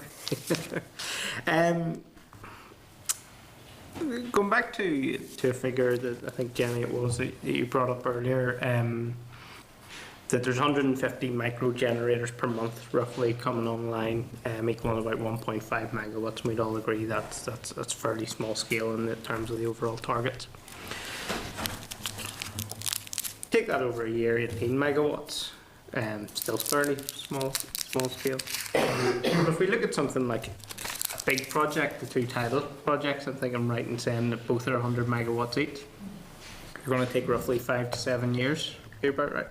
going back to a figure that I think, Jenny, it was that you brought up earlier, that there's 150 micro generators per month roughly coming online, equaling about 1.5 megawatts. We'd all agree that's fairly small scale in terms of the overall targets. Take that over a year, 18 megawatts, still fairly small scale. But if we look at something like a big project, the two tidal projects, I think I'm right in saying that both are 100 megawatts each. You're going to take roughly 5 to 7 years. You're about right.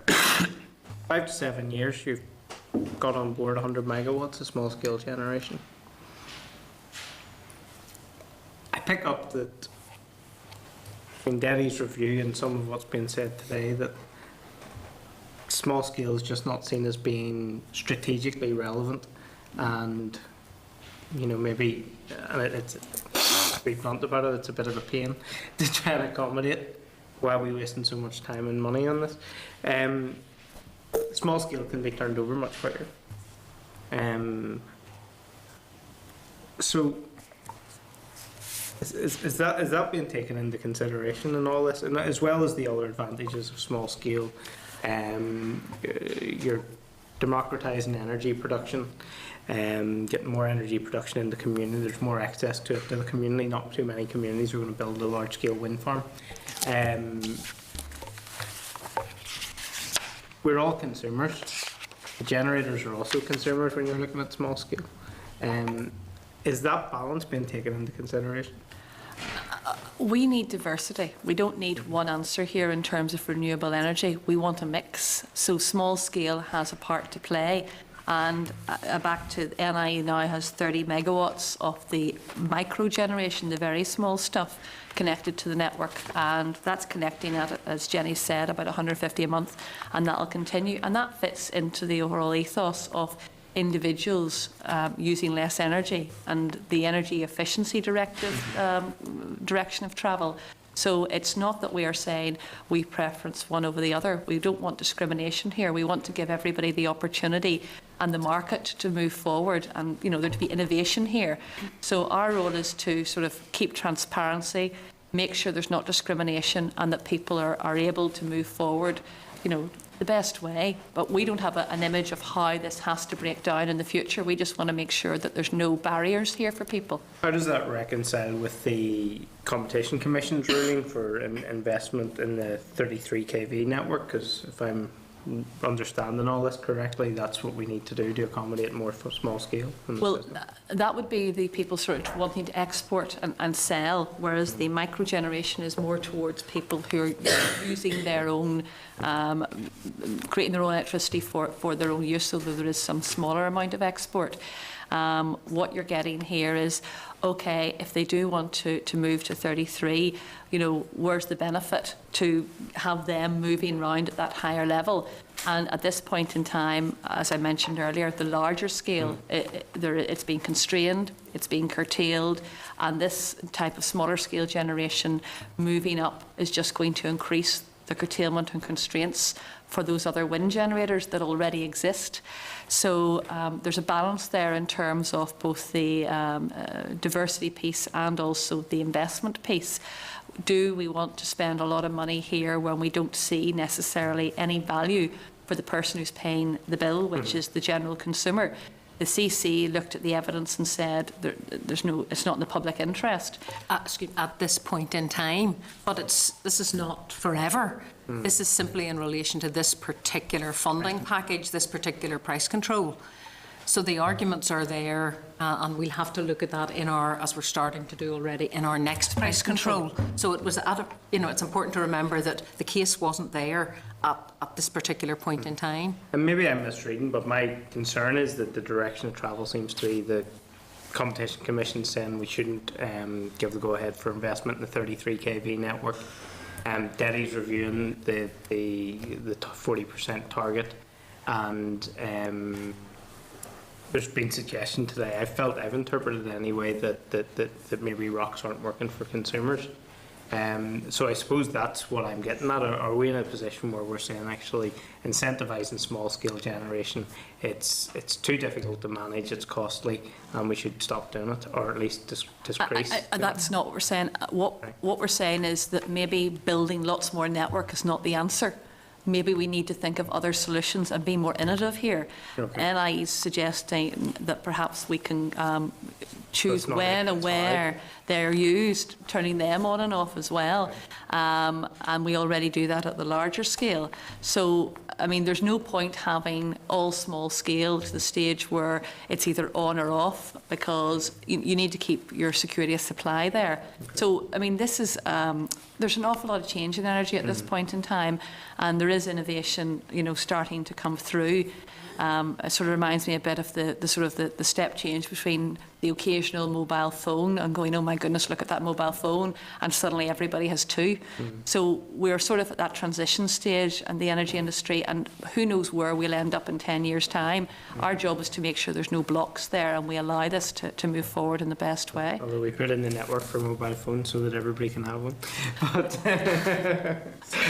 5 to 7 years, you've got on board 100 megawatts of small scale generation. I pick up that in Derry's review and some of what's been said today, that small scale is just not seen as being strategically relevant, and maybe, and it's, to be blunt about it, it's a bit of a pain to try and accommodate. Why are we wasting so much time and money on this? Small scale can be turned over much quicker. So is that being taken into consideration in all this, and as well as the other advantages of small scale? You're democratising energy production, getting more energy production in the community. There's more access to it to the community. Not too many communities are going to build a large scale wind farm. We're all consumers. The generators are also consumers when you're looking at small scale. Is that balance being taken into consideration? We need diversity. We don't need one answer here in terms of renewable energy. We want a mix. So small scale has a part to play. And back to NIE now has 30 megawatts of the micro generation, the very small stuff, connected to the network. And that's connecting at, as Jenny said, about 150 a month. And that'll continue. And that fits into the overall ethos of individuals using less energy and the energy efficiency directive direction of travel. So it's not that we are saying we preference one over the other. We don't want discrimination here. We want to give everybody the opportunity and the market to move forward, and there to be innovation here. So our role is to sort of keep transparency, make sure there's not discrimination, and that people are able to move forward the best way. But we don't have an image of how this has to break down in the future. We just want to make sure that there's no barriers here for people. How does that reconcile with the Competition Commission's ruling for investment in the 33 kV network? Because if I'm understanding all this correctly, that's what we need to do to accommodate more for small scale. Well, that would be the people sort of wanting to export and sell, whereas the micro generation is more towards people who are using their own, creating their own electricity for their own use, although there is some smaller amount of export. What you're getting here is, okay, if they do want to move to 33, where's the benefit to have them moving around at that higher level? And at this point in time, as I mentioned earlier, the larger scale, it's being constrained, it's being curtailed, and this type of smaller scale generation moving up is just going to increase the curtailment and constraints for those other wind generators that already exist. So there's a balance there in terms of both the diversity piece and also the investment piece. Do we want to spend a lot of money here when we don't see necessarily any value for the person who's paying the bill, which is the general consumer? The CC looked at the evidence and said it's not in the public interest. At this point in time, but this is not forever. This is simply in relation to this particular funding package, this particular price control. So the arguments are there, and we'll have to look at that in our, as we're starting to do already, in our next price control. So it was it's important to remember that the case wasn't there at this particular point in time. And maybe I'm misreading, but my concern is that the direction of travel seems to be the Competition Commission saying we shouldn't give the go-ahead for investment in the 33 kV network. Derry's reviewing the 40% target, and there's been suggestion today, I've interpreted it anyway, that maybe ROCs aren't working for consumers. So I suppose that's what I'm getting at. Are we in a position where we're saying actually incentivising small scale generation, it's too difficult to manage, it's costly, and we should stop doing it, or at least decrease? That's not what we're saying. What we're saying is that maybe building lots more network is not the answer. Maybe we need to think of other solutions and be more innovative here. Okay. NIE is suggesting that perhaps we can choose when and where they're used, turning them on and off as well. And we already do that at the larger scale. So, I mean, there's no point having all small scale to the stage where it's either on or off, because you need to keep your security of supply there. Okay. So, I mean, this is, there's an awful lot of change in energy at this point in time, and there is innovation, starting to come through. It sort of reminds me a bit of the step change between the occasional mobile phone and going, oh my goodness, look at that mobile phone, and suddenly everybody has two. So we're sort of at that transition stage in the energy industry, and who knows where we'll end up in 10 years' time. Our job is to make sure there's no blocks there and we allow this to move forward in the best way. Although we put in the network for mobile phones so that everybody can have one. But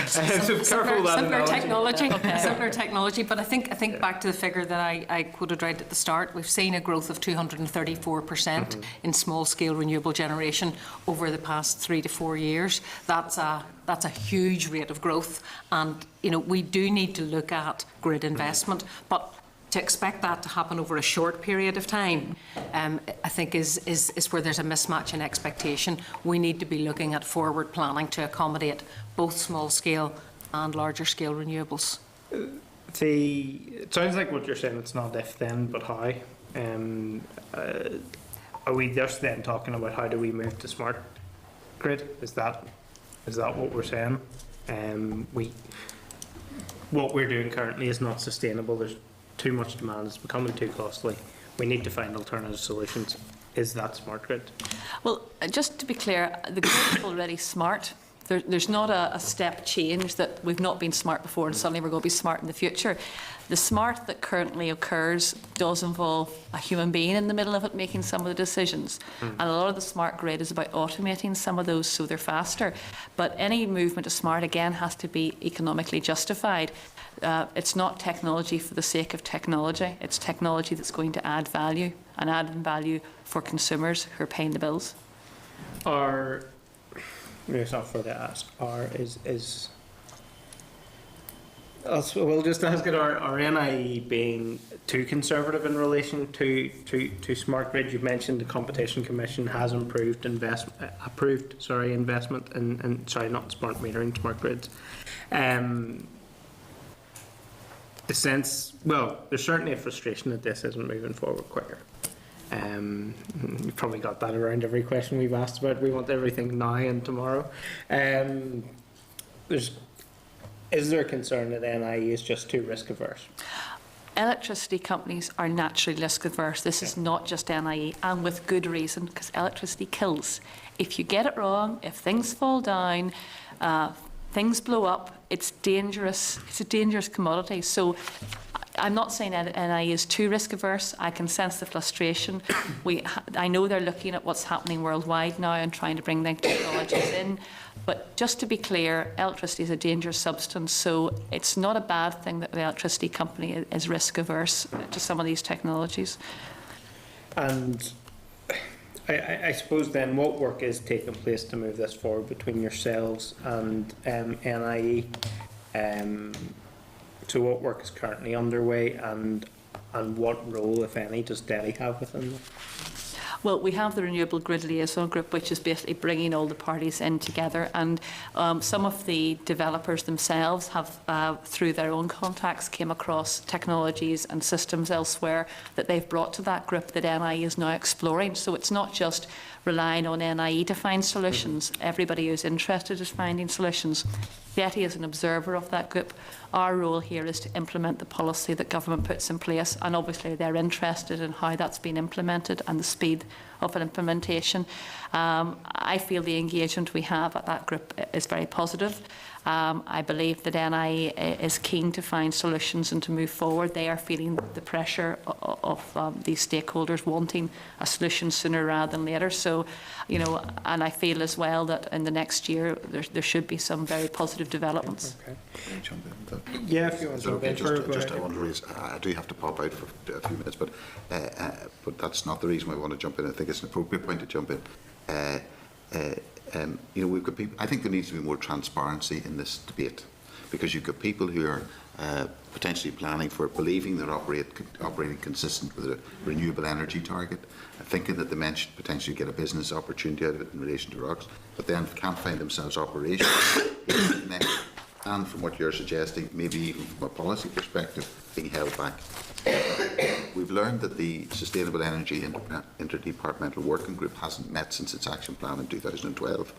so careful that simpler analogy. technology, simpler technology. But I think back to the figure that I quoted right at the start. We've seen a growth of 234% in small-scale renewable generation over the past 3 to 4 years. That's a huge rate of growth, and we do need to look at grid investment, but to expect that to happen over a short period of time, I think is where there's a mismatch in expectation. We need to be looking at forward planning to accommodate both small-scale and larger-scale renewables. It sounds like what you're saying, it's not if then, but how. Are we just then talking about how do we move to smart grid? Is that what we're saying? What we're doing currently is not sustainable. There's too much demand. It's becoming too costly. We need to find alternative solutions. Is that smart grid? Well, just to be clear, the grid is already smart. There's not a step change that we've not been smart before and suddenly we're going to be smart in the future. The smart that currently occurs does involve a human being in the middle of it making some of the decisions. And a lot of the smart grid is about automating some of those so they're faster. But any movement to smart, again, has to be economically justified. It's not technology for the sake of technology. It's technology that's going to add value, and add value for consumers who are paying the bills. Maybe it's not for the ask. We'll just ask it. Are NIE being too conservative in relation to smart grid? You've mentioned the Competition Commission has approved investment in not smart metering, smart grids. There's certainly a frustration that this isn't moving forward quicker. You've probably got that around every question we've asked about. We want everything now and tomorrow. Is there a concern that NIE is just too risk averse? Electricity companies are naturally risk averse. This is not just NIE, and with good reason, because electricity kills. If you get it wrong, if things fall down, things blow up, it's dangerous. It's a dangerous commodity. So I'm not saying NIE is too risk averse. I can sense the frustration. I know they're looking at what's happening worldwide now and trying to bring their technologies in. But just to be clear, electricity is a dangerous substance, so it's not a bad thing that the electricity company is risk averse to some of these technologies. And I suppose then what work is taking place to move this forward between yourselves and NIE? So what work is currently underway, and what role, if any, does Delhi have within that? Well, we have the Renewable Grid Liaison Group, which is basically bringing all the parties in together, and some of the developers themselves have, through their own contacts, came across technologies and systems elsewhere that they've brought to that group that NIE is now exploring. So it's not just relying on NIE to find solutions. Everybody who's interested is finding solutions. Getty is an observer of that group. Our role here is to implement the policy that government puts in place, and obviously they're interested in how that's been implemented and the speed of an implementation. I feel the engagement we have at that group is very positive. I believe that NIE is keen to find solutions and to move forward. They are feeling the pressure of these stakeholders wanting a solution sooner rather than later. So, and I feel as well that in the next year there should be some very positive developments. Okay. Can I jump in? Yeah, if you want to jump in. I want to raise, I do have to pop out for a few minutes, but that's not the reason why I want to jump in. I think it's an appropriate point to jump in. We've got people. I think there needs to be more transparency in this debate, because you've got people who are potentially planning for, believing they're operating consistent with a renewable energy target, thinking that they may potentially get a business opportunity out of it in relation to ROCs, but then can't find themselves operational. And from what you're suggesting, maybe even from a policy perspective, being held back. We've learned that the Sustainable Energy Interdepartmental Working Group hasn't met since its action plan in 2012.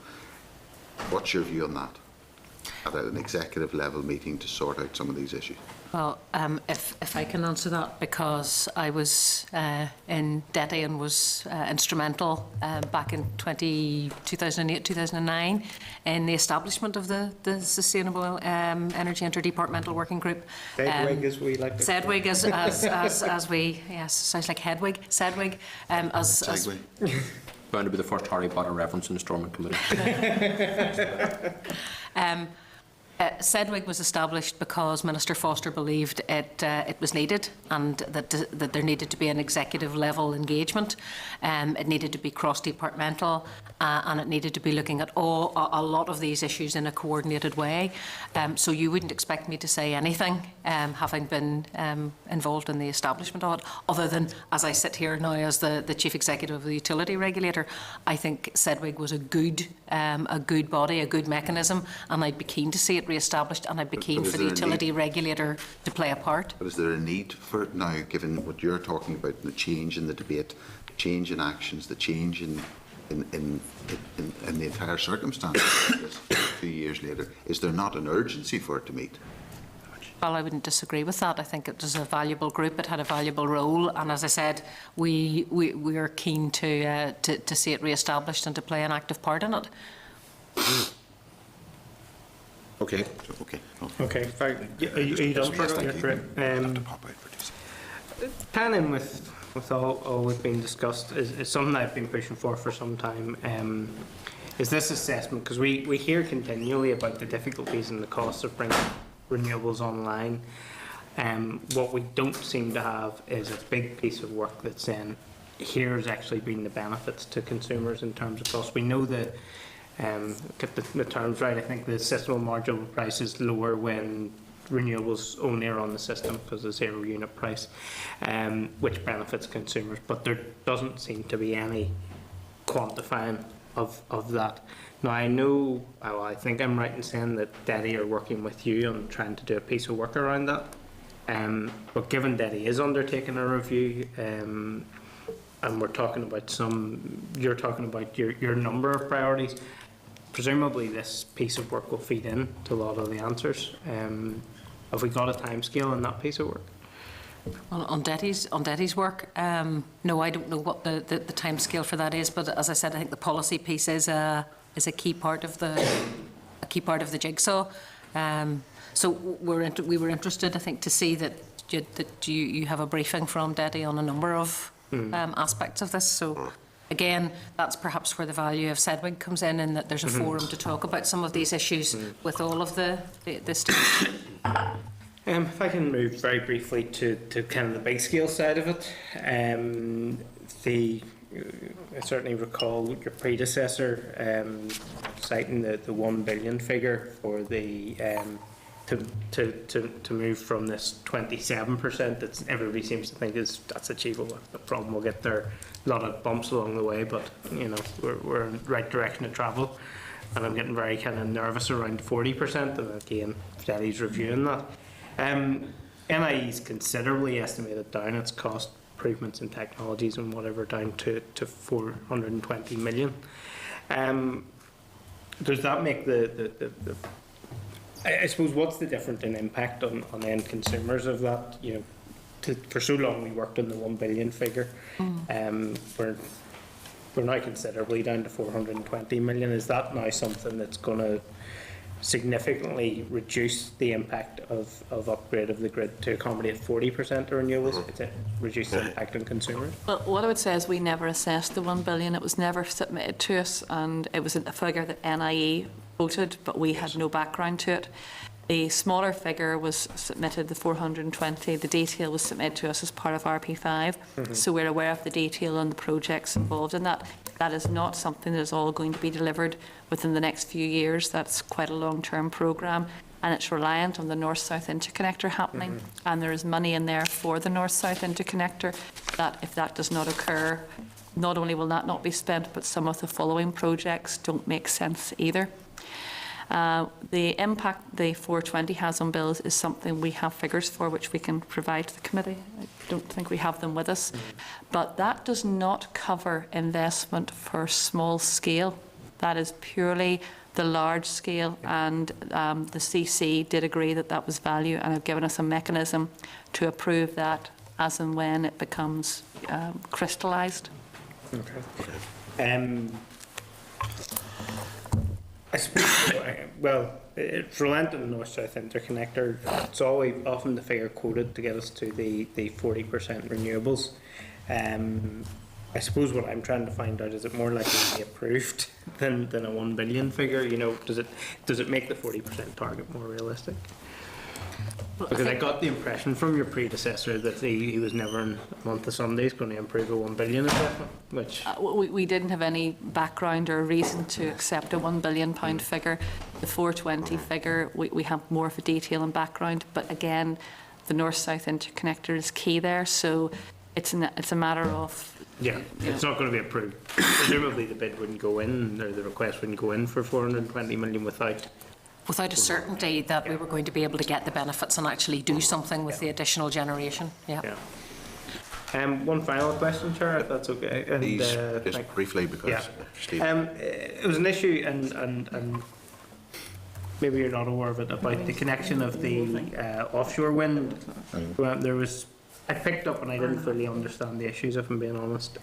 What's your view on that? at an executive level meeting to sort out some of these issues? Well, if I can answer that, because I was in DETI and was instrumental back in 2008, 2009 in the establishment of the Sustainable Energy Interdepartmental Working Group. Sedwig, as we like to call it. Sedwig, as we, yes, sounds like Hedwig. Sedwig, as Bound to be the first Harry Potter reference in the Stormont Committee. Sedwig was established because Minister Foster believed it was needed, and that there needed to be an executive level engagement. It needed to be cross-departmental, and it needed to be looking at a lot of these issues in a coordinated way. So you wouldn't expect me to say anything, having been involved in the establishment of it, other than, as I sit here now as the Chief Executive of the Utility Regulator, I think Sedwig was a good body, a good mechanism, and I'd be keen to see it re-established, and I'd be keen for the Utility Regulator to play a part. But is there a need for it now, given what you're talking about, the change in the debate, the change in actions, the change in the entire circumstances 2 years later? Is there not an urgency for it to meet? Well, I wouldn't disagree with that. I think it was a valuable group. It had a valuable role, and as I said, we are keen to see it re-established and to play an active part in it. Okay. Okay, fine. Are you done for it? Tying in with all we've been discussed is something I've been pushing for some time. Is this assessment, because we hear continually about the difficulties and the costs of bringing renewables online. What we don't seem to have is a big piece of work that's saying here's actually been the benefits to consumers in terms of cost. We know that, get the terms right, I think the system marginal price is lower when renewables only are on the system because of zero unit price, which benefits consumers, but there doesn't seem to be any quantifying of that. Now I know, I think I'm right in saying that DETI are working with you on trying to do a piece of work around that, but given DETI is undertaking a review, and we're talking about you're talking about your number of priorities, presumably this piece of work will feed in to a lot of the answers. Have we got a timescale on that piece of work? Well, on DETI's work, no, I don't know what the timescale for that is. But as I said, I think the policy piece is a key part of the jigsaw. So we were interested, I think, to see that you have a briefing from DETI on a number of aspects of this. So again, that's perhaps where the value of Sedwig comes in that there's a forum to talk about some of these issues with all of the stakeholders. If I can move very briefly to kind of the big scale side of it, I certainly recall your predecessor citing the 1 billion figure for the to move from this 27% that everybody seems to think that's achievable. The problem we'll get there, a lot of bumps along the way, but you know we're in the right direction to travel. And I'm getting very kind of nervous around 40%, and again, DETI's reviewing that. NIE's considerably estimated down its cost improvements in technologies and whatever down to 420 million. Does that make the I suppose what's the difference in impact on end consumers of that? You know, for so long we worked on the 1 billion figure. We're now considerably down to 420 million. Is that now something that's going to significantly reduce the impact of upgrade of the grid to accommodate 40% of renewables? It's reduce the impact on consumers? Well, what I would say is we never assessed the 1 billion. It was never submitted to us, and it was a figure that NIE voted, but we had no background to it. The smaller figure was submitted, the 420. The detail was submitted to us as part of RP5, so we're aware of the detail on the projects involved in that. That is not something that is all going to be delivered within the next few years. That's quite a long-term programme, and it's reliant on the North-South Interconnector happening, and there is money in there for the North-South Interconnector that if that does not occur, not only will that not be spent, but some of the following projects don't make sense either. The impact the 420 has on bills is something we have figures for, which we can provide to the committee. I don't think we have them with us. But that does not cover investment for small scale. That is purely the large scale, and the CC did agree that that was value and have given us a mechanism to approve that as and when it becomes crystallised. Okay. I suppose, well, it's related to the North-South Interconnector. It's always often the figure quoted to get us to the 40% renewables. I suppose what I'm trying to find out, is it more likely to be approved than a 1 billion figure? You know, does it make the 40% target more realistic? Because I got the impression from your predecessor that he was never in a month of Sundays going to improve a 1 billion investment, which... We didn't have any background or reason to accept a £1 billion figure. The 420 figure, we have more of a detail and background, but again, the North-South Interconnector is key there, so it's a matter of... Yeah, it's not going to be approved. Presumably the bid wouldn't go in, or the request wouldn't go in for 420 million without a certainty that we were going to be able to get the benefits and actually do something with the additional generation. Yeah. One final question, Chair, if that's okay. And, Please, just briefly, because Steve. It was an issue, and maybe you're not aware of it, about the connection of the offshore wind. There was, I picked up, and I didn't fully understand the issues, if I'm being honest,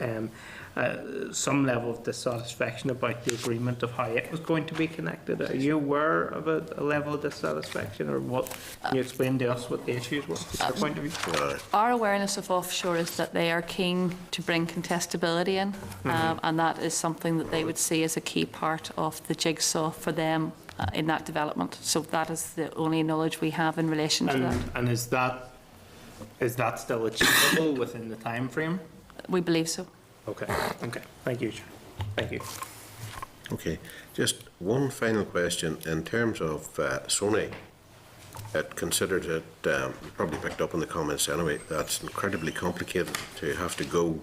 some level of dissatisfaction about the agreement of how it was going to be connected. Are you aware of a level of dissatisfaction, or what? Can you explain to us what the issues were from your point of view? Our awareness of offshore is that they are keen to bring contestability in, and that is something that they would see as a key part of the jigsaw for them in that development. So that is the only knowledge we have in relation to that. And is that still achievable within the time frame? We believe so. Okay. Thank you, Chair. Thank you. Okay, just one final question. In terms of Sony, it considered it, you probably picked up on the comments anyway, that's incredibly complicated to have to go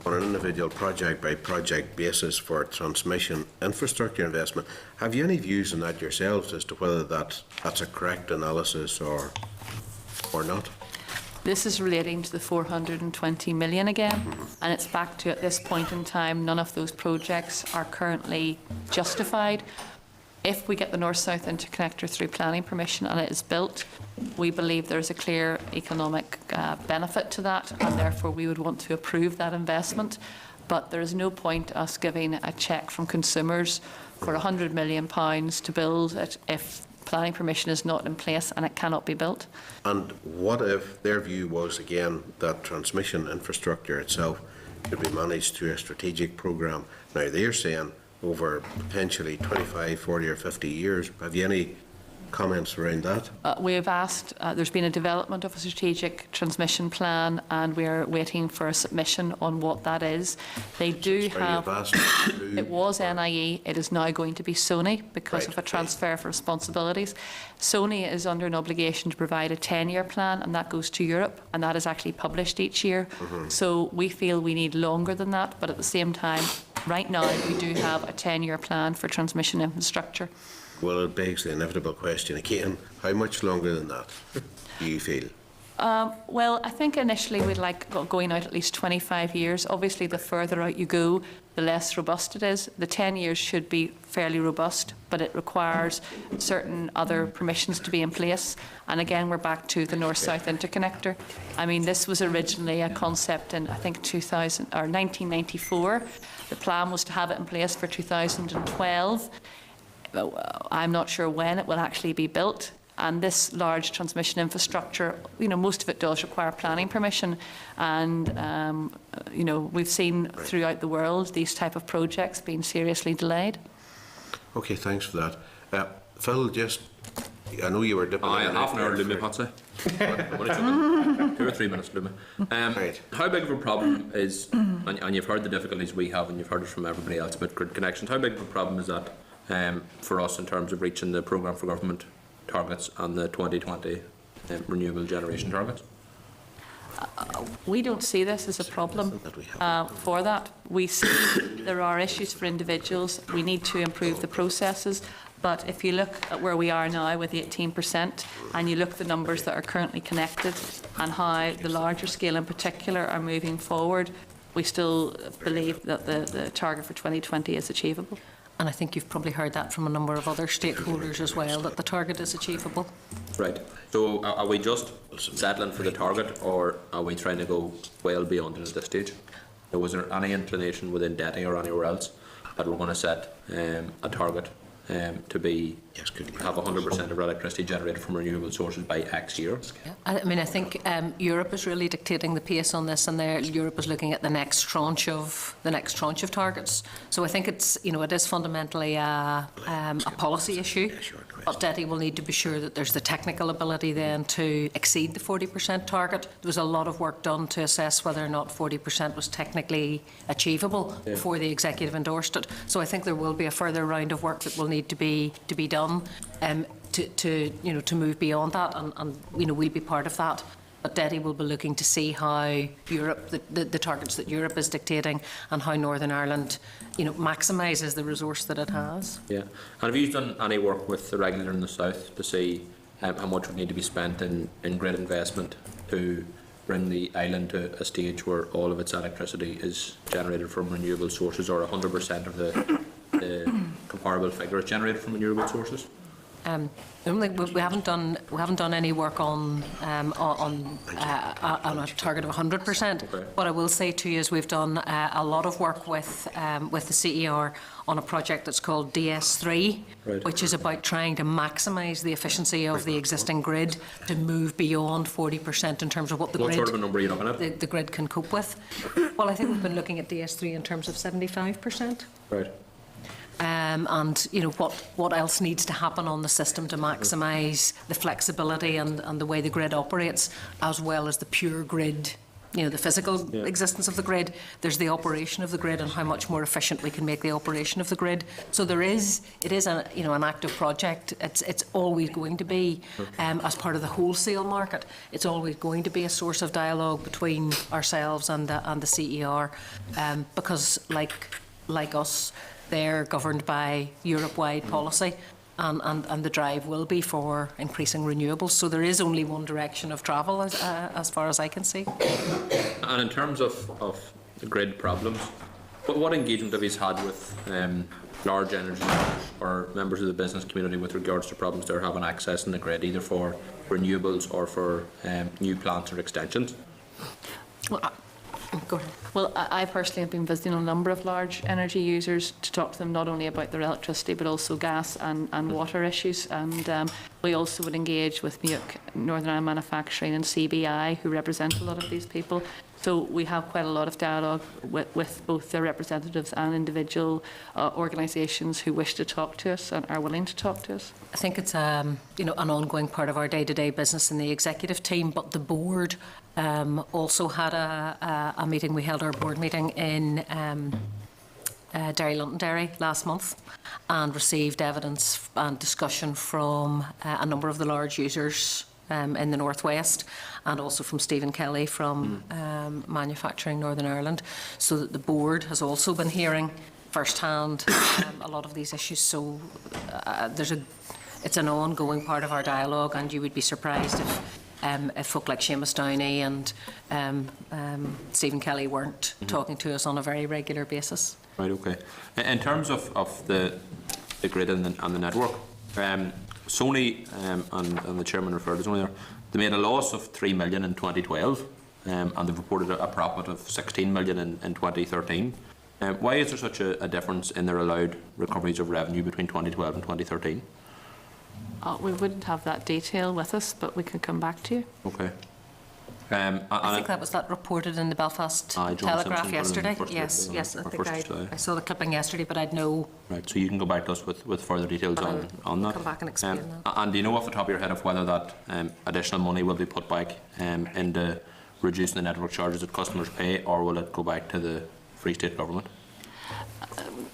on an individual project by project basis for transmission infrastructure investment. Have you any views on that yourselves as to whether that's a correct analysis or not? This is relating to the 420 million again, and it's back to, at this point in time, none of those projects are currently justified. If we get the North-South Interconnector through planning permission and it is built, we believe there's a clear economic benefit to that, and therefore we would want to approve that investment. But there is no point us giving a cheque from consumers for £100 million to build it if planning permission is not in place and it cannot be built. And what if their view was, again, that transmission infrastructure itself could be managed through a strategic programme? Now, they're saying over potentially 25, 40 or 50 years. Have you any comments around that? We have asked, there's been a development of a strategic transmission plan, and we are waiting for a submission on what that is. They do have, it was NIE, it is now going to be Sony because of a transfer of responsibilities. Sony is under an obligation to provide a 10-year plan, and that goes to Europe, and that is actually published each year. So we feel we need longer than that, but at the same time, right now we do have a 10-year plan for transmission infrastructure. Well, it begs the inevitable question again, how much longer than that do you feel? Well, I think initially we'd like going out at least 25 years. Obviously, the further out you go, the less robust it is. The 10 years should be fairly robust, but it requires certain other permissions to be in place. And again, we're back to the North-South Interconnector. I mean, this was originally a concept in, I think, 1994. The plan was to have it in place for 2012. I'm not sure when it will actually be built, and this large transmission infrastructure, you know, most of it does require planning permission, and you know, we've seen throughout the world these type of projects being seriously delayed. Okay, thanks for that. Phil, just, I know you were dipping in half an hour, Lumi, Patsy. 2 or 3 minutes, Lumi. How big of a problem is, and you've heard the difficulties we have, and you've heard it from everybody else about grid connections, how big of a problem is that for us in terms of reaching the programme for government targets and the 2020 renewable generation targets? We don't see this as a problem for that. We see there are issues for individuals. We need to improve the processes. But if you look at where we are now with 18%, and you look at the numbers that are currently connected and how the larger scale in particular are moving forward, we still believe that the target for 2020 is achievable. And I think you've probably heard that from a number of other stakeholders as well, that the target is achievable. Right. So are we just settling for the target, or are we trying to go well beyond it at this stage? Was there any inclination within DETI or anywhere else that we're going to set a target to be have 100% of our electricity generated from renewable sources by X year? I mean, I think Europe is really dictating the pace on this, and Europe is looking at the next tranche of targets. So I think it's, you know, it is fundamentally a policy issue. But DETI will need to be sure that there's the technical ability then to exceed the 40% target. There was a lot of work done to assess whether or not 40% was technically achievable before the executive endorsed it. So I think there will be a further round of work that will need to be done to move beyond that, and you know, we'll be part of that. But DETI will be looking to see how Europe, the targets that Europe is dictating, and how Northern Ireland, you know, maximises the resource that it has. Yeah. And have you done any work with the regulator in the south to see how much would need to be spent in grid investment to bring the island to a stage where all of its electricity is generated from renewable sources, or 100% of the comparable figure is generated from renewable sources? We haven't done any work on a target of 100%. Okay. What I will say to you is we've done a lot of work with the CER on a project that's called DS3, right, which is about trying to maximise the efficiency of the existing grid to move beyond 40% in terms of what the what grid. What sort of a number are you looking at? The grid can cope with. Well, I think we've been looking at DS3 in terms of 75%. Right. And you know, what else needs to happen on the system to maximise the flexibility and the way the grid operates, as well as the pure grid, you know, the physical existence of the grid. There's the operation of the grid and how much more efficient we can make the operation of the grid. So it is an active project. It's always going to be, as part of the wholesale market, it's always going to be a source of dialogue between ourselves and the CER, because like us, they're governed by Europe-wide policy, and the drive will be for increasing renewables. So there is only one direction of travel, as far as I can see. And in terms of the grid problems, what engagement have you had with large energy or members of the business community with regards to problems they're having access in the grid, either for renewables or for new plants or extensions? Go ahead. Well, I personally have been visiting a number of large energy users to talk to them not only about their electricity but also gas and water issues. And we also would engage with Northern Ireland Manufacturing and CBI, who represent a lot of these people. So we have quite a lot of dialogue with both their representatives and individual organisations who wish to talk to us and are willing to talk to us. I think it's an ongoing part of our day-to-day business in the executive team, but the board also had a meeting. We held our board meeting in Derry Londonderry last month, and received evidence and discussion from a number of the large users in the Northwest, and also from Stephen Kelly from Manufacturing Northern Ireland, so that the board has also been hearing firsthand a lot of these issues. So it's an ongoing part of our dialogue, and you would be surprised if folk like Seamus Downey and Stephen Kelly weren't talking to us on a very regular basis. Right, okay. In terms of the grid and the network, Sony, and the chairman referred to Sony there, they made a loss of 3 million in 2012, and they've reported a profit of 16 million in 2013. Why is there such a difference in their allowed recoveries of revenue between 2012 and 2013? We wouldn't have that detail with us, but we could come back to you. Okay. I think that was reported in the Belfast Telegraph yesterday. Yes, I think I saw the clipping yesterday, but I'd know. Right, so you can go back to us with further details on that. Come back and explain that. And do you know off the top of your head of whether that additional money will be put back into reducing the network charges that customers pay, or will it go back to the Free State government?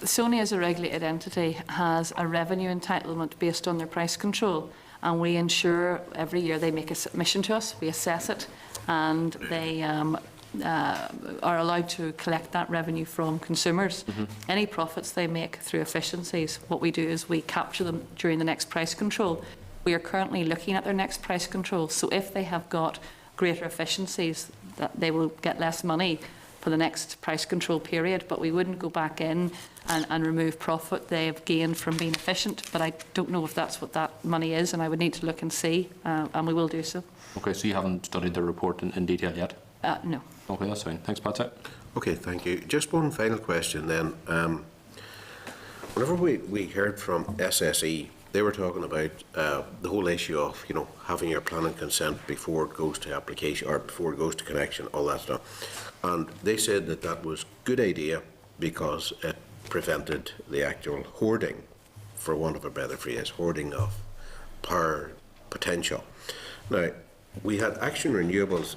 Sony, as a regulated entity, has a revenue entitlement based on their price control, and we ensure every year they make a submission to us, we assess it, and they are allowed to collect that revenue from consumers. Any profits they make through efficiencies, what we do is we capture them during the next price control. We are currently looking at their next price control, so if they have got greater efficiencies, that they will get less money for the next price control period, but we wouldn't go back in and remove profit they have gained from being efficient. But I don't know if that's what that money is, and I would need to look and see, and we will do so. Okay, so you haven't studied the report in detail yet? No. Okay, that's fine. Thanks, Patsy. Okay, thank you. Just one final question then. Whenever we heard from SSE, they were talking about the whole issue of, you know, having your planning consent before it goes to application or before it goes to connection, all that stuff. And they said that that was a good idea because it prevented the actual hoarding, for want of a better phrase, hoarding of power potential. Now, we had Action Renewables,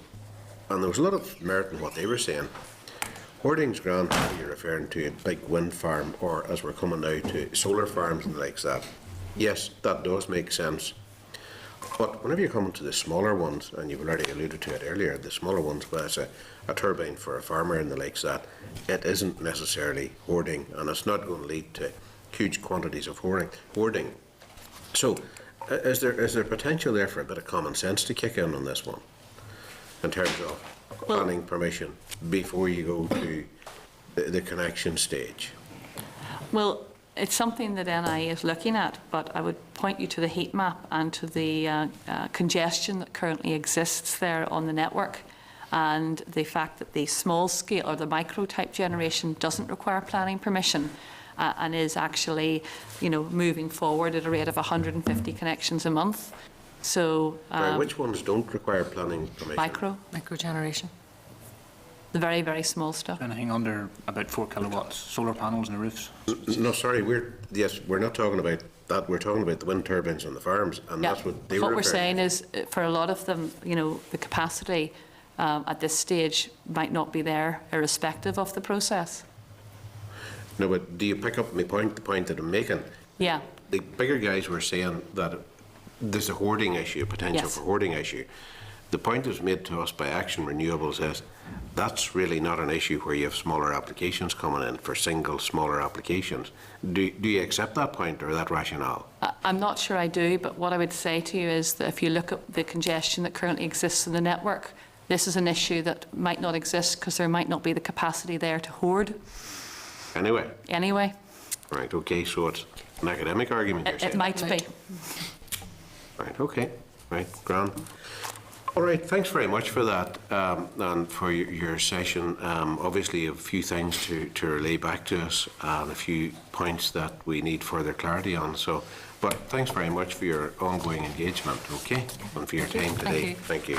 and there was a lot of merit in what they were saying. Hoarding's grand when you're referring to a big wind farm, or as we're coming now to solar farms and the likes of that. Yes, that does make sense. But whenever you're coming to the smaller ones, and you've already alluded to it earlier, the smaller ones where it's a turbine for a farmer and the likes of that, it isn't necessarily hoarding, and it's not going to lead to huge quantities of hoarding. So, is there potential there for a bit of common sense to kick in on this one, in terms of planning permission before you go to the connection stage? Well, it's something that NI is looking at, but I would point you to the heat map and to the congestion that currently exists there on the network, and the fact that the small scale or the micro type generation doesn't require planning permission and is actually, you know, moving forward at a rate of 150 connections a month. So, which ones don't require planning permission? Micro generation. The very, very small stuff. Anything under about 4 kilowatts, solar panels on the roofs. No, sorry, we're not talking about that. We're talking about the wind turbines on the farms, and that's what they were What we're referring saying is, for a lot of them, you know, the capacity at this stage might not be there, irrespective of the process. No, but do you pick up my point, the point that I'm making? Yeah. The bigger guys were saying that there's a hoarding issue, a potential Yes. for hoarding issue. The point that was made to us by Action Renewables is that's really not an issue where you have smaller applications coming in for single smaller applications. Do you accept that point or that rationale? I'm not sure I do, but what I would say to you is that if you look at the congestion that currently exists in the network, this is an issue that might not exist because there might not be the capacity there to hoard. Anyway. Right, okay, so it's an academic argument you're saying? It might be. Right, okay, right, grand. All right, thanks very much for that and for your session. Obviously, a few things to relay back to us and a few points that we need further clarity on. So, but thanks very much for your ongoing engagement, okay, and for your time today. Thank you.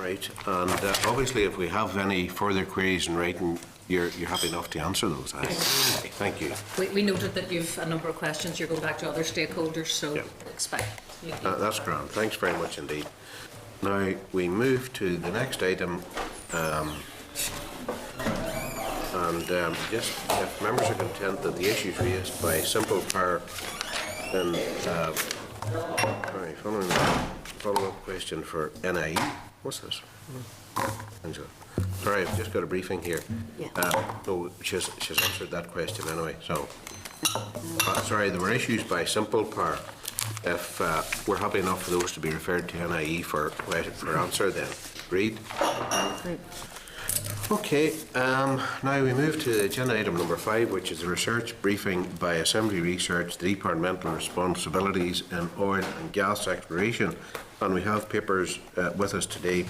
Right, and obviously, if we have any further queries in writing, you're happy enough to answer those. Thank you. We noted that you've a number of questions. You're going back to other stakeholders, so expect. That's grand. Thanks very much indeed. Now we move to the next item, just if members are content that the issues raised by Simple Power, then follow-up question for NIE. What's this? Angela. Sorry, I've just got a briefing here. No, she's answered that question anyway. So, sorry, there were issues by Simple Power. If we're happy enough for those to be referred to NIE for answer, then agreed. Okay. Now we move to agenda item number 5, which is a research briefing by Assembly Research, the departmental responsibilities in oil and gas exploration. And we have papers with us today.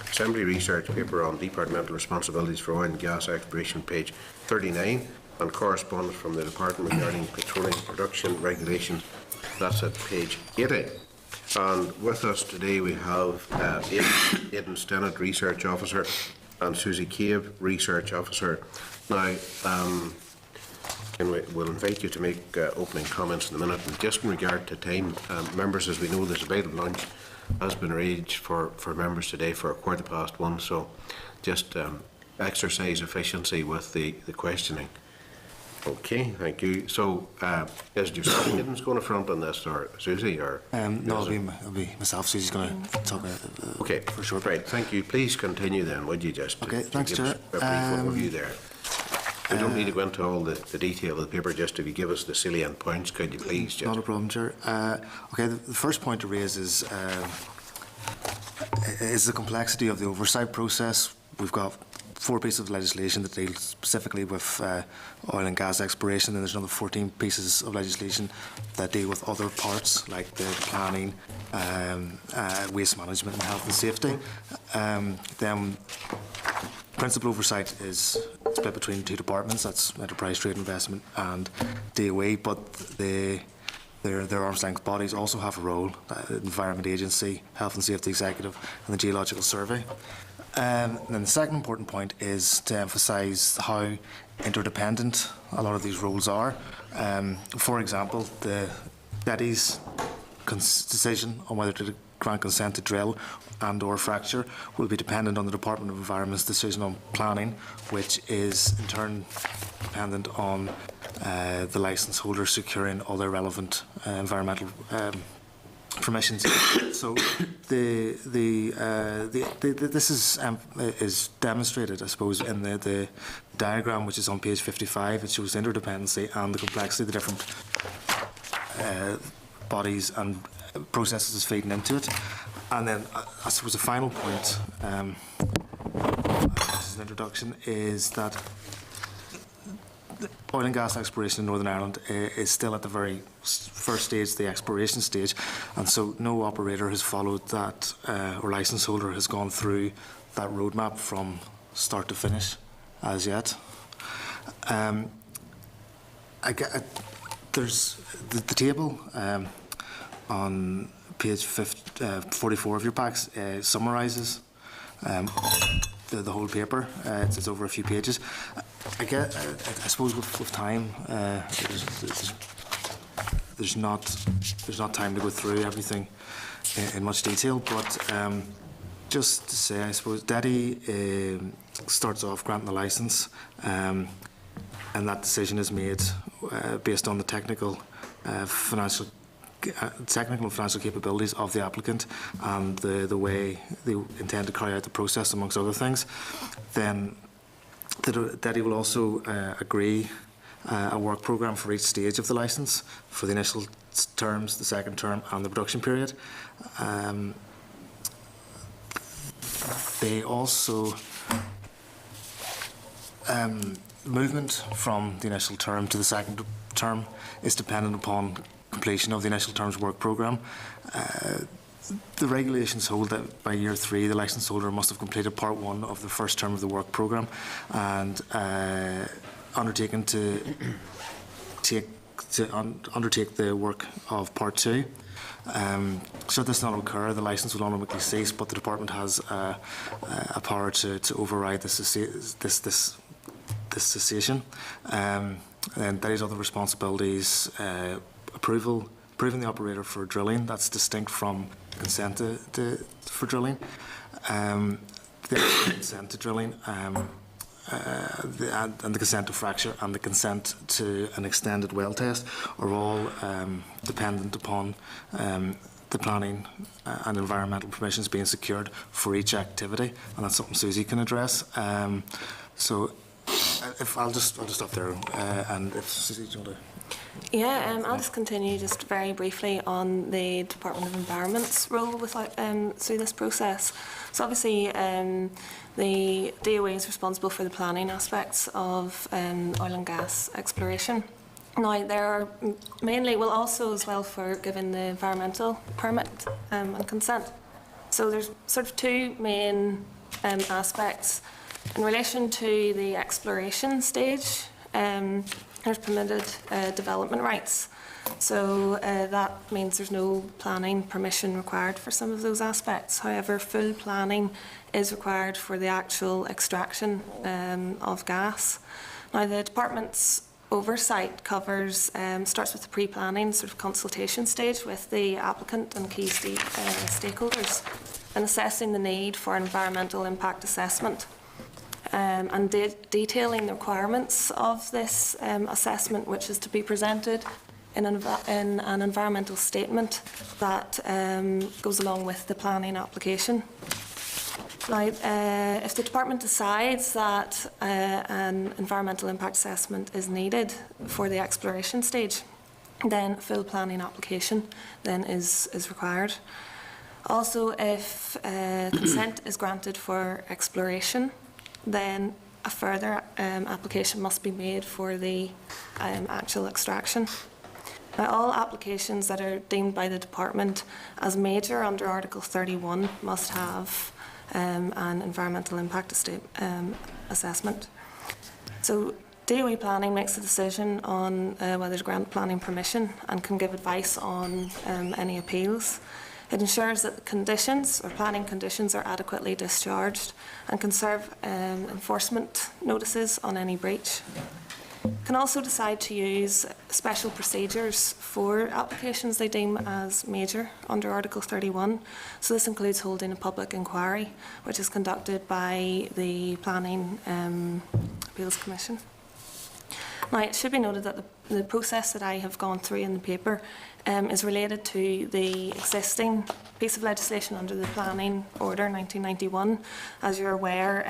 Assembly Research paper on departmental responsibilities for oil and gas exploration, page 39, and correspondence from the department regarding petroleum production regulations. That's at page 80. And with us today we have Aidan Stennett, Research Officer, and Susie Cave, Research Officer. Now, we'll invite you to make opening comments in a minute. And just in regard to time, members, as we know, there's a bite of lunch has been arranged for members today for 1:15, so just exercise efficiency with the questioning. Okay, thank you. So, is yourself Aidan's going to front on this, or Susie, or? No, it'll be myself. Susie's going to talk about it. Okay, for sure. Right, thank you. Please continue then, would you just? Okay, thanks, Chair. A brief overview there. We don't need to go into all the detail of the paper, just if you give us the salient points, could you please? Just? Not a problem, Chair. Okay, the first point to raise is the complexity of the oversight process. We've got 4 pieces of legislation that deal specifically with oil and gas exploration, and there's another 14 pieces of legislation that deal with other parts like the planning, waste management and health and safety. Then principal oversight is split between 2 departments, that's Enterprise Trade Investment and DOE, but their arm's length bodies also have a role, Environment Agency, Health and Safety Executive and the Geological Survey. And then the second important point is to emphasise how interdependent a lot of these roles are. For example, the DETI's decision on whether to grant consent to drill and or fracture will be dependent on the Department of Environment's decision on planning, which is in turn dependent on the licence holder securing all their relevant environmental permissions. So this is demonstrated, I suppose, in the diagram which is on page 55. It shows interdependency and the complexity of the different bodies and processes feeding into it. And then I suppose the final point, this is an introduction, is that oil and gas exploration in Northern Ireland is still at the very first stage, the exploration stage, and so no operator has followed that, or licence holder has gone through that roadmap from start to finish as yet. There's the table on page 44 of your packs summarises the whole paper. It's over a few pages. I suppose with time, there's not time to go through everything in much detail. But just to say, I suppose DETI starts off granting the licence, and that decision is made based on the technical and financial capabilities of the applicant and the way they intend to carry out the process, amongst other things. Then DETI will also agree a work programme for each stage of the licence, for the initial terms, the second term and the production period. They also movement from the initial term to the second term is dependent upon completion of the initial terms work programme. The regulations hold that by year 3 the licence holder must have completed part 1 of the first term of the work programme and undertaken to undertake the work of part 2. Should this not occur, the licence will automatically cease, but the department has a power to override this cessation. And that is other responsibilities. Approving the operator for drilling, that's distinct from consent for drilling. The consent to drilling and the consent to fracture and the consent to an extended well test are all dependent upon the planning and environmental permissions being secured for each activity, and that's something Susie can address. So if I'll just stop there, and if Susie, do you want to? Yeah, I'll just continue just very briefly on the Department of Environment's role through this process. So obviously the DOE is responsible for the planning aspects of oil and gas exploration. Now there are mainly, well also as well for giving the environmental permit and consent. So there's sort of 2 main aspects. In relation to the exploration stage, there's permitted development rights. So that means there's no planning permission required for some of those aspects. However, full planning is required for the actual extraction of gas. Now the department's oversight covers, starts with the pre-planning sort of consultation stage with the applicant and key stakeholders and assessing the need for environmental impact assessment. And detailing the requirements of this assessment, which is to be presented in an environmental statement that goes along with the planning application. Now, if the department decides that an environmental impact assessment is needed for the exploration stage, then full planning application then is required. Also, if consent is granted for exploration, then a further application must be made for the actual extraction. Now, all applications that are deemed by the department as major under Article 31 must have an environmental impact assessment. So DOE planning makes a decision on whether to grant planning permission and can give advice on any appeals. It ensures that the conditions or planning conditions are adequately discharged and can serve enforcement notices on any breach. Can also decide to use special procedures for applications they deem as major under Article 31. So this includes holding a public inquiry, which is conducted by the Planning Appeals Commission. Now, it should be noted that the process that I have gone through in the paper is related to the existing piece of legislation under the Planning Order 1991. As you're aware,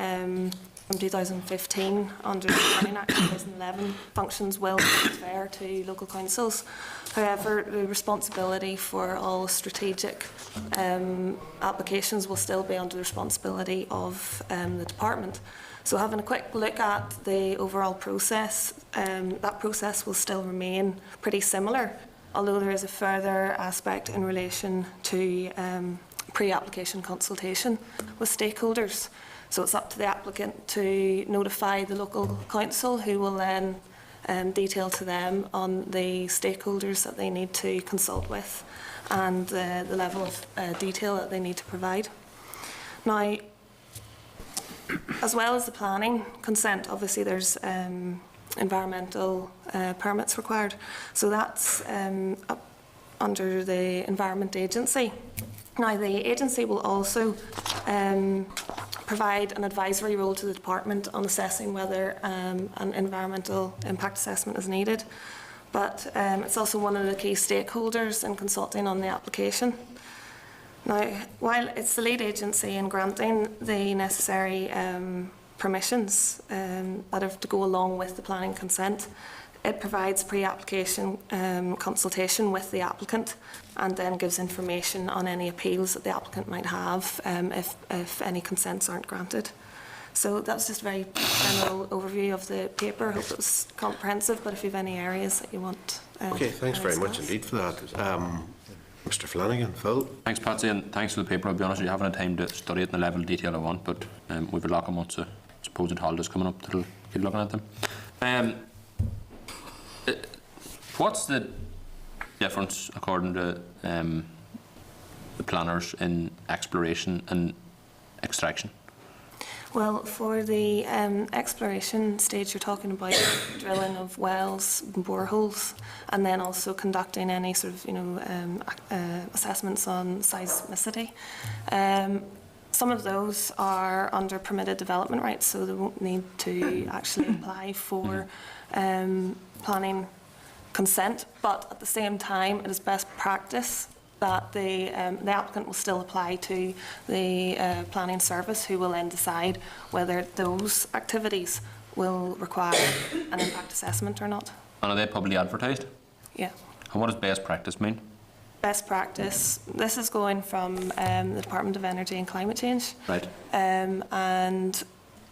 from 2015, under the Planning Act 2011, functions will transfer to local councils. However, the responsibility for all strategic applications will still be under the responsibility of the department. So having a quick look at the overall process, that process will still remain pretty similar, although there is a further aspect in relation to pre-application consultation with stakeholders. So it's up to the applicant to notify the local council, who will then detail to them on the stakeholders that they need to consult with and the level of detail that they need to provide. Now, as well as the planning consent, obviously there's environmental permits required. So that's under the Environment Agency. Now, the agency will also provide an advisory role to the department on assessing whether an environmental impact assessment is needed. But it's also one of the key stakeholders in consulting on the application. Now, while it's the lead agency in granting the necessary permissions that have to go along with the planning consent, it provides pre-application consultation with the applicant and then gives information on any appeals that the applicant might have if any consents aren't granted. So that's just a very general overview of the paper. I hope it was comprehensive, but if you have any areas that you want... okay, thanks very much indeed for that. Mr Flanagan, Phil? Thanks, Patsy, and thanks for the paper. I'll be honest with you, I haven't had time to study it in the level of detail I want, but we've a lot of months of supposed holidays coming up that'll keep looking at them. What's the difference, according to the planners, in exploration and extraction? Well, for the exploration stage, you're talking about drilling of wells, boreholes, and then also conducting any sort of, assessments on seismicity. Some of those are under permitted development rights, so they won't need to actually apply for planning consent. But at the same time, it is best practice that the applicant will still apply to the planning service, who will then decide whether those activities will require an impact assessment or not. And are they publicly advertised? Yeah. And what does best practice mean? Best practice, this is going from the Department of Energy and Climate Change. Right. And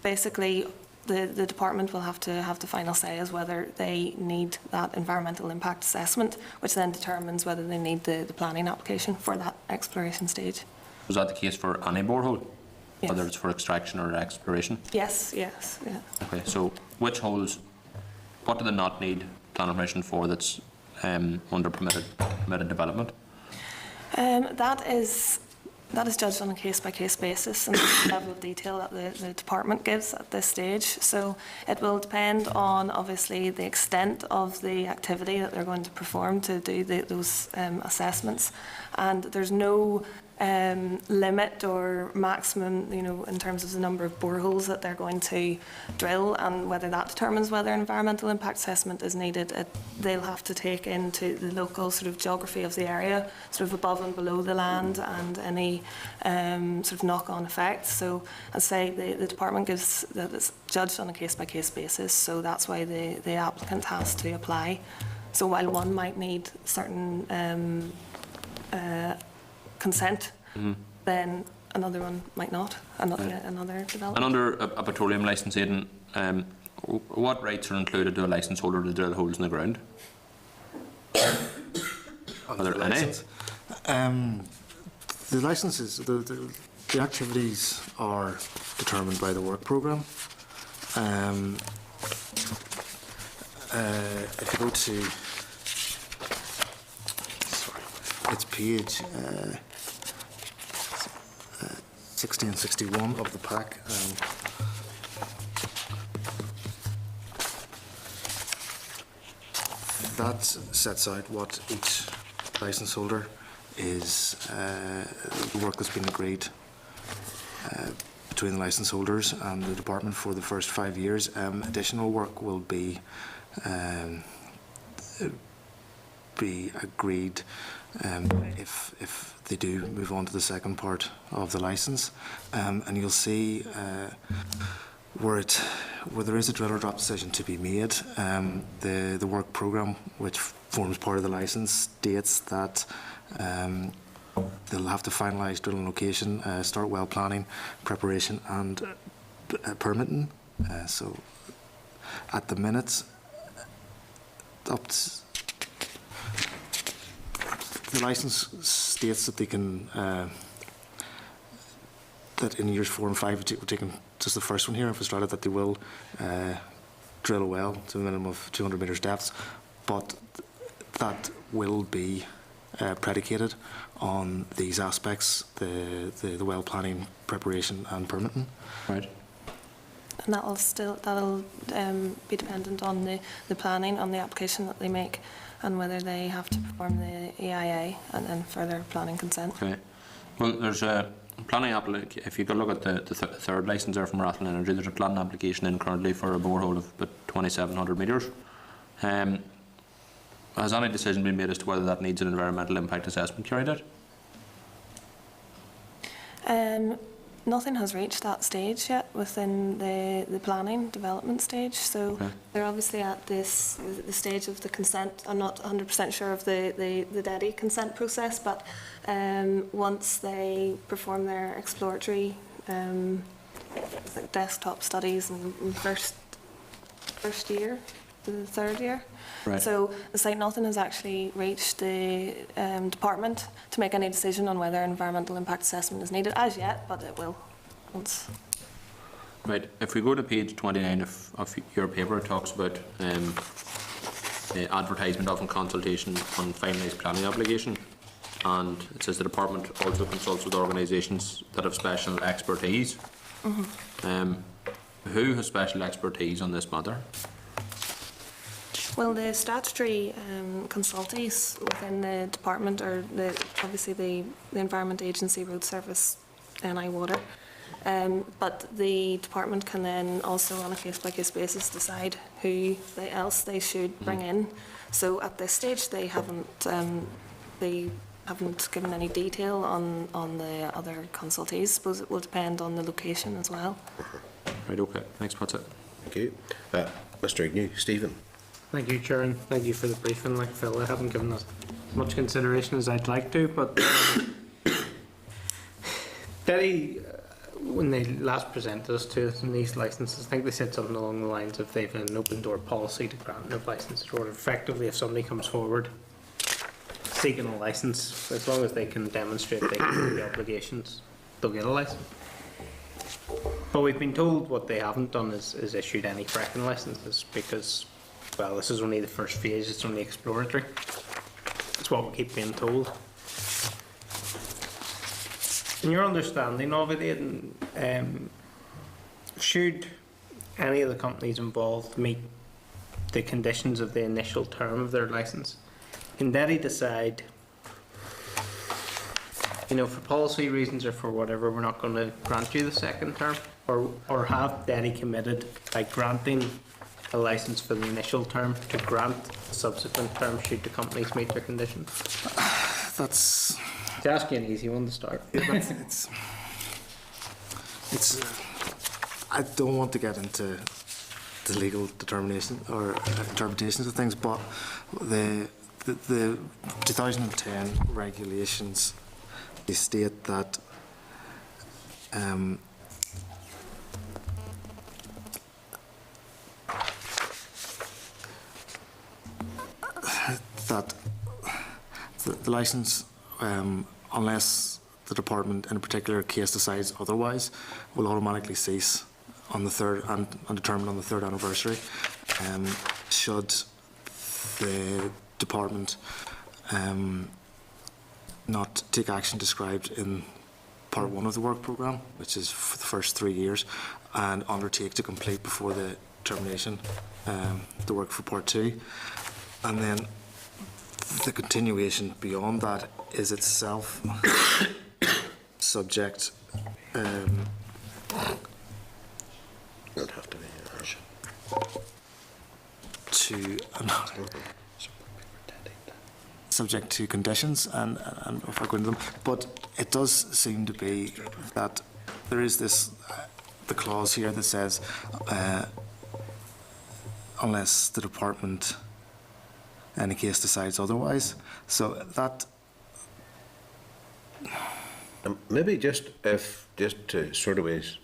basically, the department will have to have the final say as whether they need that environmental impact assessment, which then determines whether they need the planning application for that exploration stage. Was that the case for any borehole? Yes. Whether it's for extraction or exploration? Yes, yes, yeah. Okay, so which holes, what do they not need planning permission for that's under permitted development? That is judged on a case-by-case basis and the level of detail that the department gives at this stage. So it will depend on, obviously, the extent of the activity that they're going to perform to do those assessments. And there's no limit or maximum, in terms of the number of boreholes that they're going to drill, and whether that determines whether environmental impact assessment is needed. They'll have to take into the local sort of geography of the area, sort of above and below the land, and any sort of knock-on effects. So, as I say, the department gives that it's judged on a case-by-case basis. So that's why the applicant has to apply. So while one might need certain consent, then another one might not, another development. And under a petroleum licence, Aidan, what rights are included to a licence holder to drill holes in the ground? Are there any? The licenses, the activities are determined by the work programme. If you go to, it's page 1661 of the pack. That sets out what each licence holder is, the work that's been agreed between the licence holders and the department for the first 5 years. Additional work will be agreed if they do move on to the second part of the licence, and you'll see where there is a drill or drop decision to be made, the work programme, which forms part of the licence, states that they'll have to finalise drilling location, start well planning, preparation and permitting. So at the minute, the licence states that they can, that in years 4 and 5, we're taking just the first one here, Infrastrata, that they will drill a well to a minimum of 200 metres depth, but that will be predicated on these aspects, the well planning, preparation and permitting. Right. And that'll be dependent on the planning, on the application that they make, and whether they have to perform the EIA and then further planning consent. Okay. Well, there's a planning application. If you go look at the third licence there from Rathlin Energy, there's a planning application in currently for a borehole of about 2,700 metres. Has any decision been made as to whether that needs an environmental impact assessment carried out? Nothing has reached that stage yet within the planning development stage, so they're obviously at the stage of the consent. I'm not 100% sure of the DEDI consent process, but once they perform their exploratory like desktop studies in first year, the third year. Right. So it's like nothing has actually reached the department to make any decision on whether environmental impact assessment is needed as yet, but it will once. Right. If we go to page 29 of your paper, it talks about advertisement of and consultation on finalised planning obligation, and it says the department also consults with organisations that have special expertise. Who has special expertise on this matter? Well, the statutory consultees within the department are obviously the Environment Agency, Road Service, NI Water, but the department can then also on a case-by-case basis decide who else they should bring in. So at this stage they haven't given any detail on the other consultees. I suppose it will depend on the location as well. Right, okay. Thanks, that's it. Thank you. Mr. Agnew, Stephen. Thank you, Chair, and thank you for the briefing. Like Phil, I haven't given as much consideration as I'd like to, but DEDI, when they last presented us to us in these licences, I think they said something along the lines of they've an open door policy to grant of licences, or effectively if somebody comes forward seeking a licence, as long as they can demonstrate they can do the obligations, they'll get a licence. But we've been told what they haven't done is issued any fracking licences because, well, this is only the first phase, it's only exploratory. That's what we keep being told. In your understanding of it, Aidan, should any of the companies involved meet the conditions of the initial term of their licence, can DEDI decide you know, for policy reasons or for whatever, we're not going to grant you the second term, or have Denny committed by granting a licence for the initial term to grant the subsequent term should the companies meet their conditions? That's To ask you an easy one to start. it's I don't want to get into the legal determination or interpretations of things, but the 2010 regulations, they state that that the licence, unless the department in a particular case decides otherwise, will automatically cease on the third and determined on the third anniversary. Should the department not take action described in part 1 of the work programme, which is for the first 3 years, and undertake to complete before the termination the work for part 2, and then the continuation beyond that is itself subject subject to conditions, and if I go into them, but it does seem to be that there is this the clause here that says unless the department in any case decides otherwise, so that maybe just to sort of ways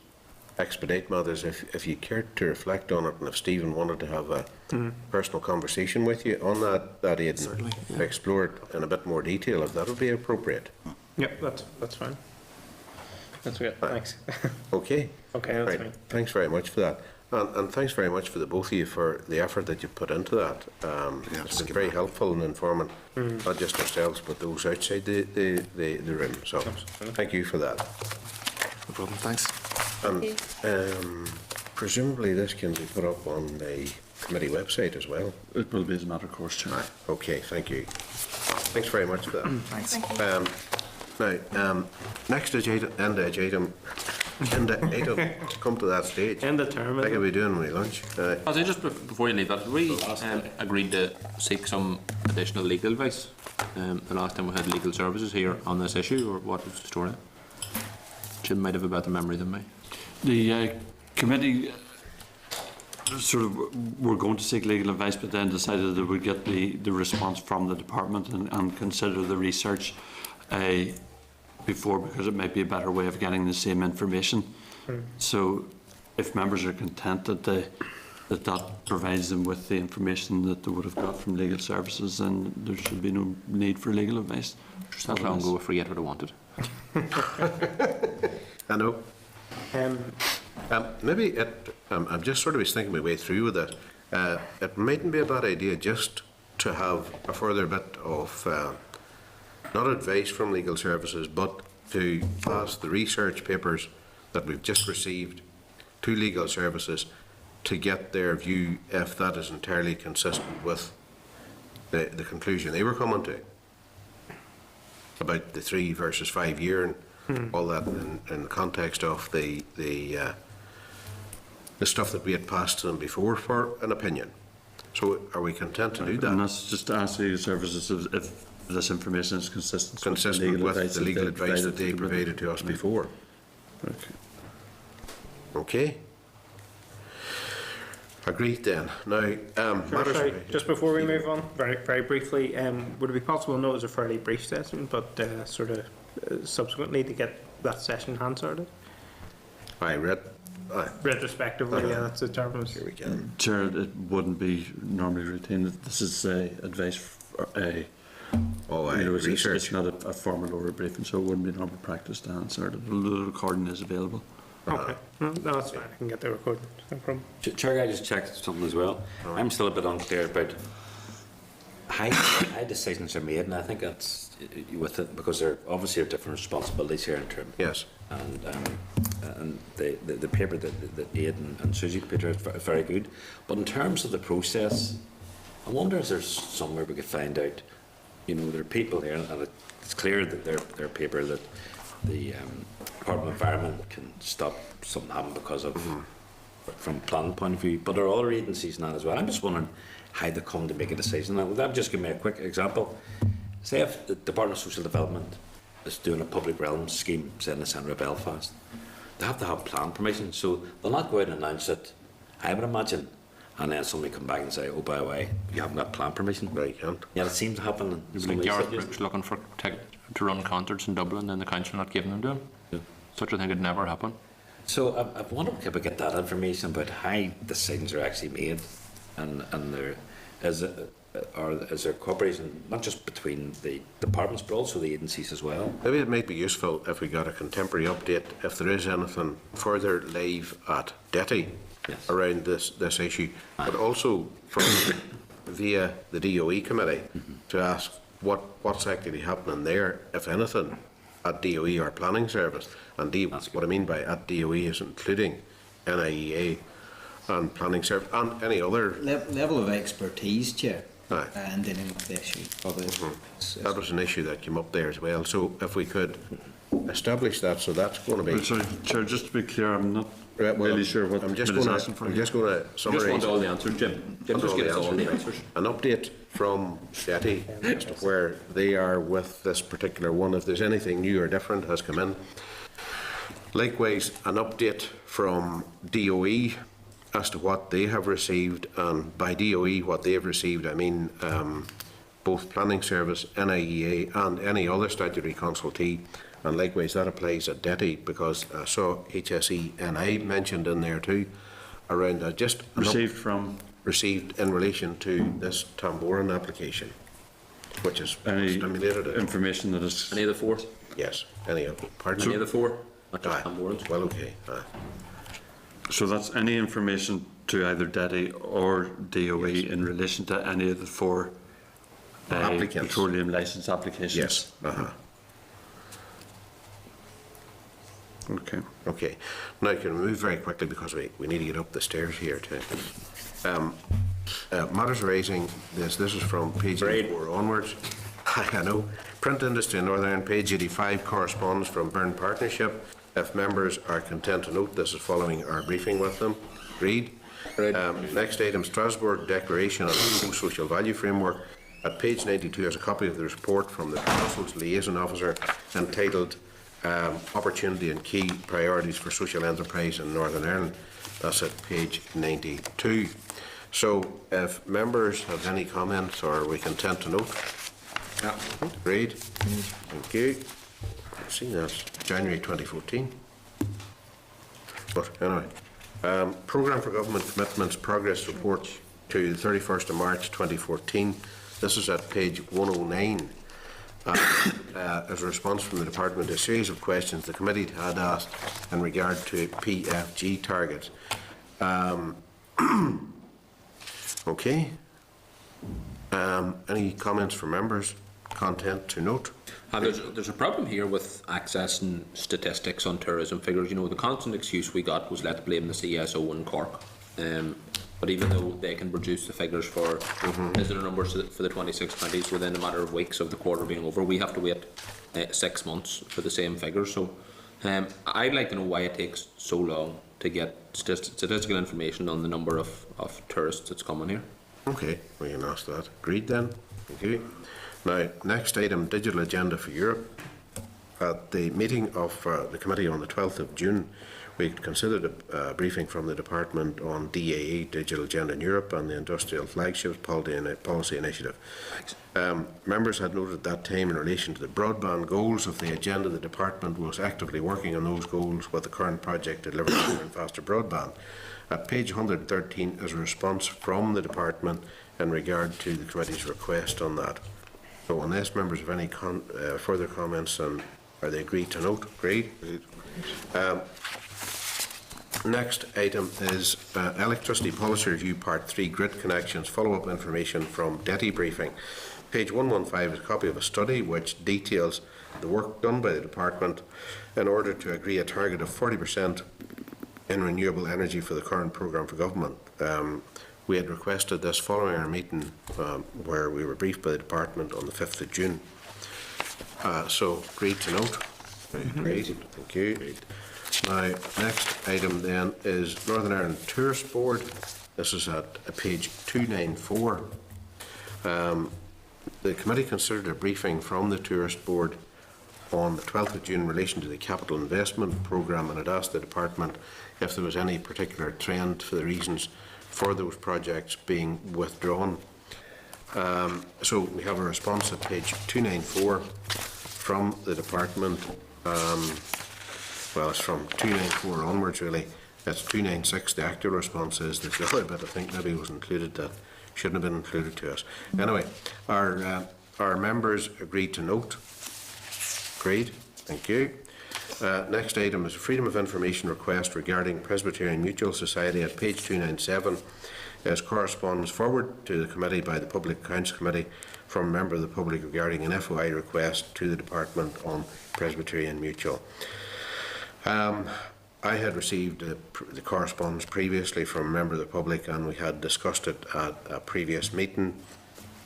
expedite matters, if you cared to reflect on it, and if Stephen wanted to have a personal conversation with you on that Aidan, certainly, yeah. explore it in a bit more detail, if that would be appropriate. Yep, that's fine. That's good. Thanks. Okay. Okay, that's Right. fine. Thanks very much for that. And thanks very much for the both of you for the effort that you put into that. It's been very helpful in informing not just ourselves but those outside the room. So thank you for that. no problem. Thanks. And presumably this can be put up on the committee website as well. It will be as a matter of course, Chair. Okay, thank you. Thanks very much for that. Thanks. Now, next agenda item, come to that stage. End of term. Like we doing with lunch. I'll say just before you leave that, we agreed to seek some additional legal advice the last time we had legal services here on this issue, or what was the story? Jim might have a better memory than me. The committee sort of were going to seek legal advice, but then decided that they would get the response from the department and consider the research before, because it might be a better way of getting the same information. So if members are content that that provides them with the information that they would have got from legal services, then there should be no need for legal advice. Just that long ago I forget what I wanted. I know. Maybe I'm just sort of thinking my way through with it. It mightn't be a bad idea just to have a further bit of not advice from legal services, but to pass the research papers that we've just received to legal services to get their view if that is entirely consistent with the conclusion they were coming to about the 3 versus 5 year and all that in the context of the stuff that we had passed to them before for an opinion. So are we content to do that? And that's just to ask legal services if this information is consistent with the legal advice that they provided to us before. Okay. Agreed then. Now, Sorry, just before we move on, very briefly, would it be possible, I know it was a fairly brief session, but sort of subsequently to get that session hand-sorted? Retrospectively, yeah, that's the term. Here we go. Chair, it wouldn't be normally routine. This is advice. Research. It's not a formal oral briefing, so it wouldn't be normal practice to answer. The recording is available. Okay, no, that's fine. I can get the recording. No problem. Chair, I just checked something as well. I'm still a bit unclear about how decisions are made, and I think that's with it because there obviously are different responsibilities here in terms. Yes. And the paper that Aidan and Susie put out is very good. But in terms of the process, I wonder if there's somewhere we could find out. You know, there are people here, and it's clear that their paper that the Department of Environment can stop something happening because of from planning point of view, but there are other agencies now as well. I'm just wondering how they come to make a decision. Now, that just give me a quick example. Say if the Department of Social Development is doing a public realm scheme, say in the centre of Belfast, they have to have plan permission, so they'll not go out and announce it, I would imagine, and then somebody come back and say, oh, by the way, you haven't got plan permission. No, you can't. Yeah, it seems to happen in some Like of these Gareth cities. Brooks looking for to run concerts in Dublin and the council not giving them to him. Yeah. Such a thing could never happen. So I wonder if we get that information about how decisions are actually made, and there is there cooperation not just between the departments but also the agencies as well. Maybe it might be useful if we got a contemporary update, if there is anything further live at DETI around this issue, but also from via the DOE committee to ask what's actually happening there, if anything, at DOE or Planning Service. And what I mean by at DOE is including NIEA and Planning Service and any other level of expertise, Chair. Aye. And dealing with the issue. That was an issue that came up there as well. So if we could establish that, so that's going to be. Well, sorry, Chair, just to be clear, I'm not well, really sure what I'm just the going asking for. to summarise. Just want all the answers, Jim. Jim, just give us all the answers. An update from DETI as to where they are with this particular one, if there's anything new or different has come in. Likewise, an update from DOE as to what they have received, and by DOE what they have received I mean both Planning Service, NIEA and any other statutory consultee, and likewise that applies at DETI because I saw HSE-NI mentioned in there too around just received in relation to this Tamboran application, which is stimulated information that is any of the four. Yes, any of pardon. Any of the four. Not just Tamborans. Well, okay. So that's any information to either DETI or DOE in relation to any of the four petroleum licence applications? Yes. Okay. Okay. Now, can we move very quickly because we need to get up the stairs here too. Matters raising this is from page 84 onwards. I know. Print industry in Northern Ireland, page 85, corresponds from Byrne Partnership. If members are content to note, this is following our briefing with them. Agreed. Next item, Strasbourg Declaration on the Social Value Framework. At page 92 is a copy of the report from the Brussels Liaison Officer entitled Opportunity and Key Priorities for Social Enterprise in Northern Ireland. That's at page 92. So if members have any comments, or are we content to note? Yeah. Agreed. Thank you. I've seen that. January 2014. But anyway, Programme for Government Commitments Progress Report to the 31st of March 2014. This is at page 109. As a response from the Department, a series of questions the committee had asked in regard to PFG targets. Okay. Any comments from members? Content to note? There's a problem here with accessing statistics on tourism figures. You know, the constant excuse we got was let's blame the CSO in Cork. But even though they can produce the figures for visitor numbers for the 26-20s within a matter of weeks of the quarter being over, we have to wait 6 months for the same figures. So I'd like to know why it takes so long to get statistical information on the number of tourists that's coming here. Okay, we can ask that. Agreed then. Thank you. Now, next item, Digital Agenda for Europe. At the meeting of the committee on the 12th of June, we considered a briefing from the Department on DAE, Digital Agenda in Europe, and the Industrial Flagships Policy Initiative. Members had noted at that time in relation to the broadband goals of the agenda, the Department was actively working on those goals with the current project to deliver better and faster broadband. At page 113 is a response from the Department in regard to the committee's request on that. So unless members have any further comments, are they agreed to note? Agreed. Next item is Electricity Policy Review Part 3, Grid Connections, follow-up information from DETI briefing. Page 115 is a copy of a study which details the work done by the Department in order to agree a target of 40% in renewable energy for the current programme for government. We had requested this following our meeting where we were briefed by the Department on the 5th of June. So, agreed to note. Great, thank you. Now, next item then is Northern Ireland Tourist Board. This is at page 294. The committee considered a briefing from the Tourist Board on the 12th of June in relation to the capital investment programme, and had asked the department if there was any particular trend for the reasons for those projects being withdrawn. So we have a response at page 294 from the department. Well, it's from 294 onwards, really. That's 296, the actual response is. There's the other bit I think maybe was included that shouldn't have been included to us. Anyway, our members agreed to note. Agreed. Thank you. Next item is a Freedom of Information request regarding Presbyterian Mutual Society at page 297. As correspondence forward to the committee by the Public Accounts Committee from a member of the public regarding an FOI request to the department on Presbyterian Mutual. I had received the correspondence previously from a member of the public, and we had discussed it at a previous meeting.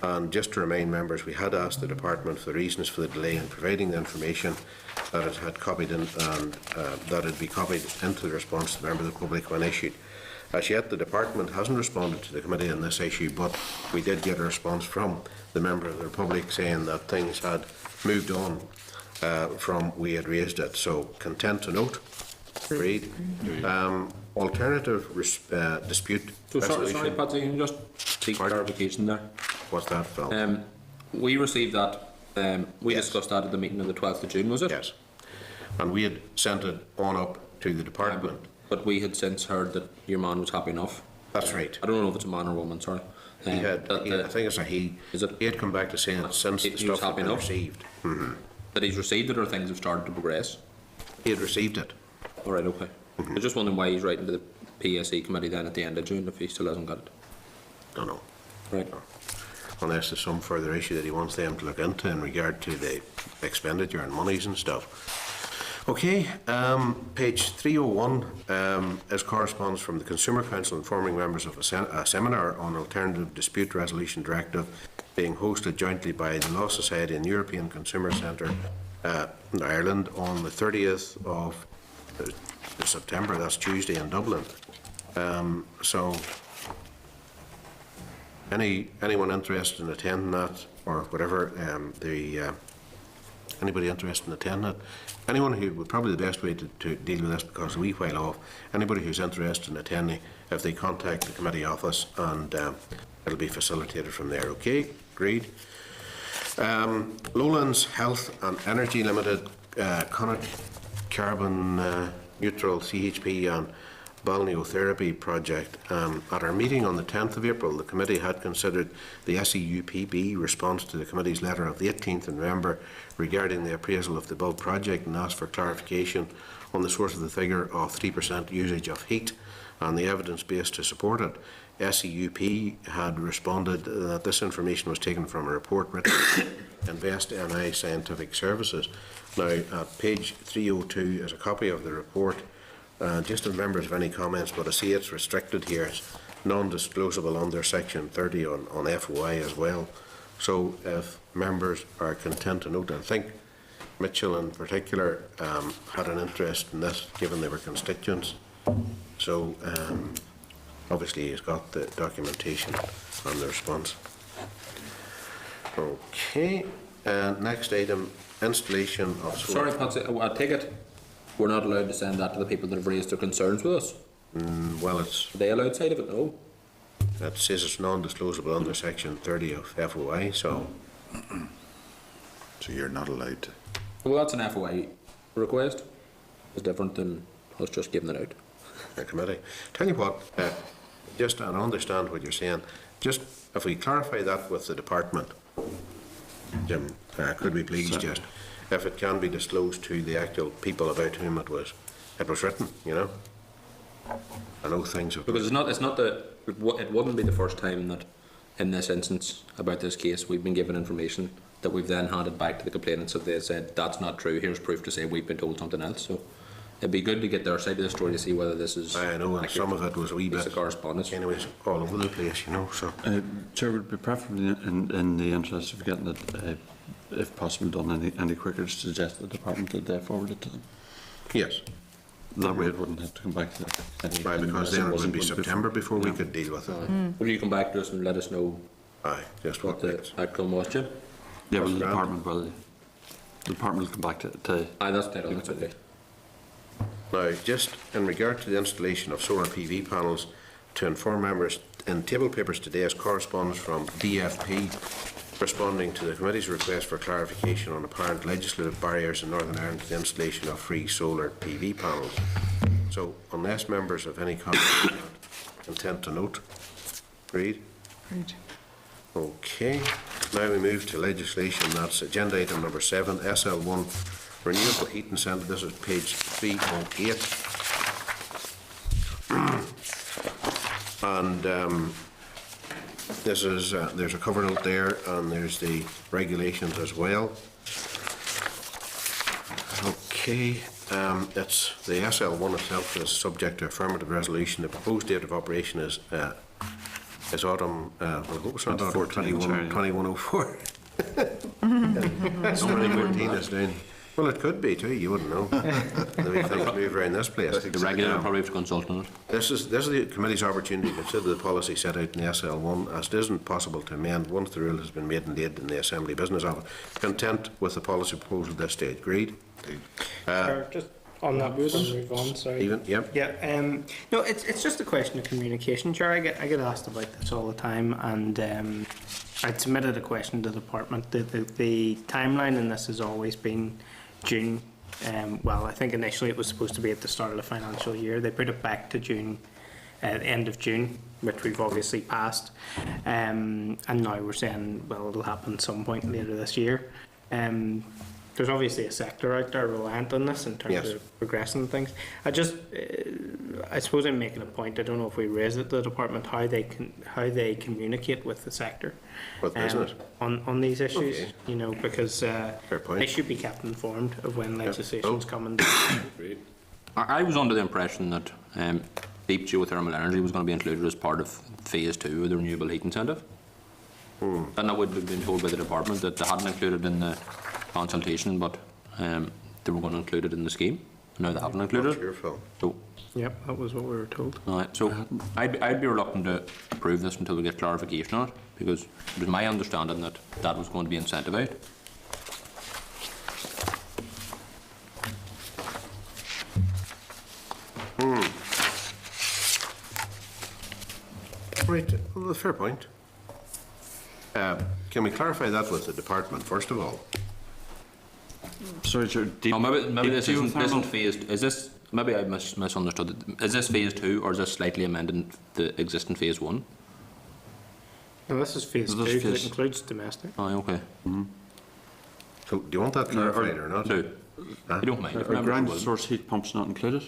And just to remind members, we had asked the department for the reasons for the delay in providing the information that it had copied in, and that it be copied into the response to the member of the public when issued. As yet, the department hasn't responded to the committee on this issue, but we did get a response from the member of the public saying that things had moved on from we had raised it. So, content to note. Agreed. Alternative dispute resolution. Sorry, Patsy, can you just seek clarification there? What's that, Phil? We received that, we discussed that at the meeting on the 12th of June, was it? Yes. And we had sent it on up to the department. But we had since heard that your man was happy enough. That's right. I don't know if it's a man or woman, sorry. I think it's a he. Is it? He had come back to say that since the stuff had been received. That he's received it, or things have started to progress? He had received it. All right, okay. I was just wondering why he's writing to the PSE committee then at the end of June if he still hasn't got it. Don't know. Right. Unless there's some further issue that he wants them to look into in regard to the expenditure and monies and stuff. Okay, page 301 is correspondence from the Consumer Council informing members of a seminar on Alternative Dispute Resolution Directive being hosted jointly by the Law Society and European Consumer Centre in Ireland on the 30th of September. That's Tuesday in Dublin. So, anyone interested in attending that or whatever, anybody interested in attending it? Anyone who would probably the best way to deal with this, because a wee while off, anybody who's interested in attending, if they contact the committee office, and it'll be facilitated from there. Okay, agreed. Lowlands Health and Energy Limited, carbon neutral CHP and balneotherapy project. At our meeting on the 10th of April, the committee had considered the SEUPB response to the committee's letter of the 18th of November regarding the appraisal of the above project, and asked for clarification on the source of the figure of 3% usage of heat and the evidence base to support it. SEUP had responded that this information was taken from a report written by Invest NI Scientific Services. Now, at page 302 is a copy of the report. Just as members of any comments, but I see it's restricted here. It's non-disclosable under section 30 on FOI as well. So if members are content to note, I think Mitchell in particular had an interest in this, given they were constituents. So obviously he's got the documentation on the response. Okay, next item, installation of solar. Sorry, Patsy, I take it we're not allowed to send that to the people that have raised their concerns with us? Well, it's... Are they allowed side of it? No. That says it's non-disclosable under section 30 of FOI, so... So you're not allowed to... Well, that's an FOI request. It's different than us just giving it out. The committee. Tell you what, just, and I understand what you're saying, just if we clarify that with the department, Jim, could we please just... if it can be disclosed to the actual people about whom it was written, you know. I know things have... Because it wouldn't be the first time that, in this instance, about this case, we've been given information that we've then handed back to the complainants, that they said, that's not true, here's proof to say we've been told something else. So it'd be good to get their side of the story to see whether this is... I know, and some of it was a wee bit... correspondence. Anyways, all over the place, you know, so... Chair, would be preferably in the interest of getting it if possible, done any quicker, to suggest the department that they forward it to them. Yes. That way it wouldn't have to come back to Why, because then it would be September before we could deal with it. Will you come back to us and let us know Aye, just what the outcome was, Jim? Yeah, well, the Grand. department will come back to Aye, that's dead on, that's okay. Now, just in regard to the installation of solar PV panels, to inform members, in table papers today is correspondence from DFP responding to the committee's request for clarification on apparent legislative barriers in Northern Ireland to the installation of free solar PV panels. So, unless members have any comment, intent to note. Read. Right. Okay. Now we move to legislation. That's agenda item number 7, SL1 Renewable Heating Centre. This is page 308. And this is there's a cover note there, and there's the regulations as well. Okay, it's the SL1 itself is subject to affirmative resolution. The proposed date of operation is autumn. Well, what was that? Autumn 2104. 2014 is down. Well, it could be too. You wouldn't know. The way things move around this place. The regulator probably have to consult on it. This is the committee's opportunity to consider the policy set out in the SL1, as it isn't possible to amend once the rule has been made and laid in the Assembly Business Office. Content with the policy proposal at this stage. Agreed? Just on that, we'll move on. Sorry. Even? Yep. Yeah. No, it's just a question of communication, Chair. I get asked about this all the time, and I'd submitted a question to the department. The timeline in this has always been June. Well, I think initially it was supposed to be at the start of the financial year. They put it back to June, end of June, which we've obviously passed. And now we're saying, well, it'll happen some point later this year. There's obviously a sector out there reliant on this in terms of progressing things. I suppose I'm making a point. I don't know if we raise it to the department how they communicate with the sector on these issues. Okay. You know, because they should be kept informed of when legislation's coming. I was under the impression that deep geothermal energy was going to be included as part of phase 2 of the renewable heat incentive. And that would have been told by the department that they hadn't included in the consultation, but they were going to include it in the scheme. Now they haven't included it. So, yep, that was what we were told. Right, so I'd be reluctant to approve this until we get clarification on it, because it was my understanding that that was going to be incentivized. Right, well, fair point. Can we clarify that with the department first of all? Sorry, Chair. Maybe this isn't phased. Is this? Maybe I misunderstood. Is this phase 2, or is this slightly amending the existing phase 1? No, this is phase 2. It includes domestic. Oh, okay. So, do you want that clarified or not? No, I don't mind. Are ground source heat pumps not included?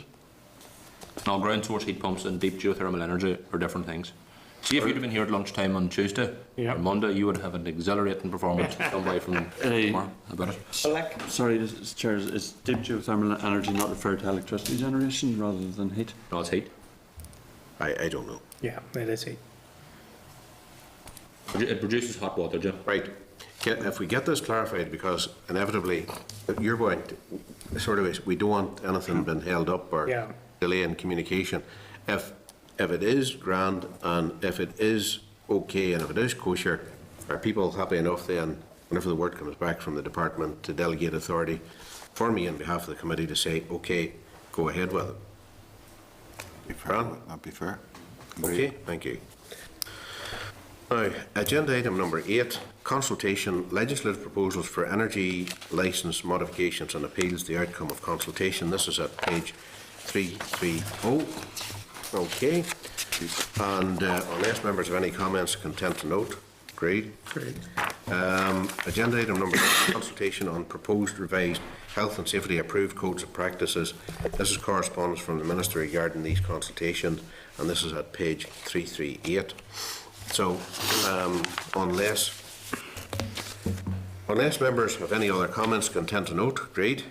No, ground source heat pumps and deep geothermal energy are different things. See, if you'd have been here at lunchtime on Tuesday or Monday, you would have an exhilarating performance somebody from tomorrow about it. Sorry, Chair, is deep geothermal energy not referred to electricity generation rather than heat? No, it's heat. I don't know. Yeah, it is heat. It produces hot water, Jim. Right. If we get this clarified, because inevitably you're going to, sort of, we don't want anything being held up or delay in communication. If it is grand and if it is okay and if it is kosher, are people happy enough then, whenever the word comes back from the department, to delegate authority for me on behalf of the committee to say, okay, go ahead with it? That'd be fair. Okay, thank you. Now, agenda item number 8, consultation, legislative proposals for energy licence modifications and appeals, the outcome of consultation. This is at page 330. Okay. And unless members have any comments, content to note. Agreed. Agenda item number 9, consultation on proposed revised health and safety approved codes of practices. This is correspondence from the Minister regarding these consultations, and this is at page 338. So, unless members have any other comments, content to note. Agreed.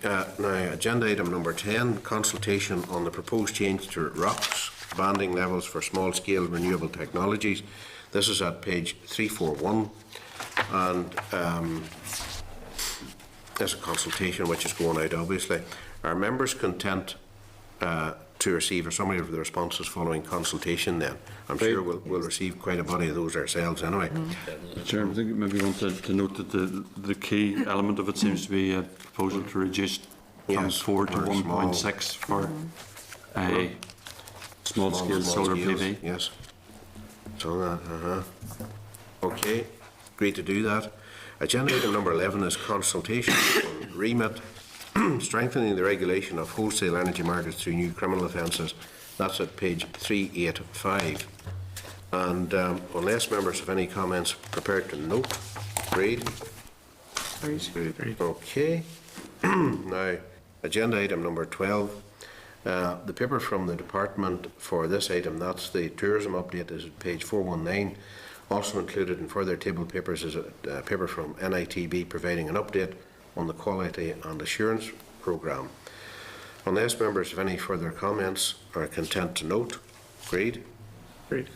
Now, agenda item number 10, consultation on the proposed change to ROCs banding levels for small-scale renewable technologies. This is at page 341. and there's a consultation which is going out, obviously. Are members content to receive a summary of the responses following consultation then? I'm sure we'll receive quite a body of those ourselves anyway. Chair, I think maybe you want to note that the key element of it seems to be a proposal to reduce from 4 to 1.6 for a small-scale solar PV. Yes. So that, okay, agreed to do that. Agenda item number 11 is consultation on remit, strengthening the regulation of wholesale energy markets through new criminal offences. That's at page 385. And unless members have any comments prepared to note, agreed? Okay. Now, agenda item number 12. The paper from the department for this item, that's the tourism update, is at page 419. Also included in further table papers is a paper from NITB providing an update on the quality and assurance programme. Unless members have any further comments or are content to note, agreed? Agreed.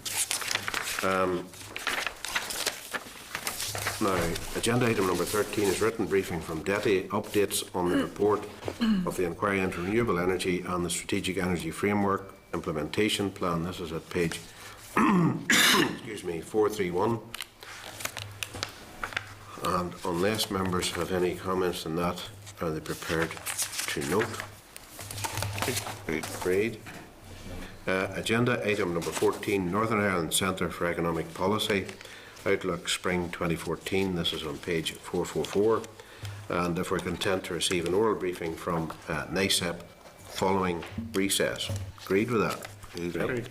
Now, agenda item number 13 is written briefing from DETI, updates on the report of the Inquiry into Renewable Energy and the Strategic Energy Framework Implementation Plan. This is at page 431. And unless members have any comments on that, are they prepared to note? Agreed. Agenda item number 14, Northern Ireland Centre for Economic Policy, Outlook Spring 2014. This is on page 444. And if we're content to receive an oral briefing from NICEP following recess. Agreed with that? Agreed.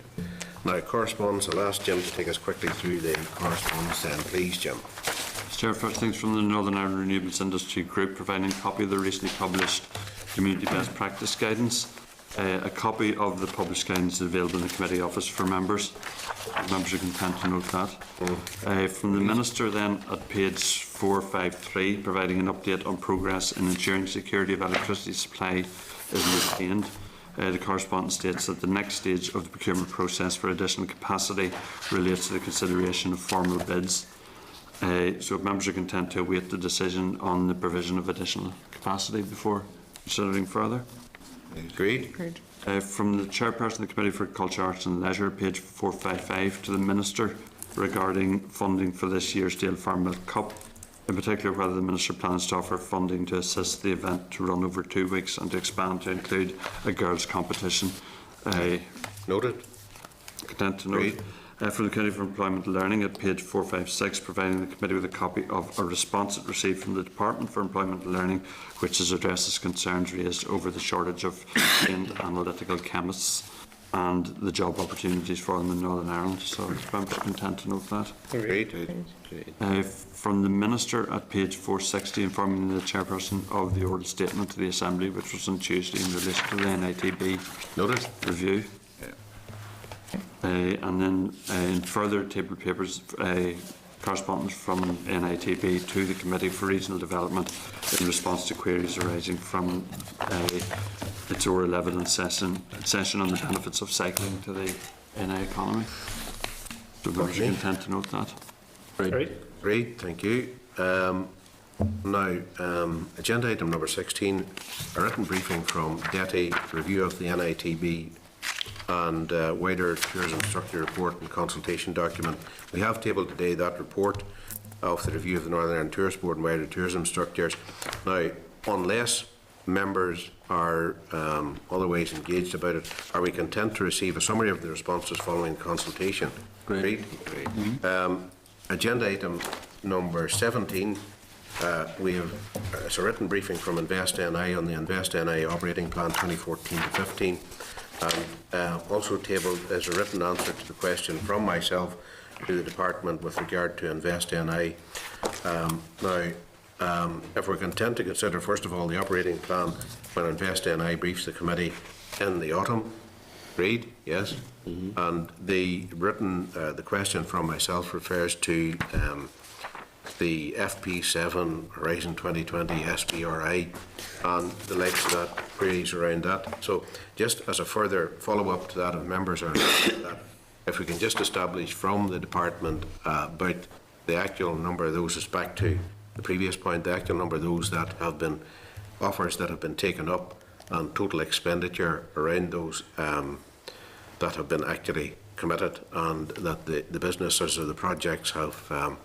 Now, correspondence, I'll ask Jim to take us quickly through the correspondence then. Please, Jim. Chair, first things from the Northern Ireland Renewables Industry Group, providing a copy of the recently published Community Best Practice Guidance. A copy of the published guidance is available in the committee office for members. Members are content to note that. From the Minister then at page 453, providing an update on progress in ensuring security of electricity supply is maintained. The correspondence states that the next stage of the procurement process for additional capacity relates to the consideration of formal bids. So if members are content to await the decision on the provision of additional capacity before considering further. Agreed. Agreed. From the Chairperson of the Committee for Culture, Arts and Leisure, page 455, to the Minister regarding funding for this year's Dale Farm Milk Cup, in particular whether the Minister plans to offer funding to assist the event to run over 2 weeks and to expand to include a girls' competition. Noted. Content to note. From the Committee for Employment and Learning at page 456, providing the Committee with a copy of a response it received from the Department for Employment and Learning, which has addresses concerns raised over the shortage of trained analytical chemists and the job opportunities for them in Northern Ireland. So I'm content to note that. Agreed. From the Minister at page 460, informing the Chairperson of the oral statement to the Assembly, which was on Tuesday in relation to the NITB Noted. review. And then in further table papers, correspondence from NITB to the Committee for Regional Development in response to queries arising from its oral evidence session on the benefits of cycling to the NI economy. So members are content to note that. Great, thank you. Now, agenda item number 16, a written briefing from DETI, review of the NITB and wider tourism structure report and consultation document. We have tabled today that report of the review of the Northern Ireland Tourist Board and wider tourism structures. Now, unless members are otherwise engaged about it, are we content to receive a summary of the responses following consultation? Great. Agenda item number 17, we have it's a written briefing from InvestNI on the InvestNI operating plan 2014 to 15. Also tabled is a written answer to the question from myself to the department with regard to InvestNI. If we're content to consider first of all the operating plan when InvestNI briefs the committee in the autumn, agreed? Yes. And the written the question from myself refers to the FP7 Horizon 2020 SBRI and the likes of that, queries around that. So just as a further follow-up to that, if members are that, if we can just establish from the department about the actual number of those is back to the previous point, the actual number of those that have been offers that have been taken up and total expenditure around those that have been actually committed, and that the businesses or the projects have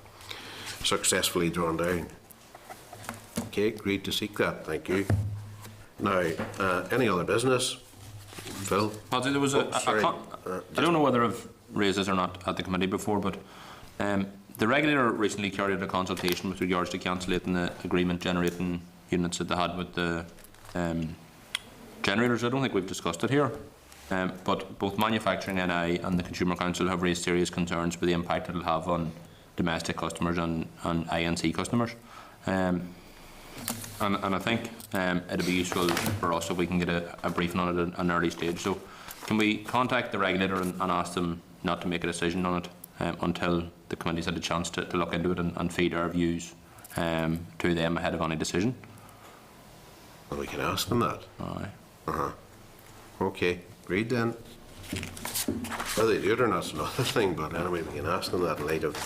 successfully drawn down. Okay, agreed to seek that. Thank you. Now, any other business? Phil? Patsy, there was I don't know whether I've raised this or not at the committee before, but the regulator recently carried out a consultation with regards to cancellating the agreement generating units that they had with the generators. I don't think we've discussed it here, but both Manufacturing NI and the Consumer Council have raised serious concerns with the impact it will have on domestic customers and INC customers. And I think it'd be useful for us if we can get a briefing on it at an early stage. So can we contact the regulator and ask them not to make a decision on it until the committee's had a chance to look into it and feed our views to them ahead of any decision? Well, we can ask them that. Aye. Okay, agreed then. Whether they do it or not is another thing, but anyway, we can ask them that in light of.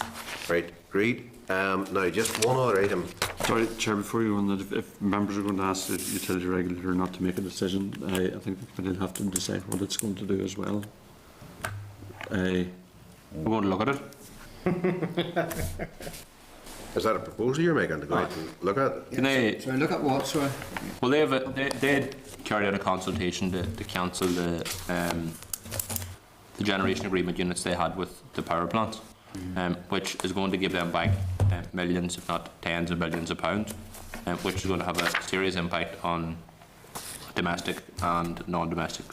Right, agreed. Now, just one other item. Sorry, Chair, before you go on that, if members are going to ask the utility regulator not to make a decision, I think the committee will have to decide what it's going to do as well. We're going to look at it. Is that a proposal you're making to go out and look at it? Can they? Sorry, look at what, sorry? Well, they had carried out a consultation to cancel the generation agreement units they had with the power plants, which is going to give them back millions, if not tens of millions of pounds, which is going to have a serious impact on domestic and non-domestic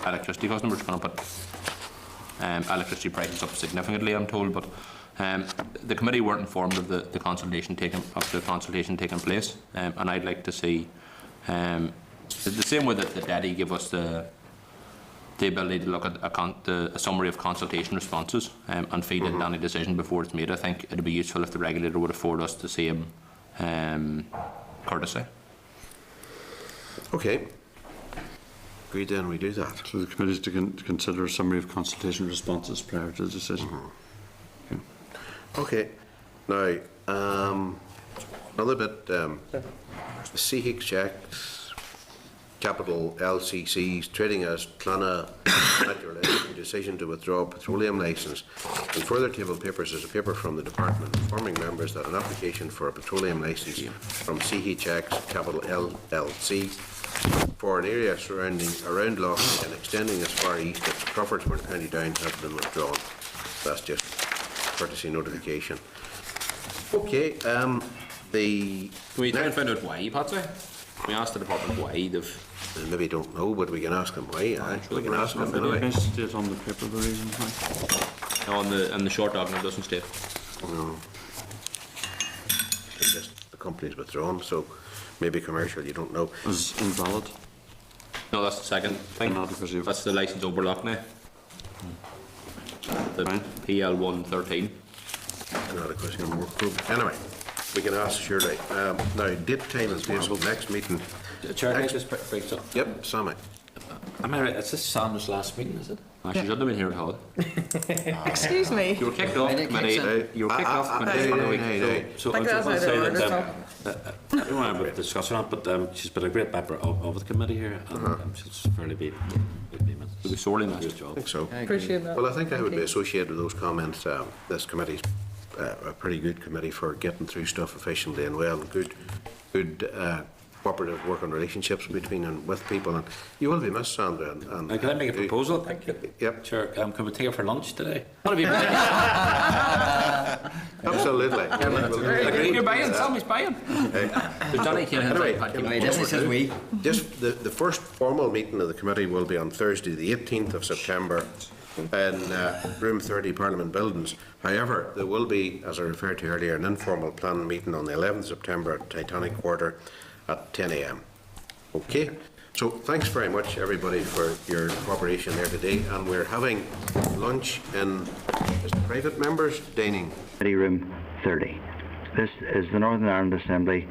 electricity customers. It's going to put electricity prices up significantly, I'm told, but the committee weren't informed of the consultation taking place, and I'd like to see the same way that the DEDI give us the ability to look at a summary of consultation responses and feed into any decision before it's made. I think it'd be useful if the regulator would afford us the same courtesy. Okay. Agreed then, we do that. So the committee is to consider a summary of consultation responses prior to the decision. Okay. Now, another bit, the CHEC checks, Capital LCCs, trading as Clonagh Natural Energy decision to withdraw petroleum licence. In further table papers is a paper from the department informing members that an application for a petroleum licence from CHEC Capital LLC for an area surrounding around Lough and extending as far east as Crawfordsburn, County Down has been withdrawn. That's just courtesy notification. Okay, Can we try and find out why, Patsy? Can we ask the department why they've... They maybe don't know, but we can ask them why. We can ask them anyway. State on the paper the reason why. No, on the short document it doesn't state. No. It's just the company's withdrawn, so maybe commercial, you don't know. Is invalid? No, that's the second thing. That's the licence over Loughney. The PL 113. Not a question of work group. Anyway, we can ask surely. Now, date, time and place of next meeting. Chair, can I just break up? Yep, Sammy. Am I right? It's this Sam's last meeting, is it? She shouldn't have been here at all. Excuse me. You were kicked off committee. You were kicked off committee for the week. So I just want to say that I don't want to discuss her, but she's been a great member of the committee here, and she's fairly been It'll be sorely missed. I think so. Appreciate that. Well, I think I would be associated with those comments. This committee's a pretty good committee for getting through stuff efficiently and well. Good cooperative working relationships between and with people. And you will be missed, Sandra. And can I make a proposal? Thank you. Yep. Sure. Can we take her for lunch today? Absolutely. You're buying. Sammy's buying. Johnny can't anyway, just the first formal meeting of the committee will be on Thursday, the 18th of September, in room 30 Parliament Buildings. However, there will be, as I referred to earlier, an informal planning meeting on the 11th of September at Titanic Quarter at 10 a.m. Okay, so thanks very much everybody for your cooperation there today, and we're having lunch in private members dining. Room 30. This is the Northern Ireland Assembly